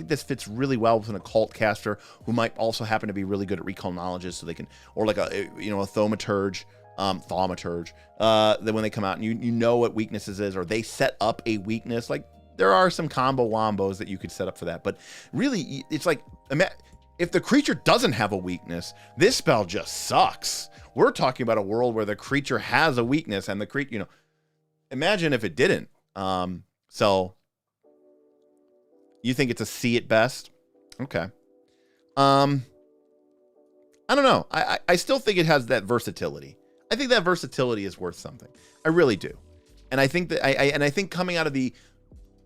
this fits really well with an occult caster who might also happen to be really good at recall knowledges, so they can, or like a thaumaturge, that when they come out and you know what weaknesses is, or they set up a weakness. Like there are some combo wombos that you could set up for that, but really it's like, if the creature doesn't have a weakness, this spell just sucks. We're talking about a world where the creature has a weakness and the creature, imagine if it didn't. So you think it's a C at best? Okay. I don't know. I still think it has that versatility. I think that versatility is worth something. I really do. And I think that I think coming out of the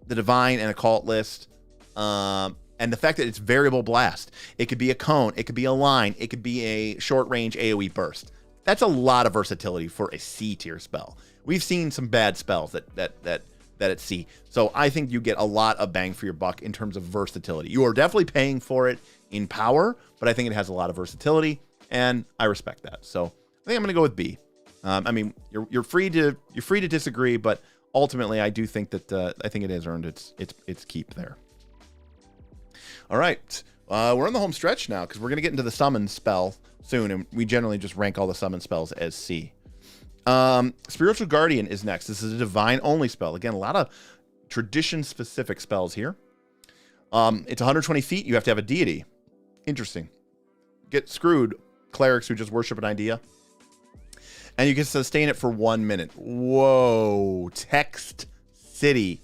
divine and occult list, and the fact that it's variable blast, it could be a cone, it could be a line, it could be a short range AoE burst. That's a lot of versatility for a C tier spell. We've seen some bad spells that at C. So I think you get a lot of bang for your buck in terms of versatility. You are definitely paying for it in power, but I think it has a lot of versatility, and I respect that. So I think I'm going to go with B. I mean, you're free to disagree, but ultimately I do think that I think it has earned its keep there. All right, we're on the home stretch now because we're going to get into the summon spell soon, and we generally just rank all the summon spells as C. Spiritual Guardian is next. This is a divine only spell. Again, a lot of tradition specific spells here. It's 120 feet. You have to have a deity. Interesting. Get screwed, clerics who just worship an idea. And you can sustain it for 1 minute. Whoa. Text City.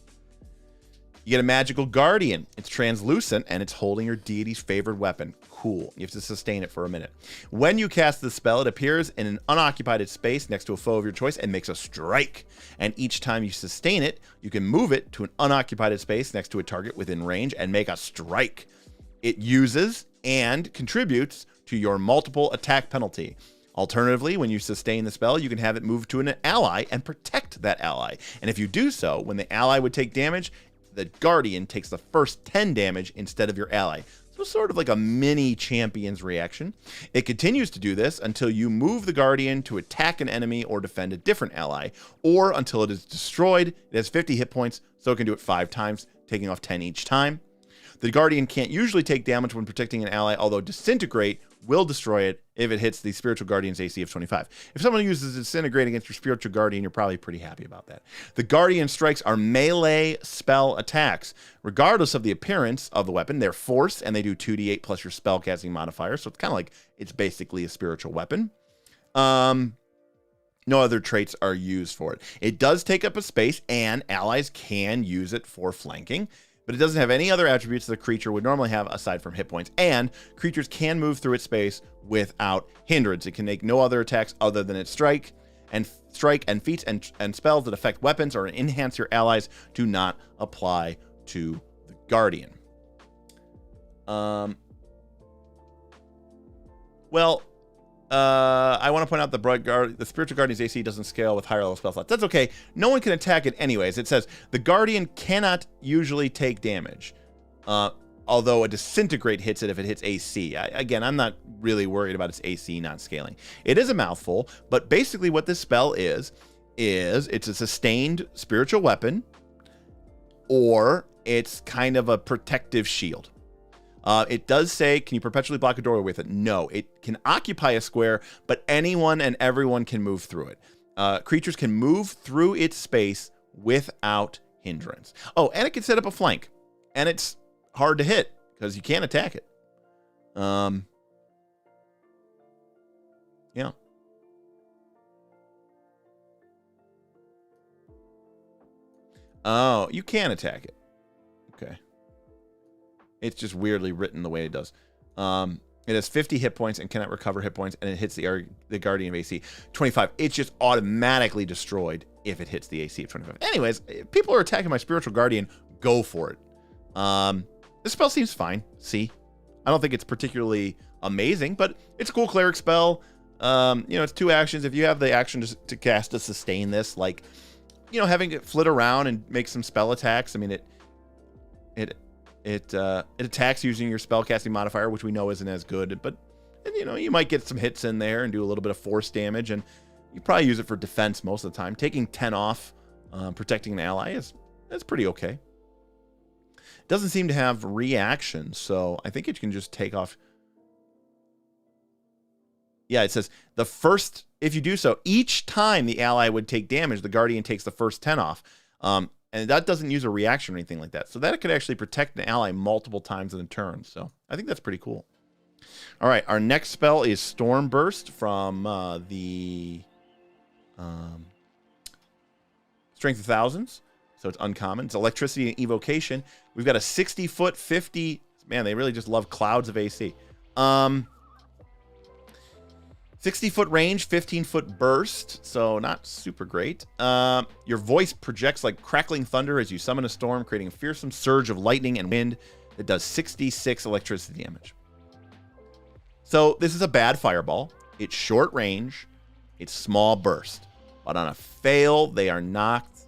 You get a magical guardian. It's translucent and it's holding your deity's favorite weapon. Cool. You have to sustain it for a minute. When you cast the spell, it appears in an unoccupied space next to a foe of your choice and makes a strike. And each time you sustain it, you can move it to an unoccupied space next to a target within range and make a strike. It uses and contributes to your multiple attack penalty. Alternatively, when you sustain the spell, you can have it move to an ally and protect that ally. And if you do so, when the ally would take damage, the guardian takes the first 10 damage instead of your ally. So sort of like a mini champion's reaction. It continues to do this until you move the guardian to attack an enemy or defend a different ally, or until it is destroyed. It has 50 hit points, so it can do it 5 times, taking off 10 each time. The guardian can't usually take damage when protecting an ally, although disintegrate will destroy it if it hits the Spiritual Guardian's AC of 25. If someone uses Disintegrate against your Spiritual Guardian, you're probably pretty happy about that. The Guardian strikes are melee spell attacks. Regardless of the appearance of the weapon, they're forced, and they do 2d8 plus your spellcasting modifier, so it's kind of like it's basically a spiritual weapon. No other traits are used for it. It does take up a space, and allies can use it for flanking, but it doesn't have any other attributes the creature would normally have aside from hit points, and creatures can move through its space without hindrance. It can make no other attacks other than its strike, and feats and spells that affect weapons or enhance your allies do not apply to the Guardian. I want to point out the Spiritual Guardian's AC doesn't scale with higher level spell slots. That's okay. No one can attack it anyways. It says the Guardian cannot usually take damage, although a Disintegrate hits it if it hits AC. Again, I'm not really worried about its AC not scaling. It is a mouthful, but basically what this spell is it's a sustained spiritual weapon, or it's kind of a protective shield. It does say, can you perpetually block a doorway with it? No, it can occupy a square, but anyone and everyone can move through it. Creatures can move through its space without hindrance. Oh, and it can set up a flank, and it's hard to hit because you can't attack it. Yeah. Oh, you can attack it. Okay. It's just weirdly written the way it does. It has 50 hit points and cannot recover hit points, and it hits the Guardian of AC 25. It's just automatically destroyed if it hits the AC of 25. Anyways, if people are attacking my Spiritual Guardian, go for it. This spell seems fine. I don't think it's particularly amazing, but it's a cool cleric spell. It's 2 actions. If you have the action to cast to sustain this, like, having it flit around and make some spell attacks. I mean, it attacks using your spellcasting modifier, which we know isn't as good, but you might get some hits in there and do a little bit of force damage, and you probably use it for defense most of the time. Taking 10 off, protecting an ally that's pretty okay. It doesn't seem to have reaction, so I think it can just take off. Yeah, it says if you do so, each time the ally would take damage, the Guardian takes the first 10 off. And that doesn't use a reaction or anything like that. So that could actually protect an ally multiple times in a turn. So I think that's pretty cool. All right, our next spell is Storm Burst from the Strength of Thousands. So it's uncommon. It's Electricity and Evocation. We've got a 60-foot, 50... Man, they really just love clouds of AC. 60-foot range, 15-foot burst, so not super great. Your voice projects like crackling thunder as you summon a storm, creating a fearsome surge of lightning and wind that does 66 electricity damage. So this is a bad fireball. It's short range. It's small burst. But on a fail, they are knocked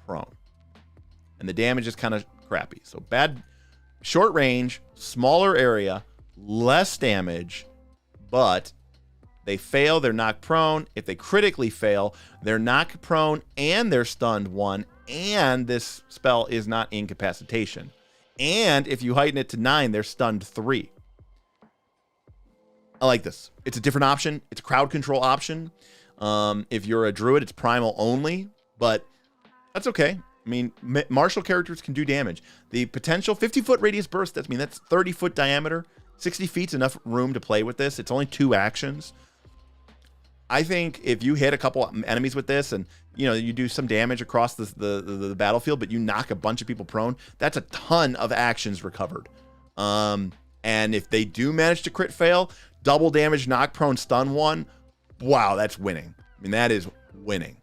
prone. And the damage is kind of crappy. So bad, short range, smaller area, less damage, but... They fail, they're knocked prone. If they critically fail, they're knocked prone and they're stunned 1, and this spell is not incapacitation. And if you heighten it to 9, they're stunned 3. I like this. It's a different option. It's a crowd control option. If you're a druid, it's primal only, but that's okay. I mean, martial characters can do damage. The potential 50-foot radius burst, that's 30-foot diameter. 60 feet's enough room to play with this. It's only 2 actions. I think if you hit a couple enemies with this and, you do some damage across the battlefield, but you knock a bunch of people prone, that's a ton of actions recovered. And if they do manage to crit fail, double damage, knock prone, stun 1, wow, that's winning. I mean, that is winning.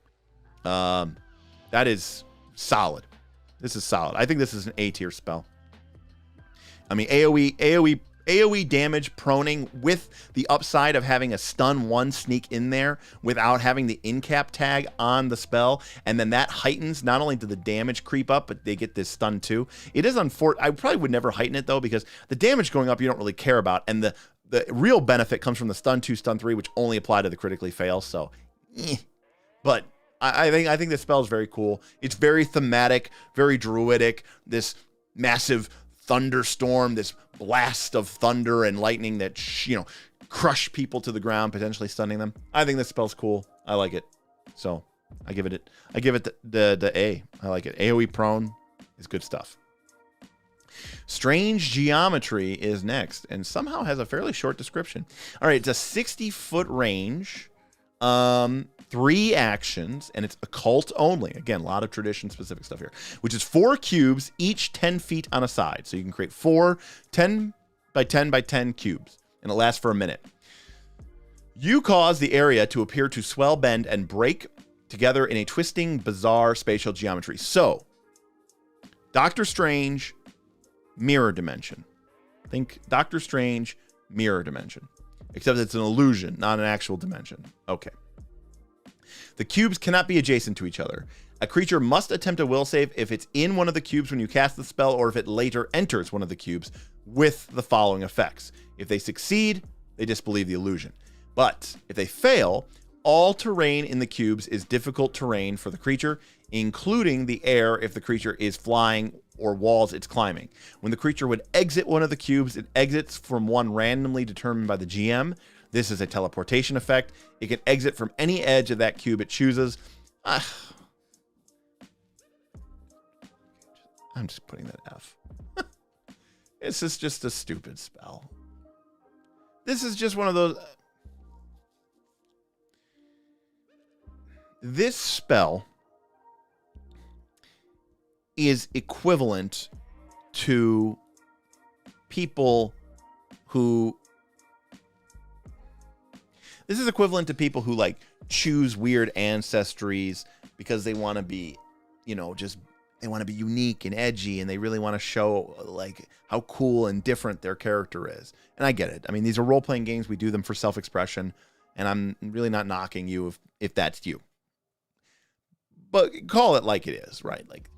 That is solid. This is solid. I think this is an A tier spell. I mean, AoE damage proning with the upside of having a stun 1 sneak in there without having the incap tag on the spell, and then that heightens, not only do the damage creep up, but they get this stun 2. It is unfortunate. I probably would never heighten it though, because the damage going up you don't really care about, and the real benefit comes from the stun 2, stun 3, which only apply to the critically fail. So, but I think this spell is very cool. It's very thematic, very druidic. This massive thunderstorm, this blast of thunder and lightning that crush people to the ground, potentially stunning them. I think this spell's cool. I like it. So I give it the A. I like it. AoE prone is good stuff. Strange Geometry is next, and somehow has a fairly short description. All right, it's a 60-foot range, 3 actions, and it's occult only. Again, a lot of tradition-specific stuff here, which is 4 cubes, each 10 feet on a side. So you can create 4 10 by 10 by 10 cubes, and it lasts for a minute. You cause the area to appear to swell, bend, and break together in a twisting, bizarre spatial geometry. So, Doctor Strange, mirror dimension. Think Doctor Strange, mirror dimension. Except it's an illusion, not an actual dimension. Okay. The cubes cannot be adjacent to each other. A creature must attempt a will save if it's in one of the cubes when you cast the spell, or if it later enters one of the cubes with the following effects. If they succeed, they disbelieve the illusion. But if they fail, all terrain in the cubes is difficult terrain for the creature, including the air if the creature is flying or walls it's climbing. When the creature would exit one of the cubes, it exits from one randomly determined by the GM. This is a teleportation effect. It can exit from any edge of that cube it chooses. I'm just putting that F. This is just a stupid spell. This is just one of those... This spell is equivalent to people who... This is equivalent to people who, like, choose weird ancestries because they want to be, you know, just... They want to be unique and edgy, and they really want to show, like, how cool and different their character is. And I get it. I mean, these are role-playing games. We do them for self-expression, and I'm really not knocking you if that's you. But call it like it is, right? Like,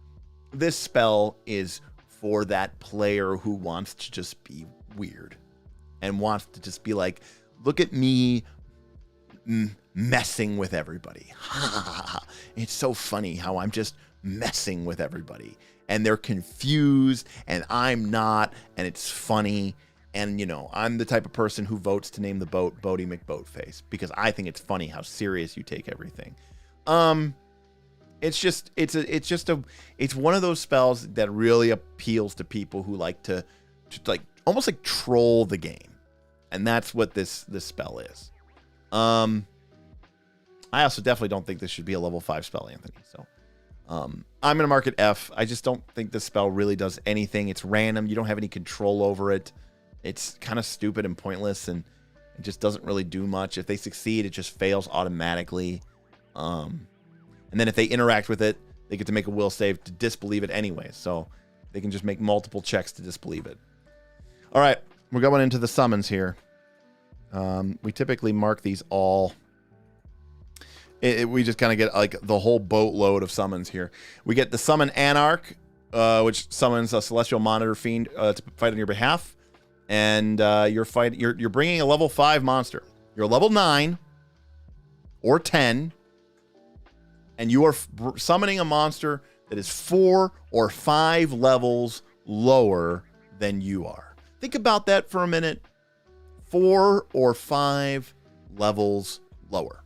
this spell is for that player who wants to just be weird and wants to just be like, look at me messing with everybody. It's so funny how I'm just messing with everybody, and they're confused, and I'm not, and it's funny. And, you know, I'm the type of person who votes to name the boat Bodie McBoatface because I think it's funny how serious you take everything. It's one of those spells that really appeals to people who like to like almost like troll the game. And that's what this spell is. I also definitely don't think this should be a level 5 spell, Anthony. So I'm going to mark it F. I just don't think this spell really does anything. It's random. You don't have any control over it. It's kind of stupid and pointless, and it just doesn't really do much. If they succeed, it just fails automatically. And then if they interact with it, they get to make a will save to disbelieve it anyway. So they can just make multiple checks to disbelieve it. All right, we're going into the summons here. We typically mark these all. We just kind of get like the whole boatload of summons here. We get the summon Anarch, which summons a Celestial Monitor Fiend to fight on your behalf. And you're bringing a level 5 monster. You're level 9 or 10. And you are summoning a monster that is 4 or 5 levels lower than you are. Think about that for a minute. 4 or 5 levels lower.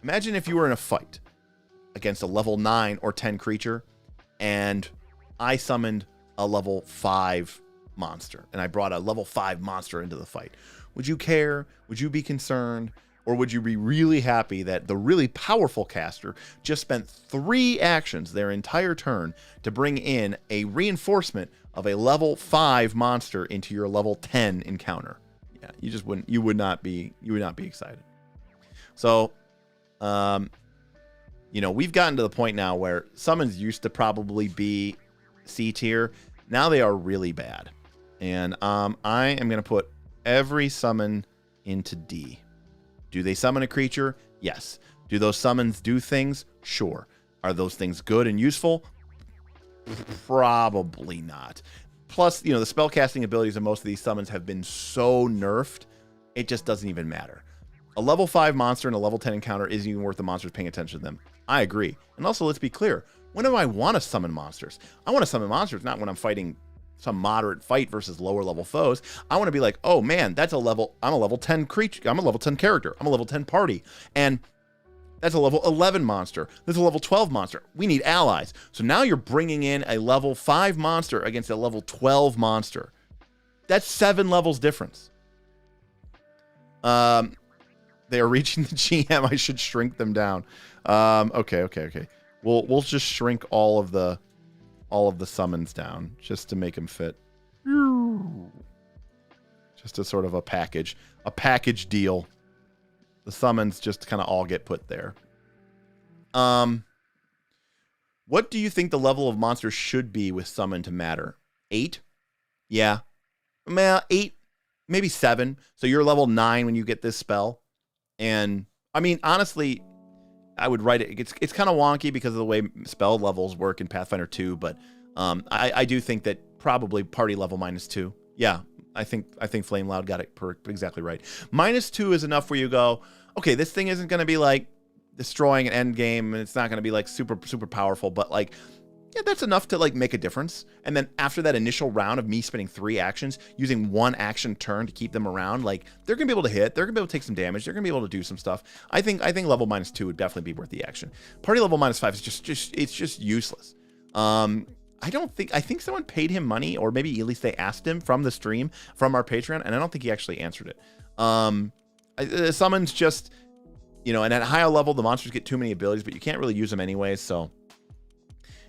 Imagine if you were in a fight against a level 9 or 10 creature, and I summoned a level 5 monster, and I brought a level 5 monster into the fight. Would you care? Would you be concerned? Or would you be really happy that the really powerful caster just spent 3 actions their entire turn to bring in a reinforcement of a level 5 monster into your level 10 encounter? Yeah, you would not be excited. So, you know, we've gotten to the point now where summons used to probably be C tier. Now they are really bad. And I am going to put every summon into D. Do they summon a creature? Yes. Do those summons do things? Sure. Are those things good and useful? Probably not. Plus, you know, the spellcasting abilities of most of these summons have been so nerfed, it just doesn't even matter. A level 5 monster and a level 10 encounter isn't even worth the monsters paying attention to them. I agree. And also, let's be clear. When do I want to summon monsters? I want to summon monsters not when I'm fighting some moderate fight versus lower level foes, I want to be like, oh man, I'm a level 10 creature, I'm a level 10 character, I'm a level 10 party, and that's a level 11 monster. This is a level 12 monster. We need allies. So now you're bringing in a level 5 monster against a level 12 monster. That's 7 levels difference. They are reaching the GM. I should shrink them down. Okay. We'll just shrink all of the summons down just to make them fit. Just a sort of a package deal. The summons just kind of all get put there. What do you think the level of monsters should be with summon to matter? 8? Yeah. 8, maybe 7. So you're level 9 when you get this spell. And I mean, honestly, I would write it. It's kind of wonky because of the way spell levels work in Pathfinder 2, but I do think that probably party level -2. Yeah, I think Flame Loud got it exactly right. -2 is enough where you go, okay, this thing isn't going to be like destroying an end game, and it's not going to be like super powerful, but like, yeah, that's enough to like make a difference. And then after that initial round of me spending 3 actions, using 1 action turn to keep them around, like they're gonna be able to hit, they're gonna be able to take some damage, they're gonna be able to do some stuff. I think level -2 would definitely be worth the action. Party level -5 is just useless. I think someone paid him money, or maybe at least they asked him from the stream, from our Patreon, and I don't think he actually answered it. The summons just, and at a higher level, the monsters get too many abilities, but you can't really use them anyways, so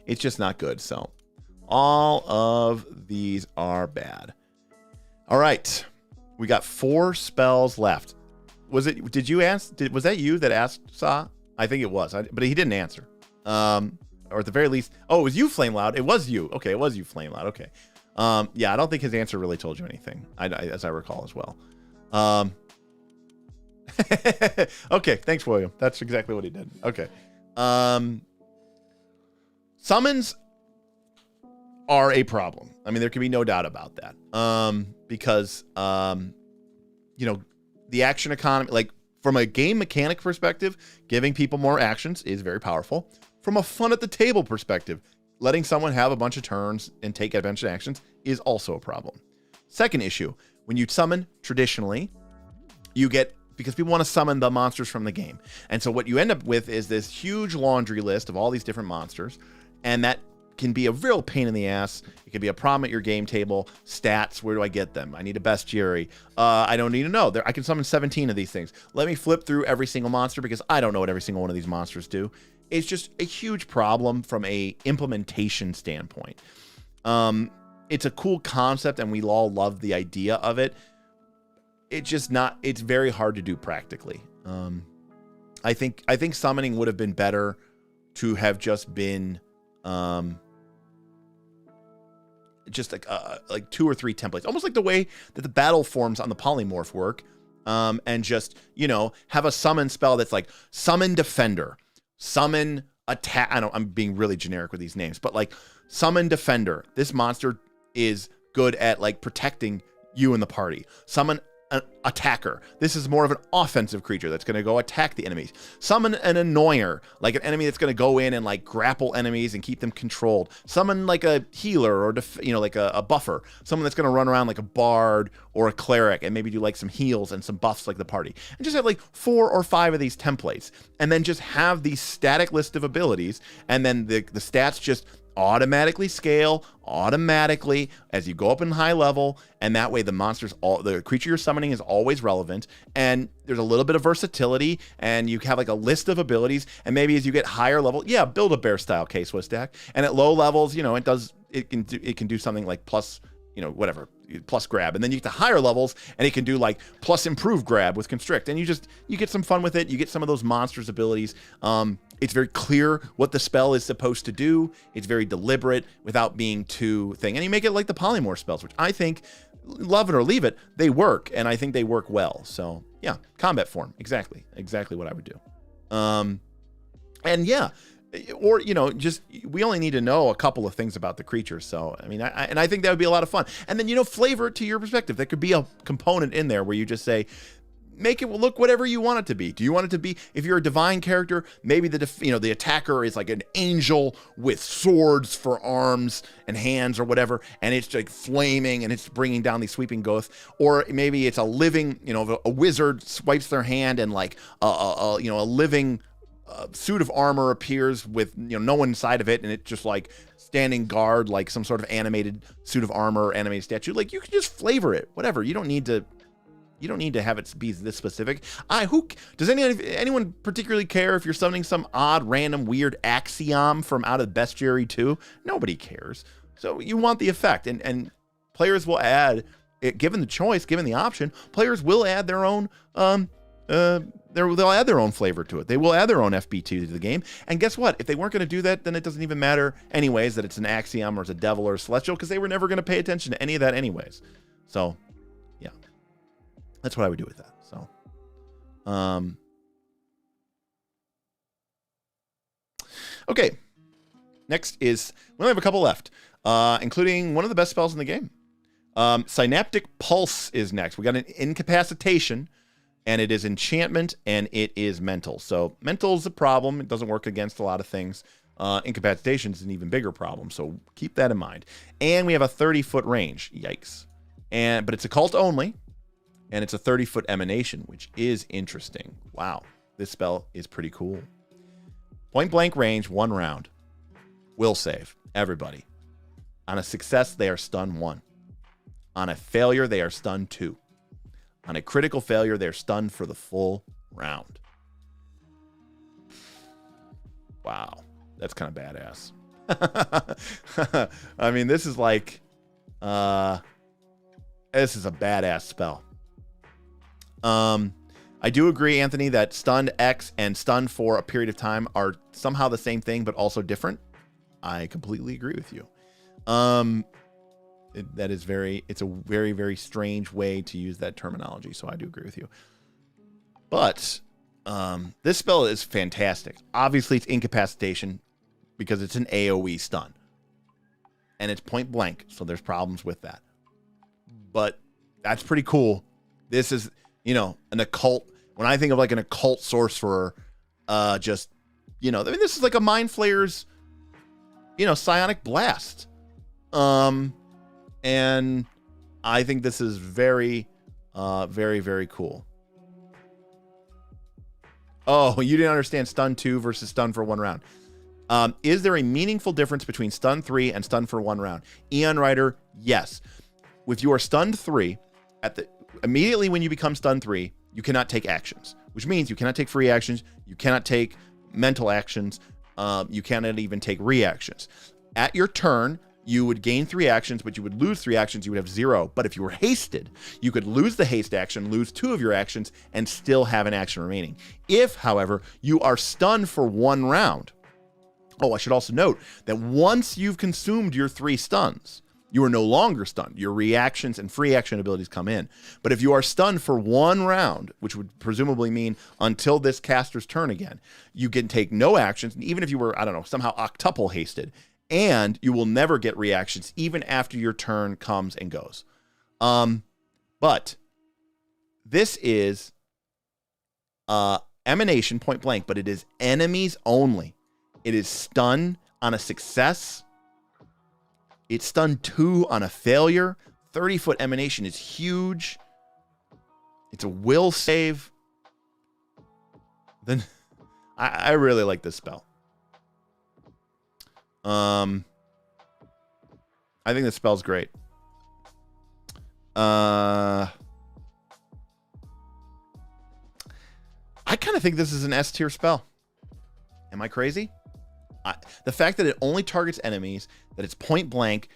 it's just not good. So all of these are bad. All right. We got 4 spells left. Was that you that asked Sa? I think it was, but he didn't answer. Or at the very least, it was you, Flame Loud. It was you. Okay, it was you, Flame Loud. Okay. Yeah, I don't think his answer really told you anything, as I recall as well. Okay, thanks, William. That's exactly what he did. Okay. Summons are a problem. I mean, there can be no doubt about that. Because, the action economy, like from a game mechanic perspective, giving people more actions is very powerful. From a fun at the table perspective, letting someone have a bunch of turns and take a bunch of actions is also a problem. Second issue, when you summon traditionally, because people want to summon the monsters from the game. And so what you end up with is this huge laundry list of all these different monsters. And that can be a real pain in the ass. It can be a problem at your game table. Stats, where do I get them? I need a bestiary. I don't need to know. I can summon 17 of these things. Let me flip through every single monster because I don't know what every single one of these monsters do. It's just a huge problem from a implementation standpoint. It's a cool concept and we all love the idea of it. It's very hard to do practically. I think summoning would have been better to have just been just like 2 or 3 templates, almost like the way that the battle forms on the Polymorph work, and just have a summon spell that's like summon defender, summon attack. I'm being really generic with these names, but like summon defender. This monster is good at like protecting you and the party. Summon an attacker. This is more of an offensive creature that's going to go attack the enemies. Summon an annoyer, like an enemy that's going to go in and like grapple enemies and keep them controlled. Summon like a healer or like a buffer. Someone that's going to run around like a bard or a cleric and maybe do like some heals and some buffs like the party. And just have like 4 or 5 of these templates, and then just have these static list of abilities, and then the stats just automatically scale automatically as you go up in high level, and that way the creature you're summoning is always relevant, and there's a little bit of versatility, and you have like a list of abilities, and maybe as you get higher level, build a bear style K-Swiss deck, and at low levels, it can do something like plus plus grab, and then you get to higher levels and it can do like plus improve grab with constrict, and you get some fun with it. You get some of those monsters abilities. It's very clear what the spell is supposed to do. It's very deliberate without being too thing, and you make it like the Polymorph spells, which I think, love it or leave it, they work, and I think they work well. So yeah, combat form, exactly what I would do. And yeah, or just we only need to know a couple of things about the creature. So I mean, I think that would be a lot of fun. And then flavor it to your perspective. There could be a component in there where you just say, make it look whatever you want it to be. Do you want it to be, if you're a divine character, maybe the attacker is like an angel with swords for arms and hands or whatever, and it's like flaming and it's bringing down these sweeping ghosts. Or maybe it's a living, a wizard swipes their hand and like a living suit of armor appears with no one inside of it, and it's just like standing guard like some sort of animated suit of armor or animated statue. Like, you can just flavor it, whatever. You don't need to have it be this specific. Does anyone particularly care if you're summoning some odd, random, weird axiom from out of Bestiary 2? Nobody cares. So you want the effect, and players will add it, given the choice, given the option. Players will add their own they'll add their own flavor to it. They will add their own FBT to the game. And guess what? If they weren't going to do that, then it doesn't even matter anyways that it's an axiom or it's a devil or a celestial, because they were never going to pay attention to any of that anyways. So, yeah. That's what I would do with that. So, okay. Next is, we only have a couple left, including one of the best spells in the game. Synaptic Pulse is next. We got an incapacitation, and it is enchantment, and it is mental. So mental is a problem. It doesn't work against a lot of things. Incapacitation is an even bigger problem, so keep that in mind. And we have a 30-foot range. Yikes. But it's occult only, and it's a 30-foot emanation, which is interesting. Wow, this spell is pretty cool. Point blank range, 1 round. Will save, everybody. On a success, they are stun 1. On a failure, they are stun 2. On a critical failure, they're stunned for the full round. Wow, that's kind of badass. I mean, this is like, this is a badass spell. I do agree, Anthony, that stunned X and stunned for a period of time are somehow the same thing, but also different. I completely agree with you. It's a very, very strange way to use that terminology, so I do agree with you. But this spell is fantastic. Obviously, it's incapacitation because it's an AoE stun. And it's point blank, so there's problems with that. But that's pretty cool. This is, an occult. When I think of like an occult sorcerer, this is like a Mind Flayer's, psionic blast. And I think this is very, very, very cool. Oh, you didn't understand stun 2 versus stun for 1 round. Is there a meaningful difference between stun 3 and stun for 1 round? Eon Rider, yes. If you are stunned 3, immediately when you become stun 3, you cannot take actions, which means you cannot take free actions, you cannot take mental actions, you cannot even take reactions. At your turn, you would gain 3 actions, but you would lose 3 actions. You would have 0. But if you were hasted, you could lose the haste action, lose 2 of your actions, and still have an action remaining. If, however, you are stunned for 1 round. Oh, I should also note that once you've consumed your 3 stuns, you are no longer stunned. Your reactions and free action abilities come in. But if you are stunned for 1 round, which would presumably mean until this caster's turn again, you can take no actions. And even if you were, somehow octuple hasted, and you will never get reactions even after your turn comes and goes. But this is emanation point blank, but it is enemies only. It is stun on a success. It's stun 2 on a failure. 30-foot emanation is huge. It's a will save. Then I really like this spell. I think this spell's great. I kind of think this is an S tier spell. Am I crazy? The fact that it only targets enemies, that it's point blank,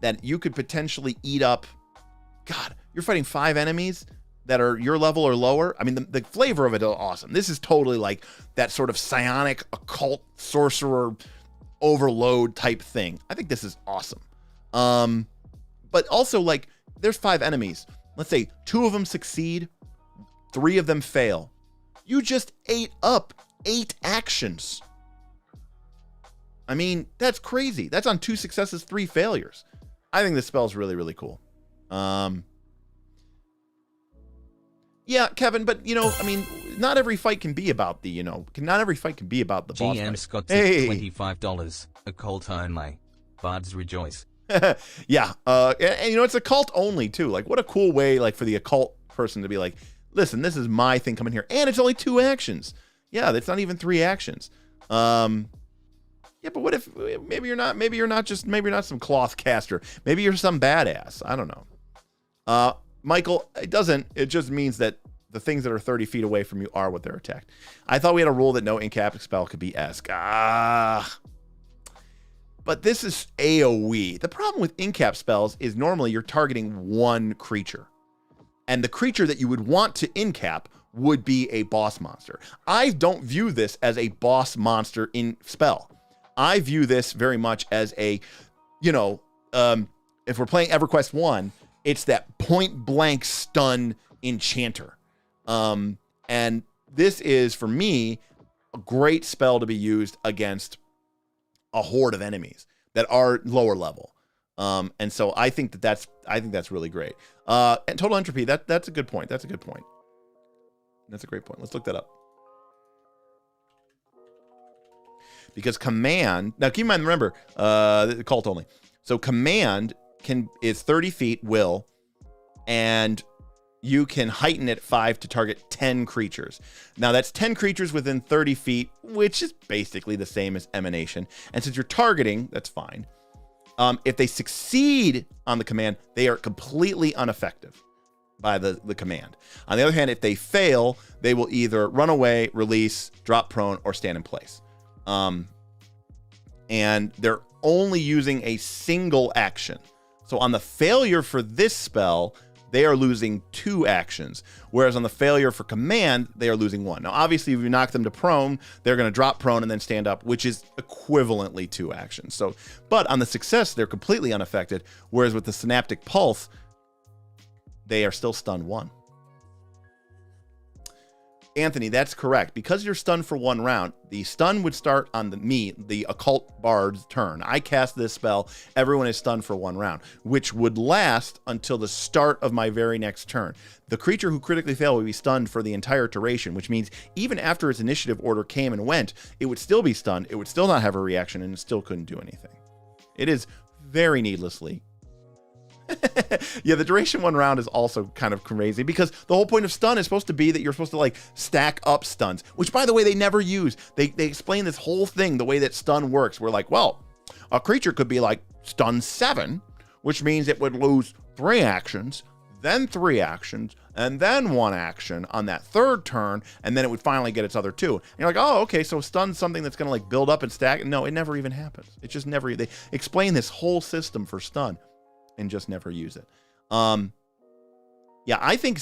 that you could potentially eat up. God, you're fighting 5 enemies that are your level or lower. I mean, the flavor of it is awesome. This is totally like that sort of psionic occult sorcerer overload type thing. I think this is awesome. But also, like, there's 5 enemies. Let's say 2 of them succeed, 3 of them fail. You just ate up 8 actions. I mean, that's crazy. That's on 2 successes, 3 failures. I think this spell is really, really cool. Yeah, Kevin, but I mean, not every fight can be about the, not every fight can be about the boss GM fight. Scott says $25. Occult only. Bards rejoice. Yeah, and it's occult only too. Like, what a cool way, like, for the occult person to be like, listen, this is my thing coming here, and it's only 2 actions. Yeah, that's not even 3 actions. Yeah, but what if maybe you're not some cloth caster. Maybe you're some badass. I don't know. Michael, it just means that the things that are 30 feet away from you are what they're attacked. I thought we had a rule that no incap spell could be Esk. But this is AoE. The problem with incap spells is normally you're targeting one creature. And the creature that you would want to incap would be a boss monster. I don't view this as a boss monster in spell. I view this very much as a, if we're playing EverQuest 1, it's that point blank stun enchanter. And this is, for me, a great spell to be used against a horde of enemies that are lower level. And so I think that's really great. And total entropy, that's a good point. That's a good point. That's a great point. Let's look that up. Because command, now keep in mind, remember, the cult only. So command is 30 feet will, and you can heighten it 5 to target 10 creatures. Now that's 10 creatures within 30 feet, which is basically the same as emanation. And since you're targeting, that's fine. If they succeed on the command, they are completely ineffective by the command. On the other hand, if they fail, they will either run away, release, drop prone, or stand in place. And they're only using a single action. So on the failure for this spell, they are losing 2 actions, whereas on the failure for command, they are losing 1. Now, obviously, if you knock them to prone, they're going to drop prone and then stand up, which is equivalently 2 actions. So, but on the success, they're completely unaffected, whereas with the synaptic pulse, they are still stunned 1. Anthony, that's correct. Because you're stunned for 1 round, the stun would start on the occult bard's turn. I cast this spell, everyone is stunned for 1 round, which would last until the start of my very next turn. The creature who critically failed would be stunned for the entire duration, which means even after its initiative order came and went, it would still be stunned, it would still not have a reaction, and it still couldn't do anything. It is very needlessly. Yeah, the duration 1 round is also kind of crazy because the whole point of stun is supposed to be that you're supposed to like stack up stuns, which by the way, they never use. They explain this whole thing, the way that stun works. We're like, well, a creature could be like stun 7, which means it would lose 3 actions, then 3 actions, and then 1 action on that 3rd turn, and then it would finally get its other 2. And you're like, oh, okay, so stun's something that's going to like build up and stack. No, it never even happens. It just never, they explain this whole system for stun and just never use it. Yeah, I think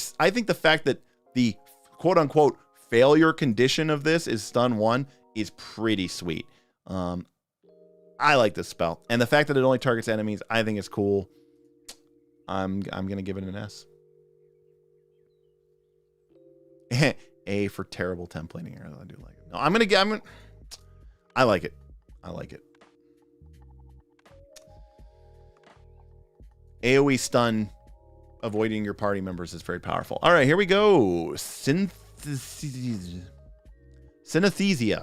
the fact that the quote unquote failure condition of this is stun 1 is pretty sweet. I like this spell, and the fact that it only targets enemies, I think is cool. I'm gonna give it an S. A for terrible templating error. I do like it. No, I like it. I like it. AoE stun, avoiding your party members is very powerful. All right, here we go. Synesthesia.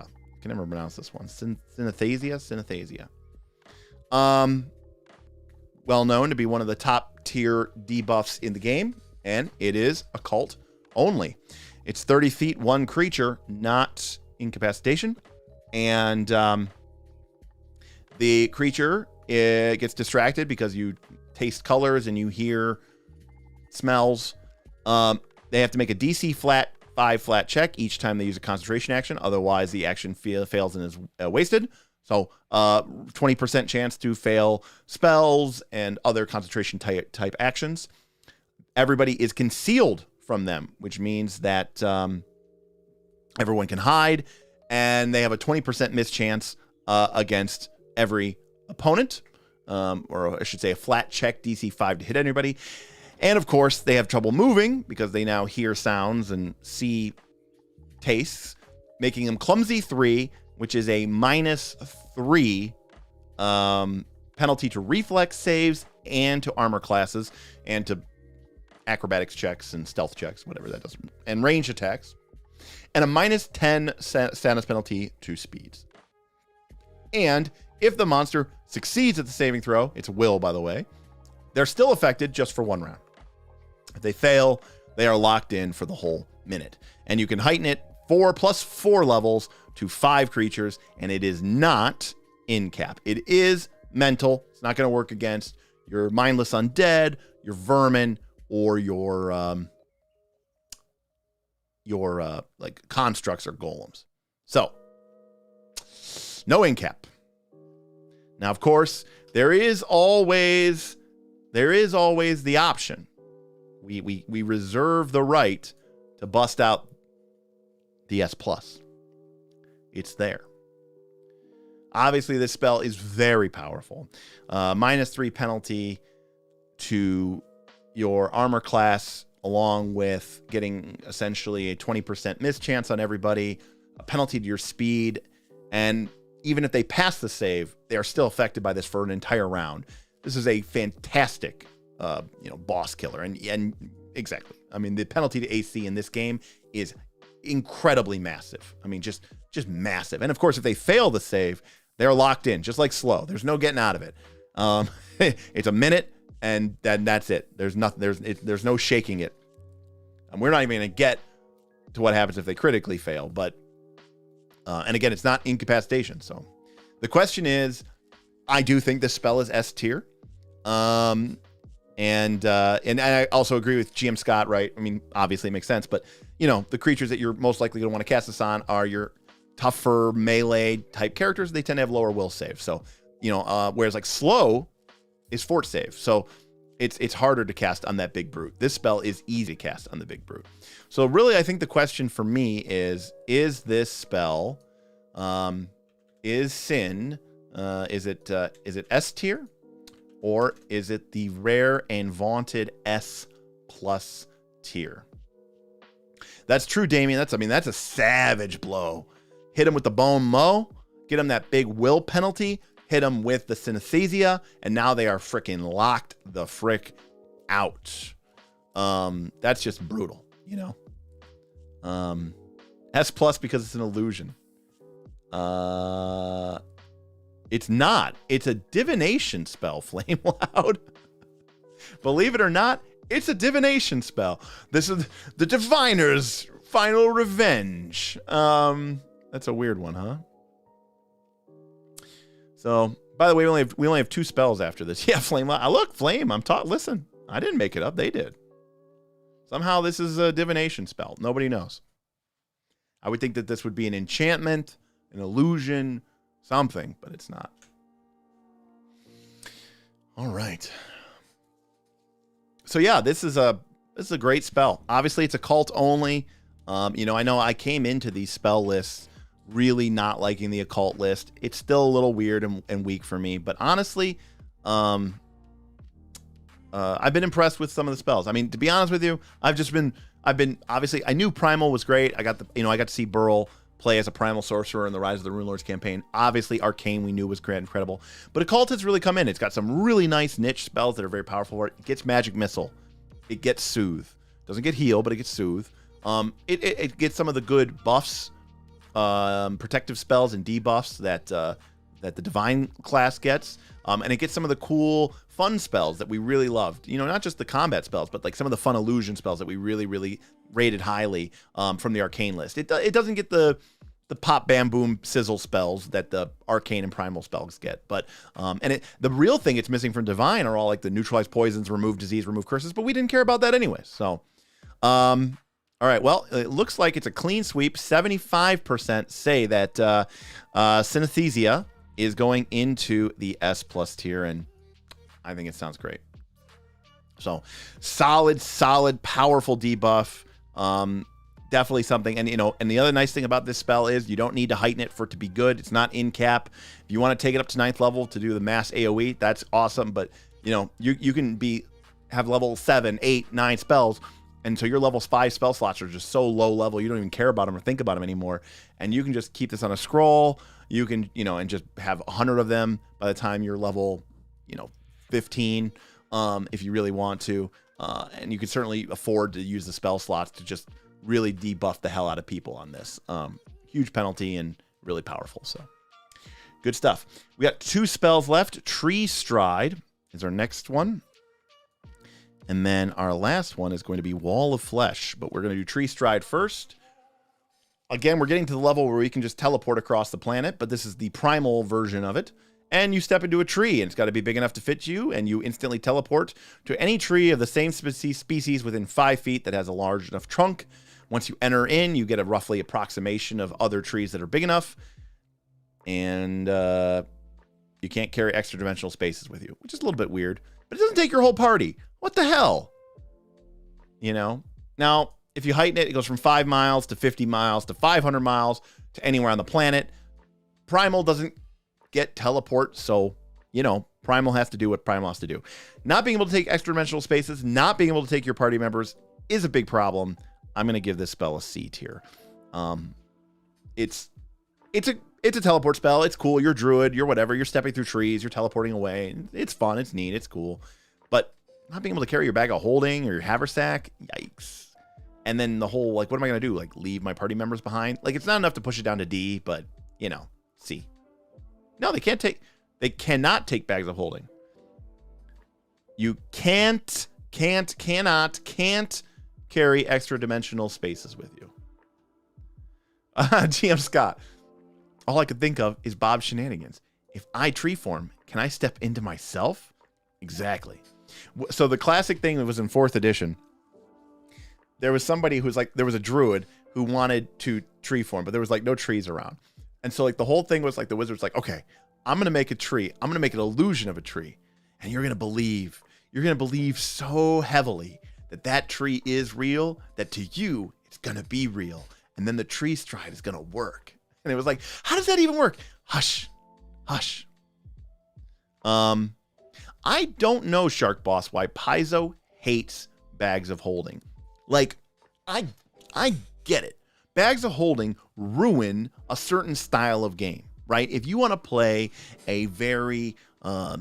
I can never pronounce this one. Synesthesia. Well known to be one of the top tier debuffs in the game, and it is occult only. It's 30 feet, 1 creature, not incapacitation, and the creature gets distracted because you taste colors and you hear smells. They have to make a DC 5 flat check each time they use a concentration action. Otherwise, the action fails and is wasted. So 20% chance to fail spells and other concentration type actions. Everybody is concealed from them, which means that everyone can hide, and they have a 20% miss chance against every opponent. Or I should say a flat check DC 5 to hit anybody. And of course, they have trouble moving because they now hear sounds and see tastes, making them clumsy 3, which is a -3 penalty to reflex saves and to armor classes and to acrobatics checks and stealth checks, whatever that does, and range attacks, and a minus 10 status penalty to speeds. And if the monster succeeds at the saving throw, it's will, by the way, they're still affected just for 1 round. If they fail, they are locked in for the whole minute. And you can heighten it 4 plus 4 levels to 5 creatures, and it is not in cap. It is mental. It's not going to work against your mindless undead, your vermin, or your like constructs or golems. So, no in cap. Now, of course, there is always the option. We reserve the right to bust out the S+. It's there. Obviously, this spell is very powerful. Minus 3 penalty to your armor class, along with getting essentially a 20% miss chance on everybody, a penalty to your speed, and even if they pass the save, they are still affected by this for an entire round. This is a fantastic, boss killer, and exactly. I mean, the penalty to AC in this game is incredibly massive. I mean, just massive. And of course, if they fail the save, they're locked in, just like slow. There's no getting out of it. It's a minute, and that's it. There's no shaking it. And we're not even going to get to what happens if they critically fail. But and again, it's not incapacitation. So the question is, I do think this spell is S tier. And I also agree with GM Scott, right? I mean, obviously it makes sense, but the creatures that you're most likely going to want to cast this on are your tougher melee type characters. They tend to have lower will save. So, whereas like slow is fort save. So it's harder to cast on that big brute. This spell is easy to cast on the big brute. So really, I think the question for me is this spell, is Sin, is it S tier? Or is it the rare and vaunted S+ tier? That's true, Damien. That's a savage blow. Hit him with the Bone Mow, get him that big will penalty, hit him with the Synesthesia, and now they are freaking locked the frick out. That's just brutal, S+ because it's an illusion. It's not. It's a divination spell, Flame Loud. Believe it or not, it's a divination spell. This is the Diviner's final revenge. That's a weird one, huh? So, by the way, we only have 2 spells after this. Yeah, Flame Loud. Look, Flame, listen, I didn't make it up. They did. Somehow this is a divination spell. Nobody knows. I would think that this would be an enchantment, an illusion, something, but it's not. All right. So yeah, this is a great spell. Obviously, it's occult only. I know I came into these spell lists really not liking the occult list. It's still a little weird and weak for me, but honestly, I've been impressed with some of the spells. I mean, to be honest with you, I've been obviously, I knew Primal was great. I got to see Burl play as a Primal Sorcerer in the Rise of the Runelords campaign. Obviously, Arcane we knew was great, incredible. But Occult has really come in. It's got some really nice niche spells that are very powerful. It gets Magic Missile. It gets Soothe. Doesn't get Heal, but it gets Soothe. It gets some of the good buffs, protective spells and debuffs that the Divine class gets. And it gets some of the cool, fun spells that we really loved. Not just the combat spells, but like some of the fun illusion spells that we really, really rated highly from the Arcane list. It doesn't get the pop, bam, boom, sizzle spells that the Arcane and Primal spells get. But the real thing it's missing from Divine are all like the neutralize poisons, remove disease, remove curses. But we didn't care about that anyway. So, all right. Well, it looks like it's a clean sweep. 75% say that Synesthesia is going into the S+ tier, and I think it sounds great. So solid, powerful debuff. Definitely something. And and the other nice thing about this spell is you don't need to heighten it for it to be good. It's not in cap. If you want to take it up to 9th level to do the mass AoE, that's awesome. But you can have level 7, 8, 9 spells, and so your level 5 spell slots are just so low level you don't even care about them or think about them anymore. And you can just keep this on a scroll. You can and just have 100 of them by the time you're level 15, if you really want to. And you can certainly afford to use the spell slots to just really debuff the hell out of people on this. Huge penalty and really powerful. So good stuff. We got 2 spells left. Tree Stride is our next one. And then our last one is going to be Wall of Flesh. But we're going to do Tree Stride first. Again, we're getting to the level where we can just teleport across the planet. But this is the primal version of it. And you step into a tree, and it's got to be big enough to fit you. And you instantly teleport to any tree of the same species within 5 feet that has a large enough trunk. Once you enter in, you get a roughly approximation of other trees that are big enough. And you can't carry extra dimensional spaces with you, which is a little bit weird. But it doesn't take your whole party. What the hell? You know? Now, if you heighten it, it goes from 5 miles to 50 miles to 500 miles to anywhere on the planet. Primal doesn't get teleport, so, you know, Primal has to do what Primal has to do. Not being able to take extra dimensional spaces, not being able to take your party members is a big problem. I'm going to give this spell a C tier. It's a teleport spell. It's cool. You're druid. You're whatever. You're stepping through trees. You're teleporting away. It's fun. It's neat. It's cool. But not being able to carry your bag of holding or your haversack, yikes. And then the whole, like, what am I going to do? Like, leave my party members behind? Like, it's not enough to push it down to D, but, you know, C. No, they cannot take bags of holding. You can't carry extra dimensional spaces with you. GM Scott. All I could think of is Bob's shenanigans. If I tree form, can I step into myself? Exactly. So the classic thing that was in 4th edition, there was somebody who's like, there was a druid who wanted to tree form, but there was like no trees around. And so like the whole thing was like, the wizard's like, okay, I'm going to make a tree. I'm going to make an illusion of a tree. And you're going to believe so heavily that that tree is real, that to you, it's going to be real. And then the tree stride is going to work. And it was like, how does that even work? Hush, hush. I don't know, Shark Boss, why Paizo hates bags of holding. Like, I get it. Bags of holding ruin a certain style of game, right? If you want to play a very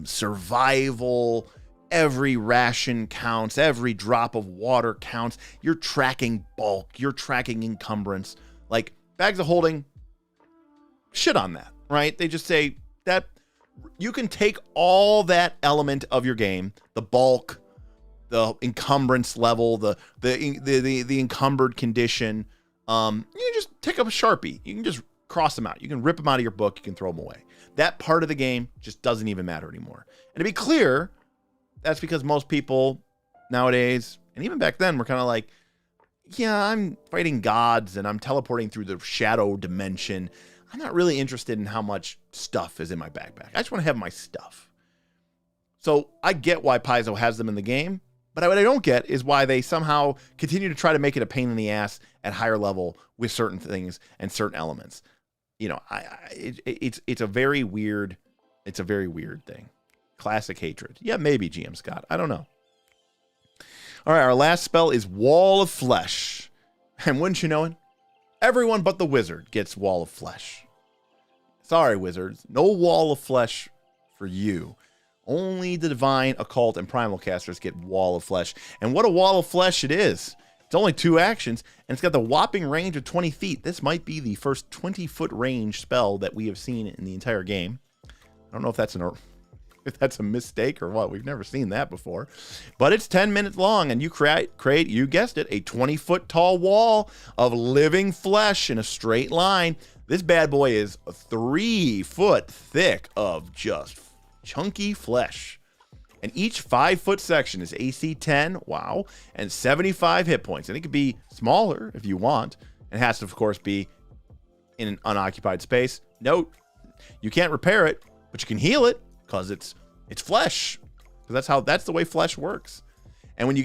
survival, every ration counts, every drop of water counts, you're tracking bulk, you're tracking encumbrance. Like, bags of holding, shit on that, right? They just say that you can take all that element of your game, the bulk, the encumbrance level, the encumbered condition. You can just take up a Sharpie. You can just cross them out. You can rip them out of your book. You can throw them away. That part of the game just doesn't even matter anymore. And to be clear, that's because most people nowadays, and even back then, were kind of like, yeah, I'm fighting gods and I'm teleporting through the shadow dimension. I'm not really interested in how much stuff is in my backpack. I just want to have my stuff. So I get why Paizo has them in the game, but what I don't get is why they somehow continue to try to make it a pain in the ass at higher level with certain things and certain elements. You know, it's a very weird thing. Classic hatred. Yeah, maybe GM Scott. I don't know. All right, our last spell is Wall of Flesh. And wouldn't you know it? Everyone but the wizard gets Wall of Flesh. Sorry, wizards. No Wall of Flesh for you. Only the divine, occult, and primal casters get Wall of Flesh. And what a Wall of Flesh it is. It's only 2 actions, and it's got the whopping range of 20 feet. This might be the first 20-foot range spell that we have seen in the entire game. I don't know if that's a mistake or what. We've never seen that before. But it's 10 minutes long, and you create, you guessed it, a 20-foot tall wall of living flesh in a straight line. This bad boy is 3 foot thick of just chunky flesh. And each 5-foot section is AC 10, wow, and 75 hit points. And it could be smaller if you want. It has to, of course, be in an unoccupied space. Note, you can't repair it, but you can heal it because it's flesh. Because that's the way flesh works. And when you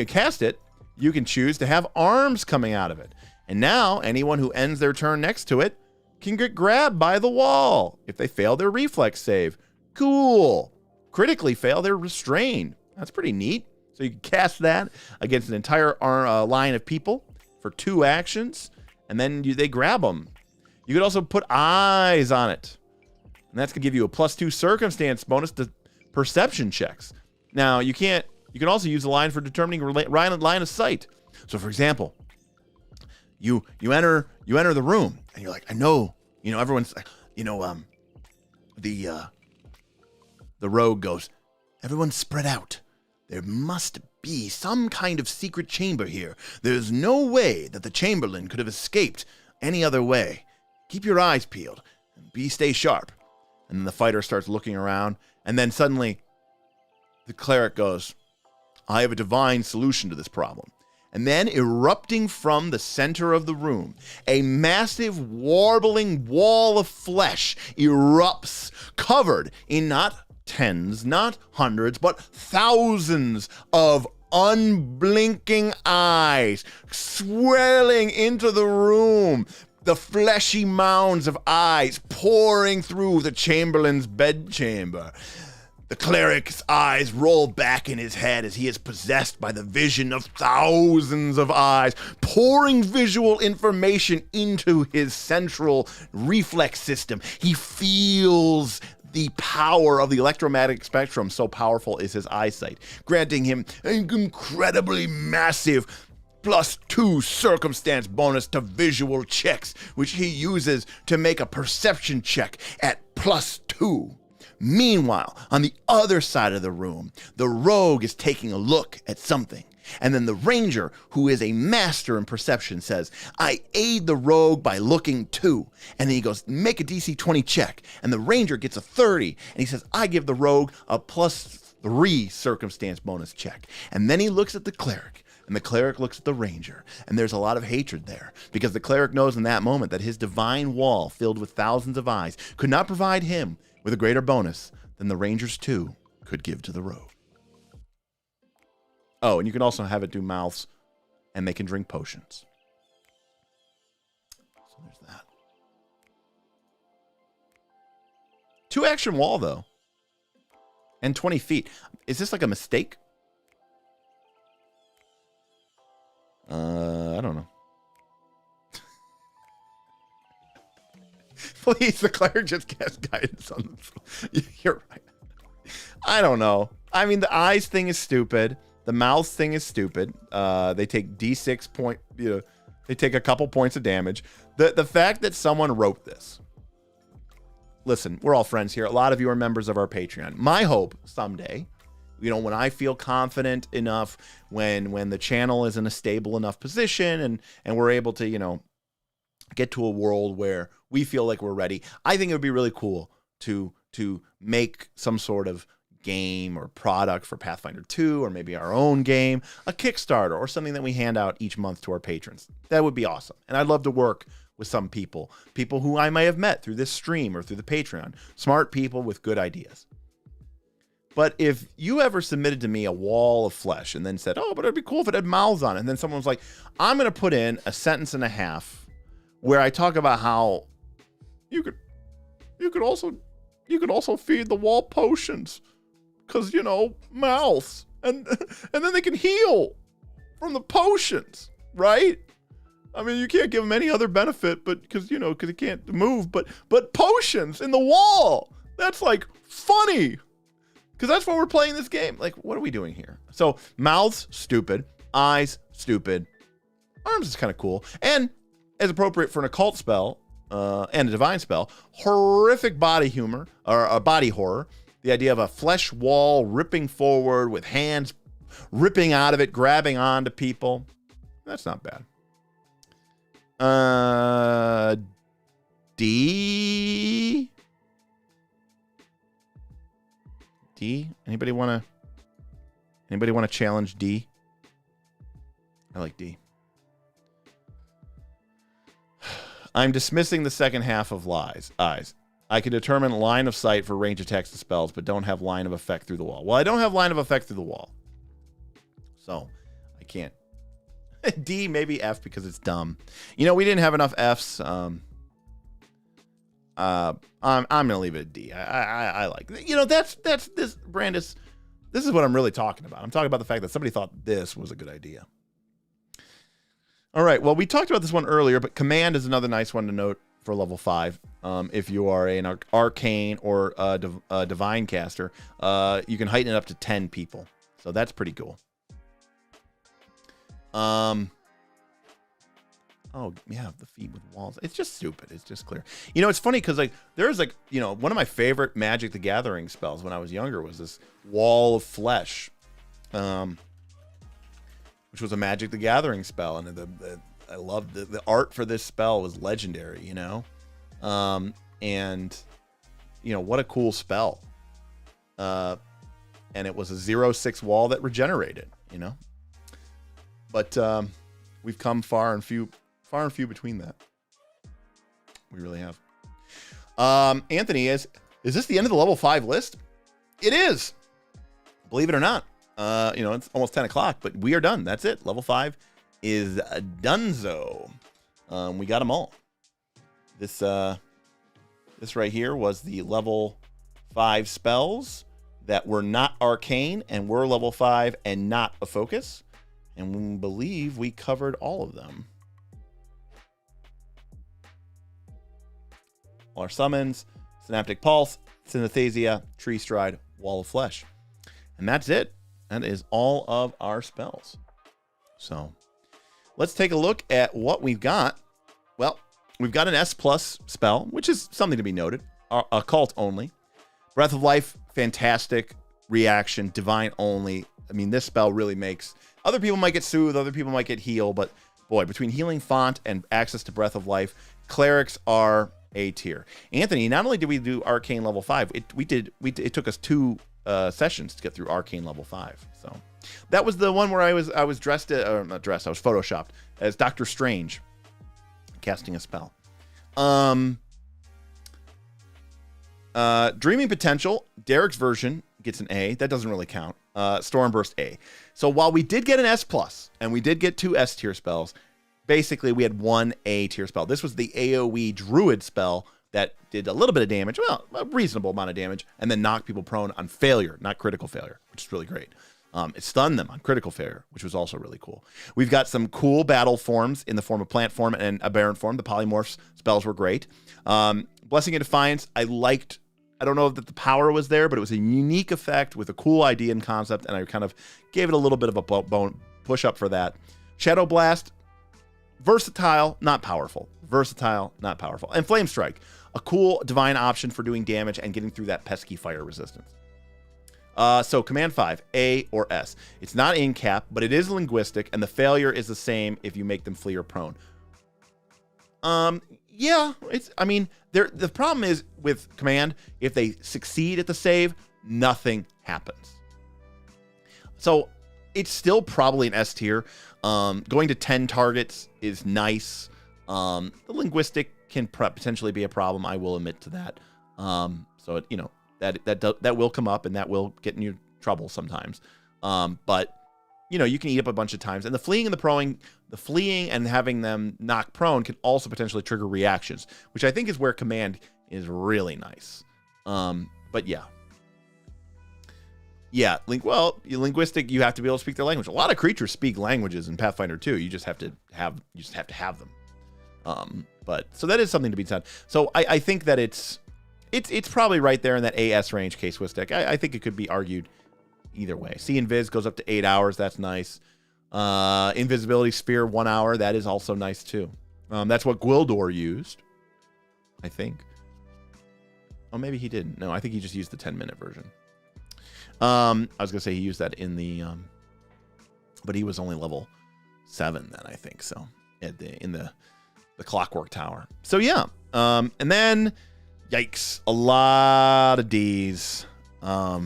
cast it, you can choose to have arms coming out of it. And now anyone who ends their turn next to it can get grabbed by the wall if they fail their reflex save. Cool. Critically fail, they're restrained. That's pretty neat. So you can cast that against an entire line of people for 2 actions, and then they grab them. You could also put eyes on it, and that's going to give you a +2 circumstance bonus to perception checks. Now, you can't You can also use the line for determining line of sight. So, for example, you enter the room and you're like, I know, everyone's like, the rogue goes, everyone spread out. There must be some kind of secret chamber here. There's no way that the Chamberlain could have escaped any other way. Keep your eyes peeled and stay sharp. And then the fighter starts looking around, and then suddenly the cleric goes, I have a divine solution to this problem. And then, erupting from the center of the room, a massive warbling wall of flesh erupts, covered in not tens, not hundreds, but thousands of unblinking eyes swirling into the room. The fleshy mounds of eyes pouring through the Chamberlain's bedchamber. The cleric's eyes roll back in his head as he is possessed by the vision of thousands of eyes, pouring visual information into his central reflex system. He feels the power of the electromagnetic spectrum, so powerful is his eyesight, granting him an incredibly massive +2 circumstance bonus to visual checks, which he uses to make a perception check at +2. Meanwhile, on the other side of the room, the rogue is taking a look at something. And then the ranger, who is a master in perception, says, I aid the rogue by looking too. And then he goes, make a DC 20 check. And the ranger gets a 30. And he says, I give the rogue a +3 circumstance bonus check. And then he looks at the cleric. And the cleric looks at the ranger, and there's a lot of hatred there, because the cleric knows in that moment that his divine wall, filled with thousands of eyes, could not provide him with a greater bonus than the ranger's 2 could give to the rogue. Oh, and you can also have it do mouths, and they can drink potions. So there's that. 2-action wall, though, and 20 feet. Is this like a mistake? I don't know. Please, the cleric just cast guidance on them. You're right. I don't know. I mean, the eyes thing is stupid. The mouth thing is stupid. They take D6 point. They take a couple points of damage. The fact that someone wrote this. Listen, we're all friends here. A lot of you are members of our Patreon. My hope someday, when I feel confident enough, when the channel is in a stable enough position and we're able to, get to a world where we feel like we're ready, I think it would be really cool to make some sort of game or product for Pathfinder 2, or maybe our own game, a Kickstarter, or something that we hand out each month to our patrons. That would be awesome. And I'd love to work with some people who I may have met through this stream or through the Patreon, smart people with good ideas. But if you ever submitted to me a wall of flesh and then said, oh, but it'd be cool if it had mouths on it, and then someone was like, I'm going to put in a sentence and a half where I talk about how you could also feed the wall potions, because mouths, and then they can heal from the potions, right? I mean, you can't give them any other benefit, but because they can't move, but potions in the wall, that's like funny. Because that's why we're playing this game. Like, what are we doing here? So, mouths, stupid. Eyes, stupid. Arms is kind of cool. And, as appropriate for an occult spell and a divine spell, horrific body humor, or a body horror. The idea of a flesh wall ripping forward with hands ripping out of it, grabbing onto people. That's not bad. D? Anybody want to challenge D? I like D. I'm dismissing the second half of eyes. I can determine line of sight for range attacks and spells, but don't have line of effect through the wall. Well, I don't have line of effect through the wall, so I can't. D, maybe F, because it's dumb. We didn't have enough Fs. I'm gonna leave it at D. I like that's this, Brandis. This is what I'm really talking about. I'm talking about the fact that somebody thought this was a good idea. All right. Well, we talked about this one earlier, but command is another nice one to note for level 5. If you are an arcane or a divine caster, you can heighten it up to 10 people. So that's pretty cool. Oh, yeah, the feet with walls. It's just stupid. It's just clear. You know, it's funny because, like, there's, like, you know, one of my favorite Magic the Gathering spells when I was younger was this Wall of Flesh, which was a Magic the Gathering spell. And I loved the art for this spell was legendary, you know? And, you know, what a cool spell. And it was a 0/6 wall that regenerated, you know? But we've come far and few between that. We really have. Anthony, is this the end of the level 5 list? It is. Believe it or not. You know, it's almost 10 o'clock, but we are done. That's it. Level 5 is donezo. We got them all. This right here was the level 5 spells that were not arcane and were level 5 and not a focus. And we believe we covered all of them. All our summons, Synaptic Pulse, Synesthesia, Tree Stride, Wall of Flesh. And that's it. That is all of our spells. So let's take a look at what we've got. Well, we've got an S+ spell, which is something to be noted. Occult only. Breath of Life, fantastic reaction. Divine only. I mean, this spell really makes... Other people might get Soothe, other people might get Heal, but boy, between Healing Font and access to Breath of Life, clerics are A tier. Anthony, not only did we do Arcane level 5, it took us 2 sessions to get through Arcane level 5. So that was the one where I was dressed, or not dressed, I was photoshopped as Doctor Strange casting a spell. Dreaming Potential, Derek's version gets an A. That doesn't really count. Stormburst A. So while we did get an S+, and we did get 2 S tier spells, basically we had 1 A tier spell. This was the AoE Druid spell that did a little bit of damage, well, a reasonable amount of damage, and then knocked people prone on failure, not critical failure, which is really great. It stunned them on critical failure, which was also really cool. We've got some cool battle forms in the form of plant form and aberrant form. The polymorphs spells were great. Blessing and Defiance, I liked. I don't know that the power was there, but it was a unique effect with a cool idea and concept, and I kind of gave it a little bit of a bone push up for that. Shadow Blast, versatile, not powerful. Versatile, not powerful. And Flame Strike, a cool divine option for doing damage and getting through that pesky fire resistance. So Command 5, A or S. It's not in cap, but it is linguistic, and the failure is the same if you make them flee or prone. Yeah, I mean, the problem is with Command, if they succeed at the save, nothing happens. So it's still probably an S tier. Going to 10 targets is nice. The linguistic can potentially be a problem. I will admit to that. So you know that will come up and that will get in you trouble sometimes. But you know, you can eat up a bunch of times, and the fleeing and the fleeing and having them knock prone can also potentially trigger reactions, which I think is where Command is really nice. But yeah. Linguistic, you have to be able to speak their language. A lot of creatures speak languages in Pathfinder 2. You just have to have them. But so that is something to be said. So I think that it's probably right there in that AS range, K-Swiss-Deck. I think it could be argued either way. See Invis goes up to 8 hours. That's nice. Invisibility Sphere, 1 hour. That is also nice too. That's what Gwildor used, I think. Oh, maybe he didn't. No, I think he just used the 10-minute version. I was going to say he used that in the... but he was only level 7 then, I think. So in the Clockwork Tower. So yeah. And then, yikes, a lot of Ds. A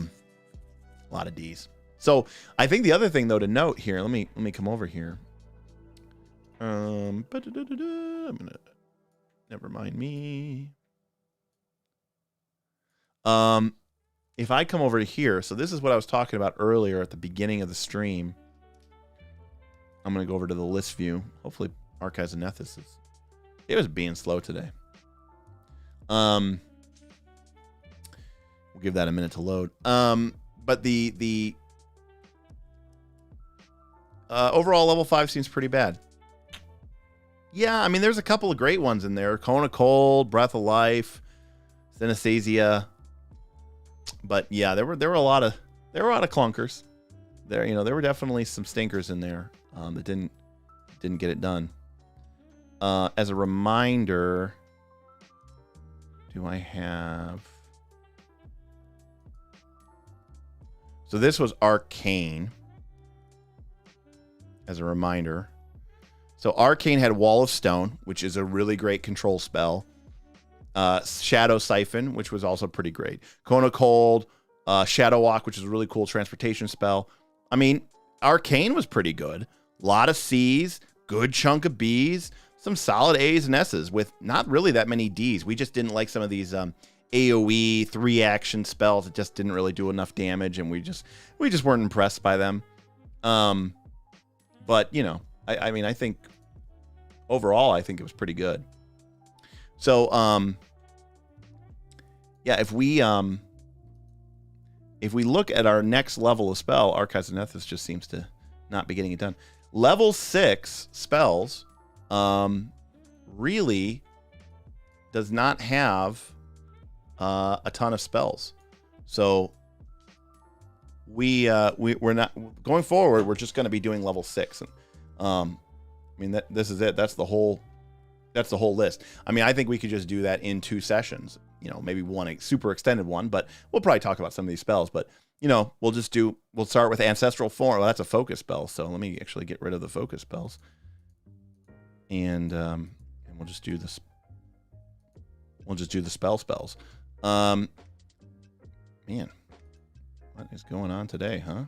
lot of Ds. So I think the other thing though to note here, let me come over here. I'm gonna, never mind me. If I come over to here, so this is what I was talking about earlier at the beginning of the stream. I'm gonna go over to the list view. Hopefully Archives and Nethys it was being slow today. We'll give that a minute to load. But the overall level 5 seems pretty bad. Yeah, I mean, there's a couple of great ones in there. Cone of Cold, Breath of Life, Synesthesia. But yeah, there were a lot of clunkers. there were definitely some stinkers in there that didn't get it done. As a reminder, do I have? So this was Arcane. As a reminder. So Arcane had Wall of Stone, which is a really great control spell. Shadow Siphon, which was also pretty great. Cone of Cold, Shadow Walk, which is a really cool transportation spell. I mean, Arcane was pretty good. A lot of C's, good chunk of B's, some solid A's and S's with not really that many D's. We just didn't like some of these AoE 3-action spells that just didn't really do enough damage, and we just weren't impressed by them. But I mean, I think overall, I think it was pretty good. So, yeah, if we look at our next level of spell, Archives of Nethys just seems to not be getting it done. Level 6 spells really does not have a ton of spells. So we're not going forward. We're just going to be doing level 6. And, I mean, this is it. That's the whole list. I mean, I think we could just do that in 2 sessions. Maybe one super extended one, but we'll probably talk about some of these spells. But we'll start with Ancestral Form. Well, that's a focus spell. So let me actually get rid of the focus spells, and we'll just do this. We'll just do the spells. Man, what is going on today, huh?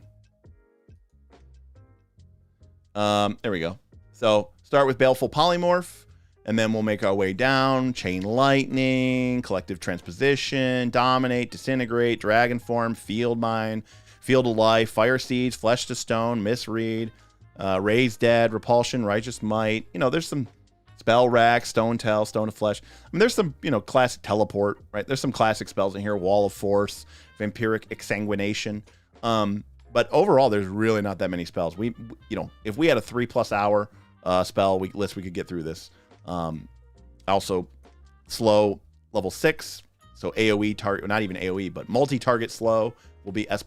There we go. So start with Baleful Polymorph, and then we'll make our way down. Chain Lightning, Collective Transposition, Dominate, Disintegrate, Dragon Form, Field Mine, Field of Life, Fire Seeds, Flesh to Stone, Misread, Raise Dead, Repulsion, Righteous Might. There's some Spell Rack, Stone Tell, Stone of Flesh. I mean, there's some, classic Teleport, right? There's some classic spells in here. Wall of Force, Vampiric Exsanguination. But overall, there's really not that many spells. If we had a 3+ hour spell list, we could get through this. Also, slow level 6. So AoE target, not even AoE, but multi-target slow will be S++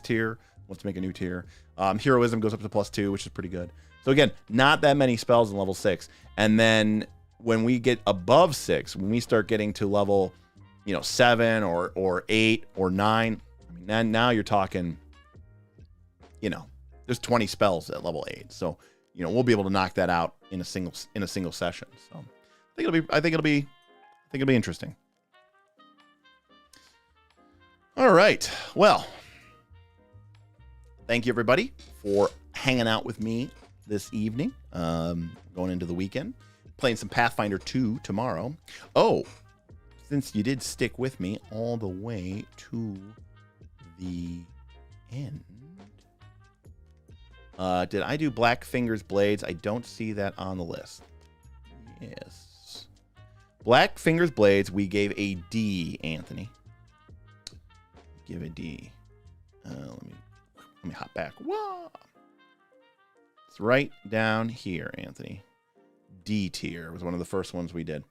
tier. Let's make a new tier. Heroism goes up to +2, which is pretty good. So again, not that many spells in level 6. And then when we get above 6, when we start getting to level, 7 or 8 or 9, I mean, now you're talking, there's 20 spells at level 8. So, we'll be able to knock that out in a single session. So I think it'll be interesting. All right. Well, thank you everybody for hanging out with me this evening. Going into the weekend, playing some Pathfinder 2 tomorrow. Oh, since you did stick with me all the way to the end. Did I do Black Fingers Blades? I don't see that on the list. Yes. Black Fingers Blades, we gave a D, Anthony. Give a D. Let me hop back. Whoa. It's right down here, Anthony. D tier was one of the first ones we did.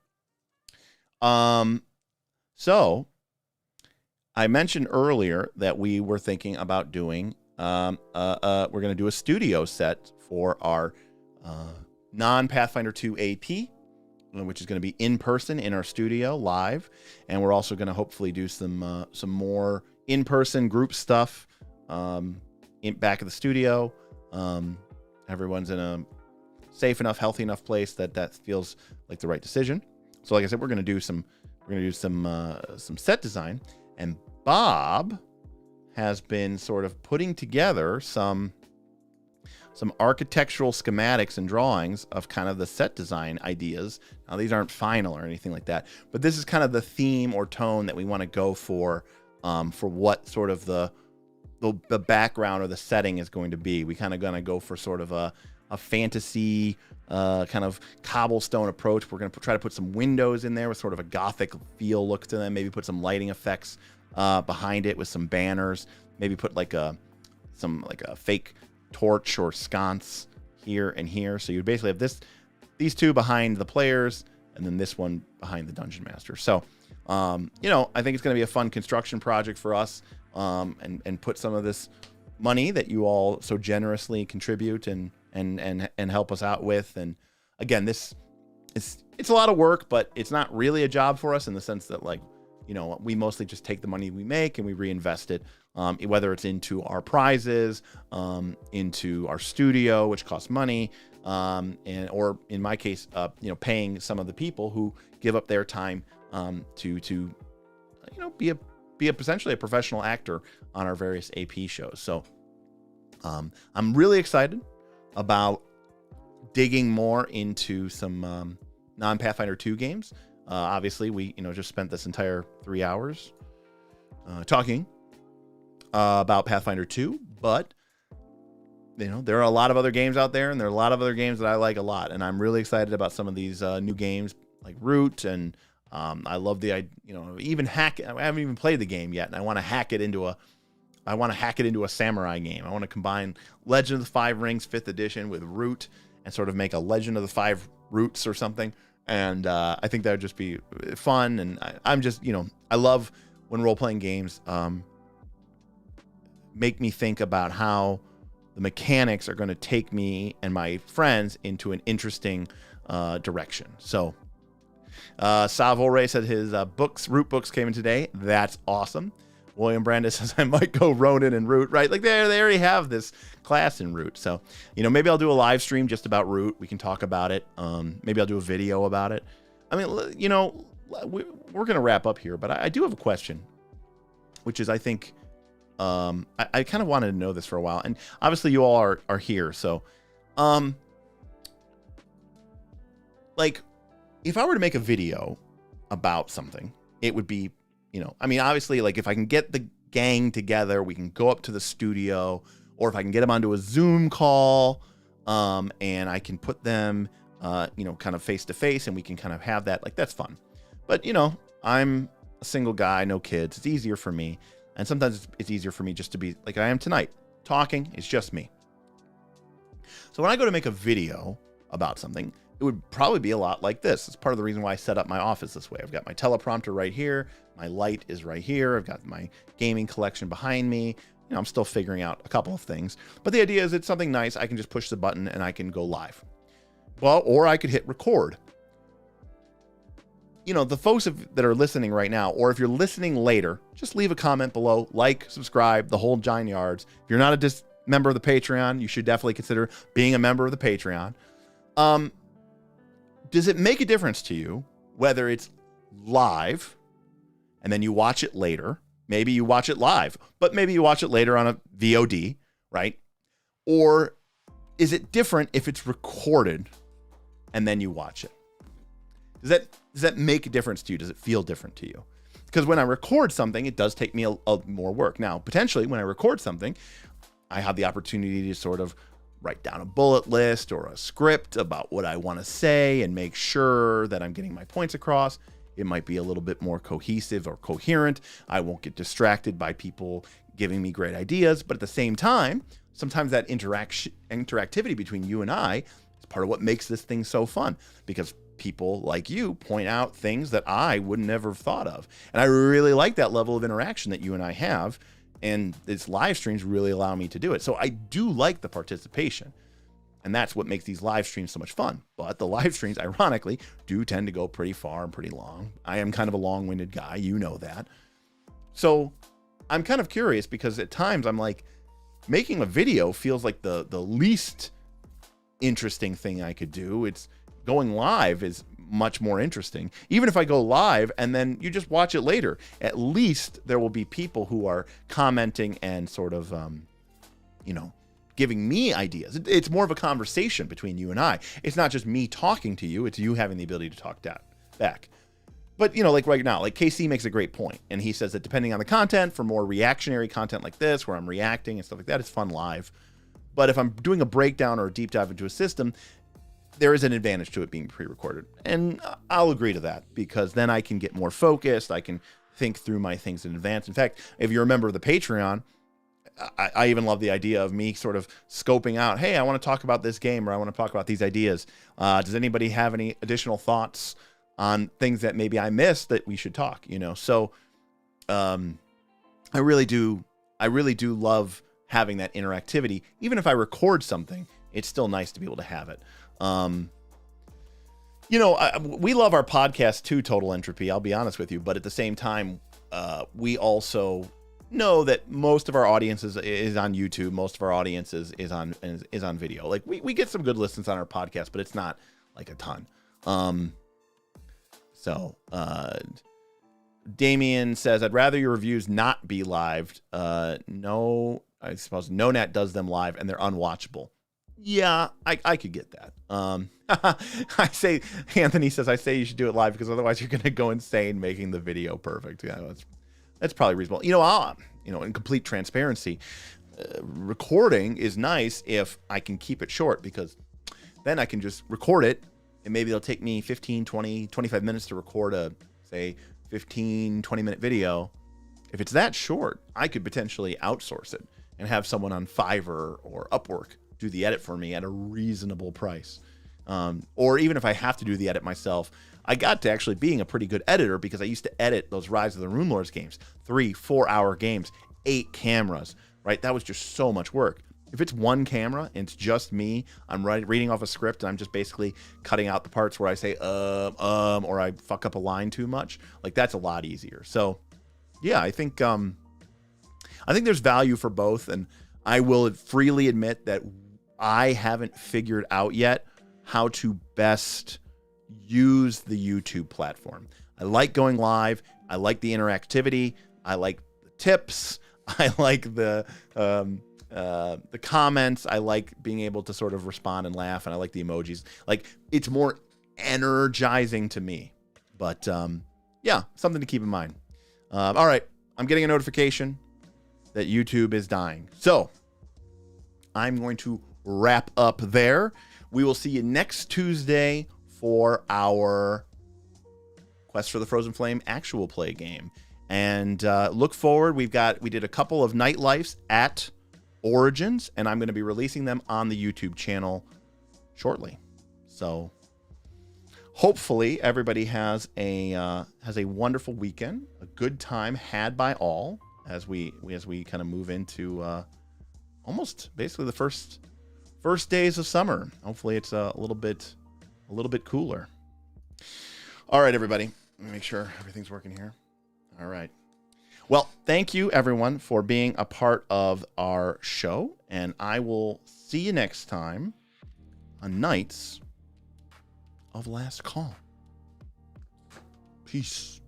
So I mentioned earlier that we were thinking about doing we're going to do a studio set for our non-Pathfinder 2 AP, which is going to be in person in our studio live, and we're also going to hopefully do some more in-person group stuff back at the studio. Everyone's in a safe enough, healthy enough place that feels like the right decision. So, like I said, we're going to do some set design, and Bob has been sort of putting together some architectural schematics and drawings of kind of the set design ideas. Now, these aren't final or anything like that, but this is kind of the theme or tone that we want to go for what sort of the background or the setting is going to be. We kind of going to go for sort of a fantasy kind of cobblestone approach. We're going to try to put some windows in there with sort of a gothic feel look to them. Maybe put some lighting effects behind it with some banners. Maybe put like a fake torch or sconce here and here. So you basically have these two behind the players, and then this one behind the dungeon master. So I think it's going to be a fun construction project for us, and put some of this money that you all so generously contribute and help us out with. And again, it's a lot of work, but it's not really a job for us in the sense that, like, you know, we mostly just take the money we make and we reinvest it, whether it's into our prizes, into our studio, which costs money, or in my case, you know, paying some of the people who give up their time to you know, be essentially a professional actor on our various AP shows. So I'm really excited about digging more into some non-Pathfinder 2 games. Obviously, we, you know, just spent this entire 3 hours talking about Pathfinder 2, but, you know, there are a lot of other games out there, and there are a lot of other games that I like a lot, and I'm really excited about some of these new games like Root, and I love the, you know, even I haven't even played the game yet, and I want to hack it into a samurai game. I want to combine Legend of the Five Rings 5th edition with Root and sort of make a Legend of the Five Roots or something. And I think that would just be fun. And I'm just, you know, I love when role-playing games make me think about how the mechanics are going to take me and my friends into an interesting direction. So Salvore said his Root books came in today. That's awesome. William Brandis says I might go Ronin and Root, right? Like they already have this class in Root. So, you know, maybe I'll do a live stream just about Root. We can talk about it. Maybe I'll do a video about it. I mean, you know, we're going to wrap up here, but I do have a question, which is, I think, I kind of wanted to know this for a while. And obviously you all are here. So, like, if I were to make a video about something, it would be, you know, I mean, obviously, like, if I can get the gang together, we can go up to the studio, or if I can get them onto a Zoom call, and I can put them, you know, kind of face to face, and we can kind of have that, like, that's fun. But, you know, I'm a single guy, no kids. It's easier for me. And sometimes it's easier for me just to be like I am tonight. Talking, it's just me. So when I go to make a video about something, it would probably be a lot like this. It's part of the reason why I set up my office this way. I've got my teleprompter right here. My light is right here. I've got my gaming collection behind me. You know, I'm still figuring out a couple of things. But the idea is it's something nice. I can just push the button and I can go live. Well, or I could hit record. You know, the folks that are listening right now, or if you're listening later, just leave a comment below, like, subscribe, the whole 9 yards. If you're not a member of the Patreon, you should definitely consider being a member of the Patreon. Does it make a difference to you whether it's live and then you watch it later? Maybe you watch it live, but maybe you watch it later on a VOD, right? Or is it different if it's recorded and then you watch it? Does that make a difference to you? Does it feel different to you? Because when I record something, it does take me a more work. Now, potentially, when I record something, I have the opportunity to sort of write down a bullet list or a script about what I want to say and make sure that I'm getting my points across. It might be a little bit more cohesive or coherent. I won't get distracted by people giving me great ideas. But at the same time, sometimes that interactivity between you and I is part of what makes this thing so fun, because people like you point out things that I would never have thought of. And I really like that level of interaction that you and I have. And these live streams really allow me to do it. So I do like the participation. And that's what makes these live streams so much fun. But the live streams, ironically, do tend to go pretty far and pretty long. I am kind of a long-winded guy. You know that. So I'm kind of curious, because at times I'm like, making a video feels like the least interesting thing I could do. It's going live is much more interesting. Even if I go live and then you just watch it later, at least there will be people who are commenting and sort of, you know, giving me ideas. It's more of a conversation between you and I. It's not just me talking to you. It's you having the ability to talk back. But, you know, like right now, like KC makes a great point. And he says that depending on the content, for more reactionary content like this, where I'm reacting and stuff like that, it's fun live. But if I'm doing a breakdown or a deep dive into a system, there is an advantage to it being pre-recorded. And I'll agree to that, because then I can get more focused. I can think through my things in advance. In fact, if you're a member of the Patreon, I even love the idea of me sort of scoping out, hey, I want to talk about this game, or I want to talk about these ideas. Does anybody have any additional thoughts on things that maybe I missed that we should talk, you know? So I really do love having that interactivity. Even if I record something, it's still nice to be able to have it. You know, we love our podcast too, Total Entropy, I'll be honest with you. But at the same time, we also know that most of our audience is on YouTube. Most of our audience is on video. Like we get some good listens on our podcast, but it's not like a ton. Damien says, I'd rather your reviews not be live. No, I suppose NoNat does them live and they're unwatchable. Yeah, I could get that. Anthony says, I say you should do it live because otherwise you're going to go insane making the video perfect. Yeah, that's probably reasonable. You know, in complete transparency, recording is nice if I can keep it short, because then I can just record it and maybe it'll take me 15, 20, 25 minutes to record a, say, 15, 20-minute video. If it's that short, I could potentially outsource it and have someone on Fiverr or Upwork do the edit for me at a reasonable price. Or even if I have to do the edit myself, I got to actually being a pretty good editor because I used to edit those Rise of the Runelords games, 3-4 hour games, 8 cameras, right? That was just so much work. If it's one camera and it's just me, I'm reading off a script and I'm just basically cutting out the parts where I say, or I fuck up a line too much. Like, that's a lot easier. So yeah, I think there's value for both. And I will freely admit that I haven't figured out yet how to best use the YouTube platform. I like going live. I like the interactivity. I like the tips. I like the comments. I like being able to sort of respond and laugh, and I like the emojis. Like, it's more energizing to me. But yeah, something to keep in mind. All right, I'm getting a notification that YouTube is dying. So I'm going to wrap up there. We will see you next Tuesday for our Quest for the Frozen Flame actual play game. And look forward. We did a couple of night lives at Origins, and I'm going to be releasing them on the YouTube channel shortly. So hopefully everybody has a wonderful weekend, a good time had by all as we kind of move into almost basically the first days of summer. Hopefully it's a little bit cooler. All right, everybody. Let me make sure everything's working here. All right. Well, thank you, everyone, for being a part of our show, and I will see you next time on Knights of Last Call. Peace.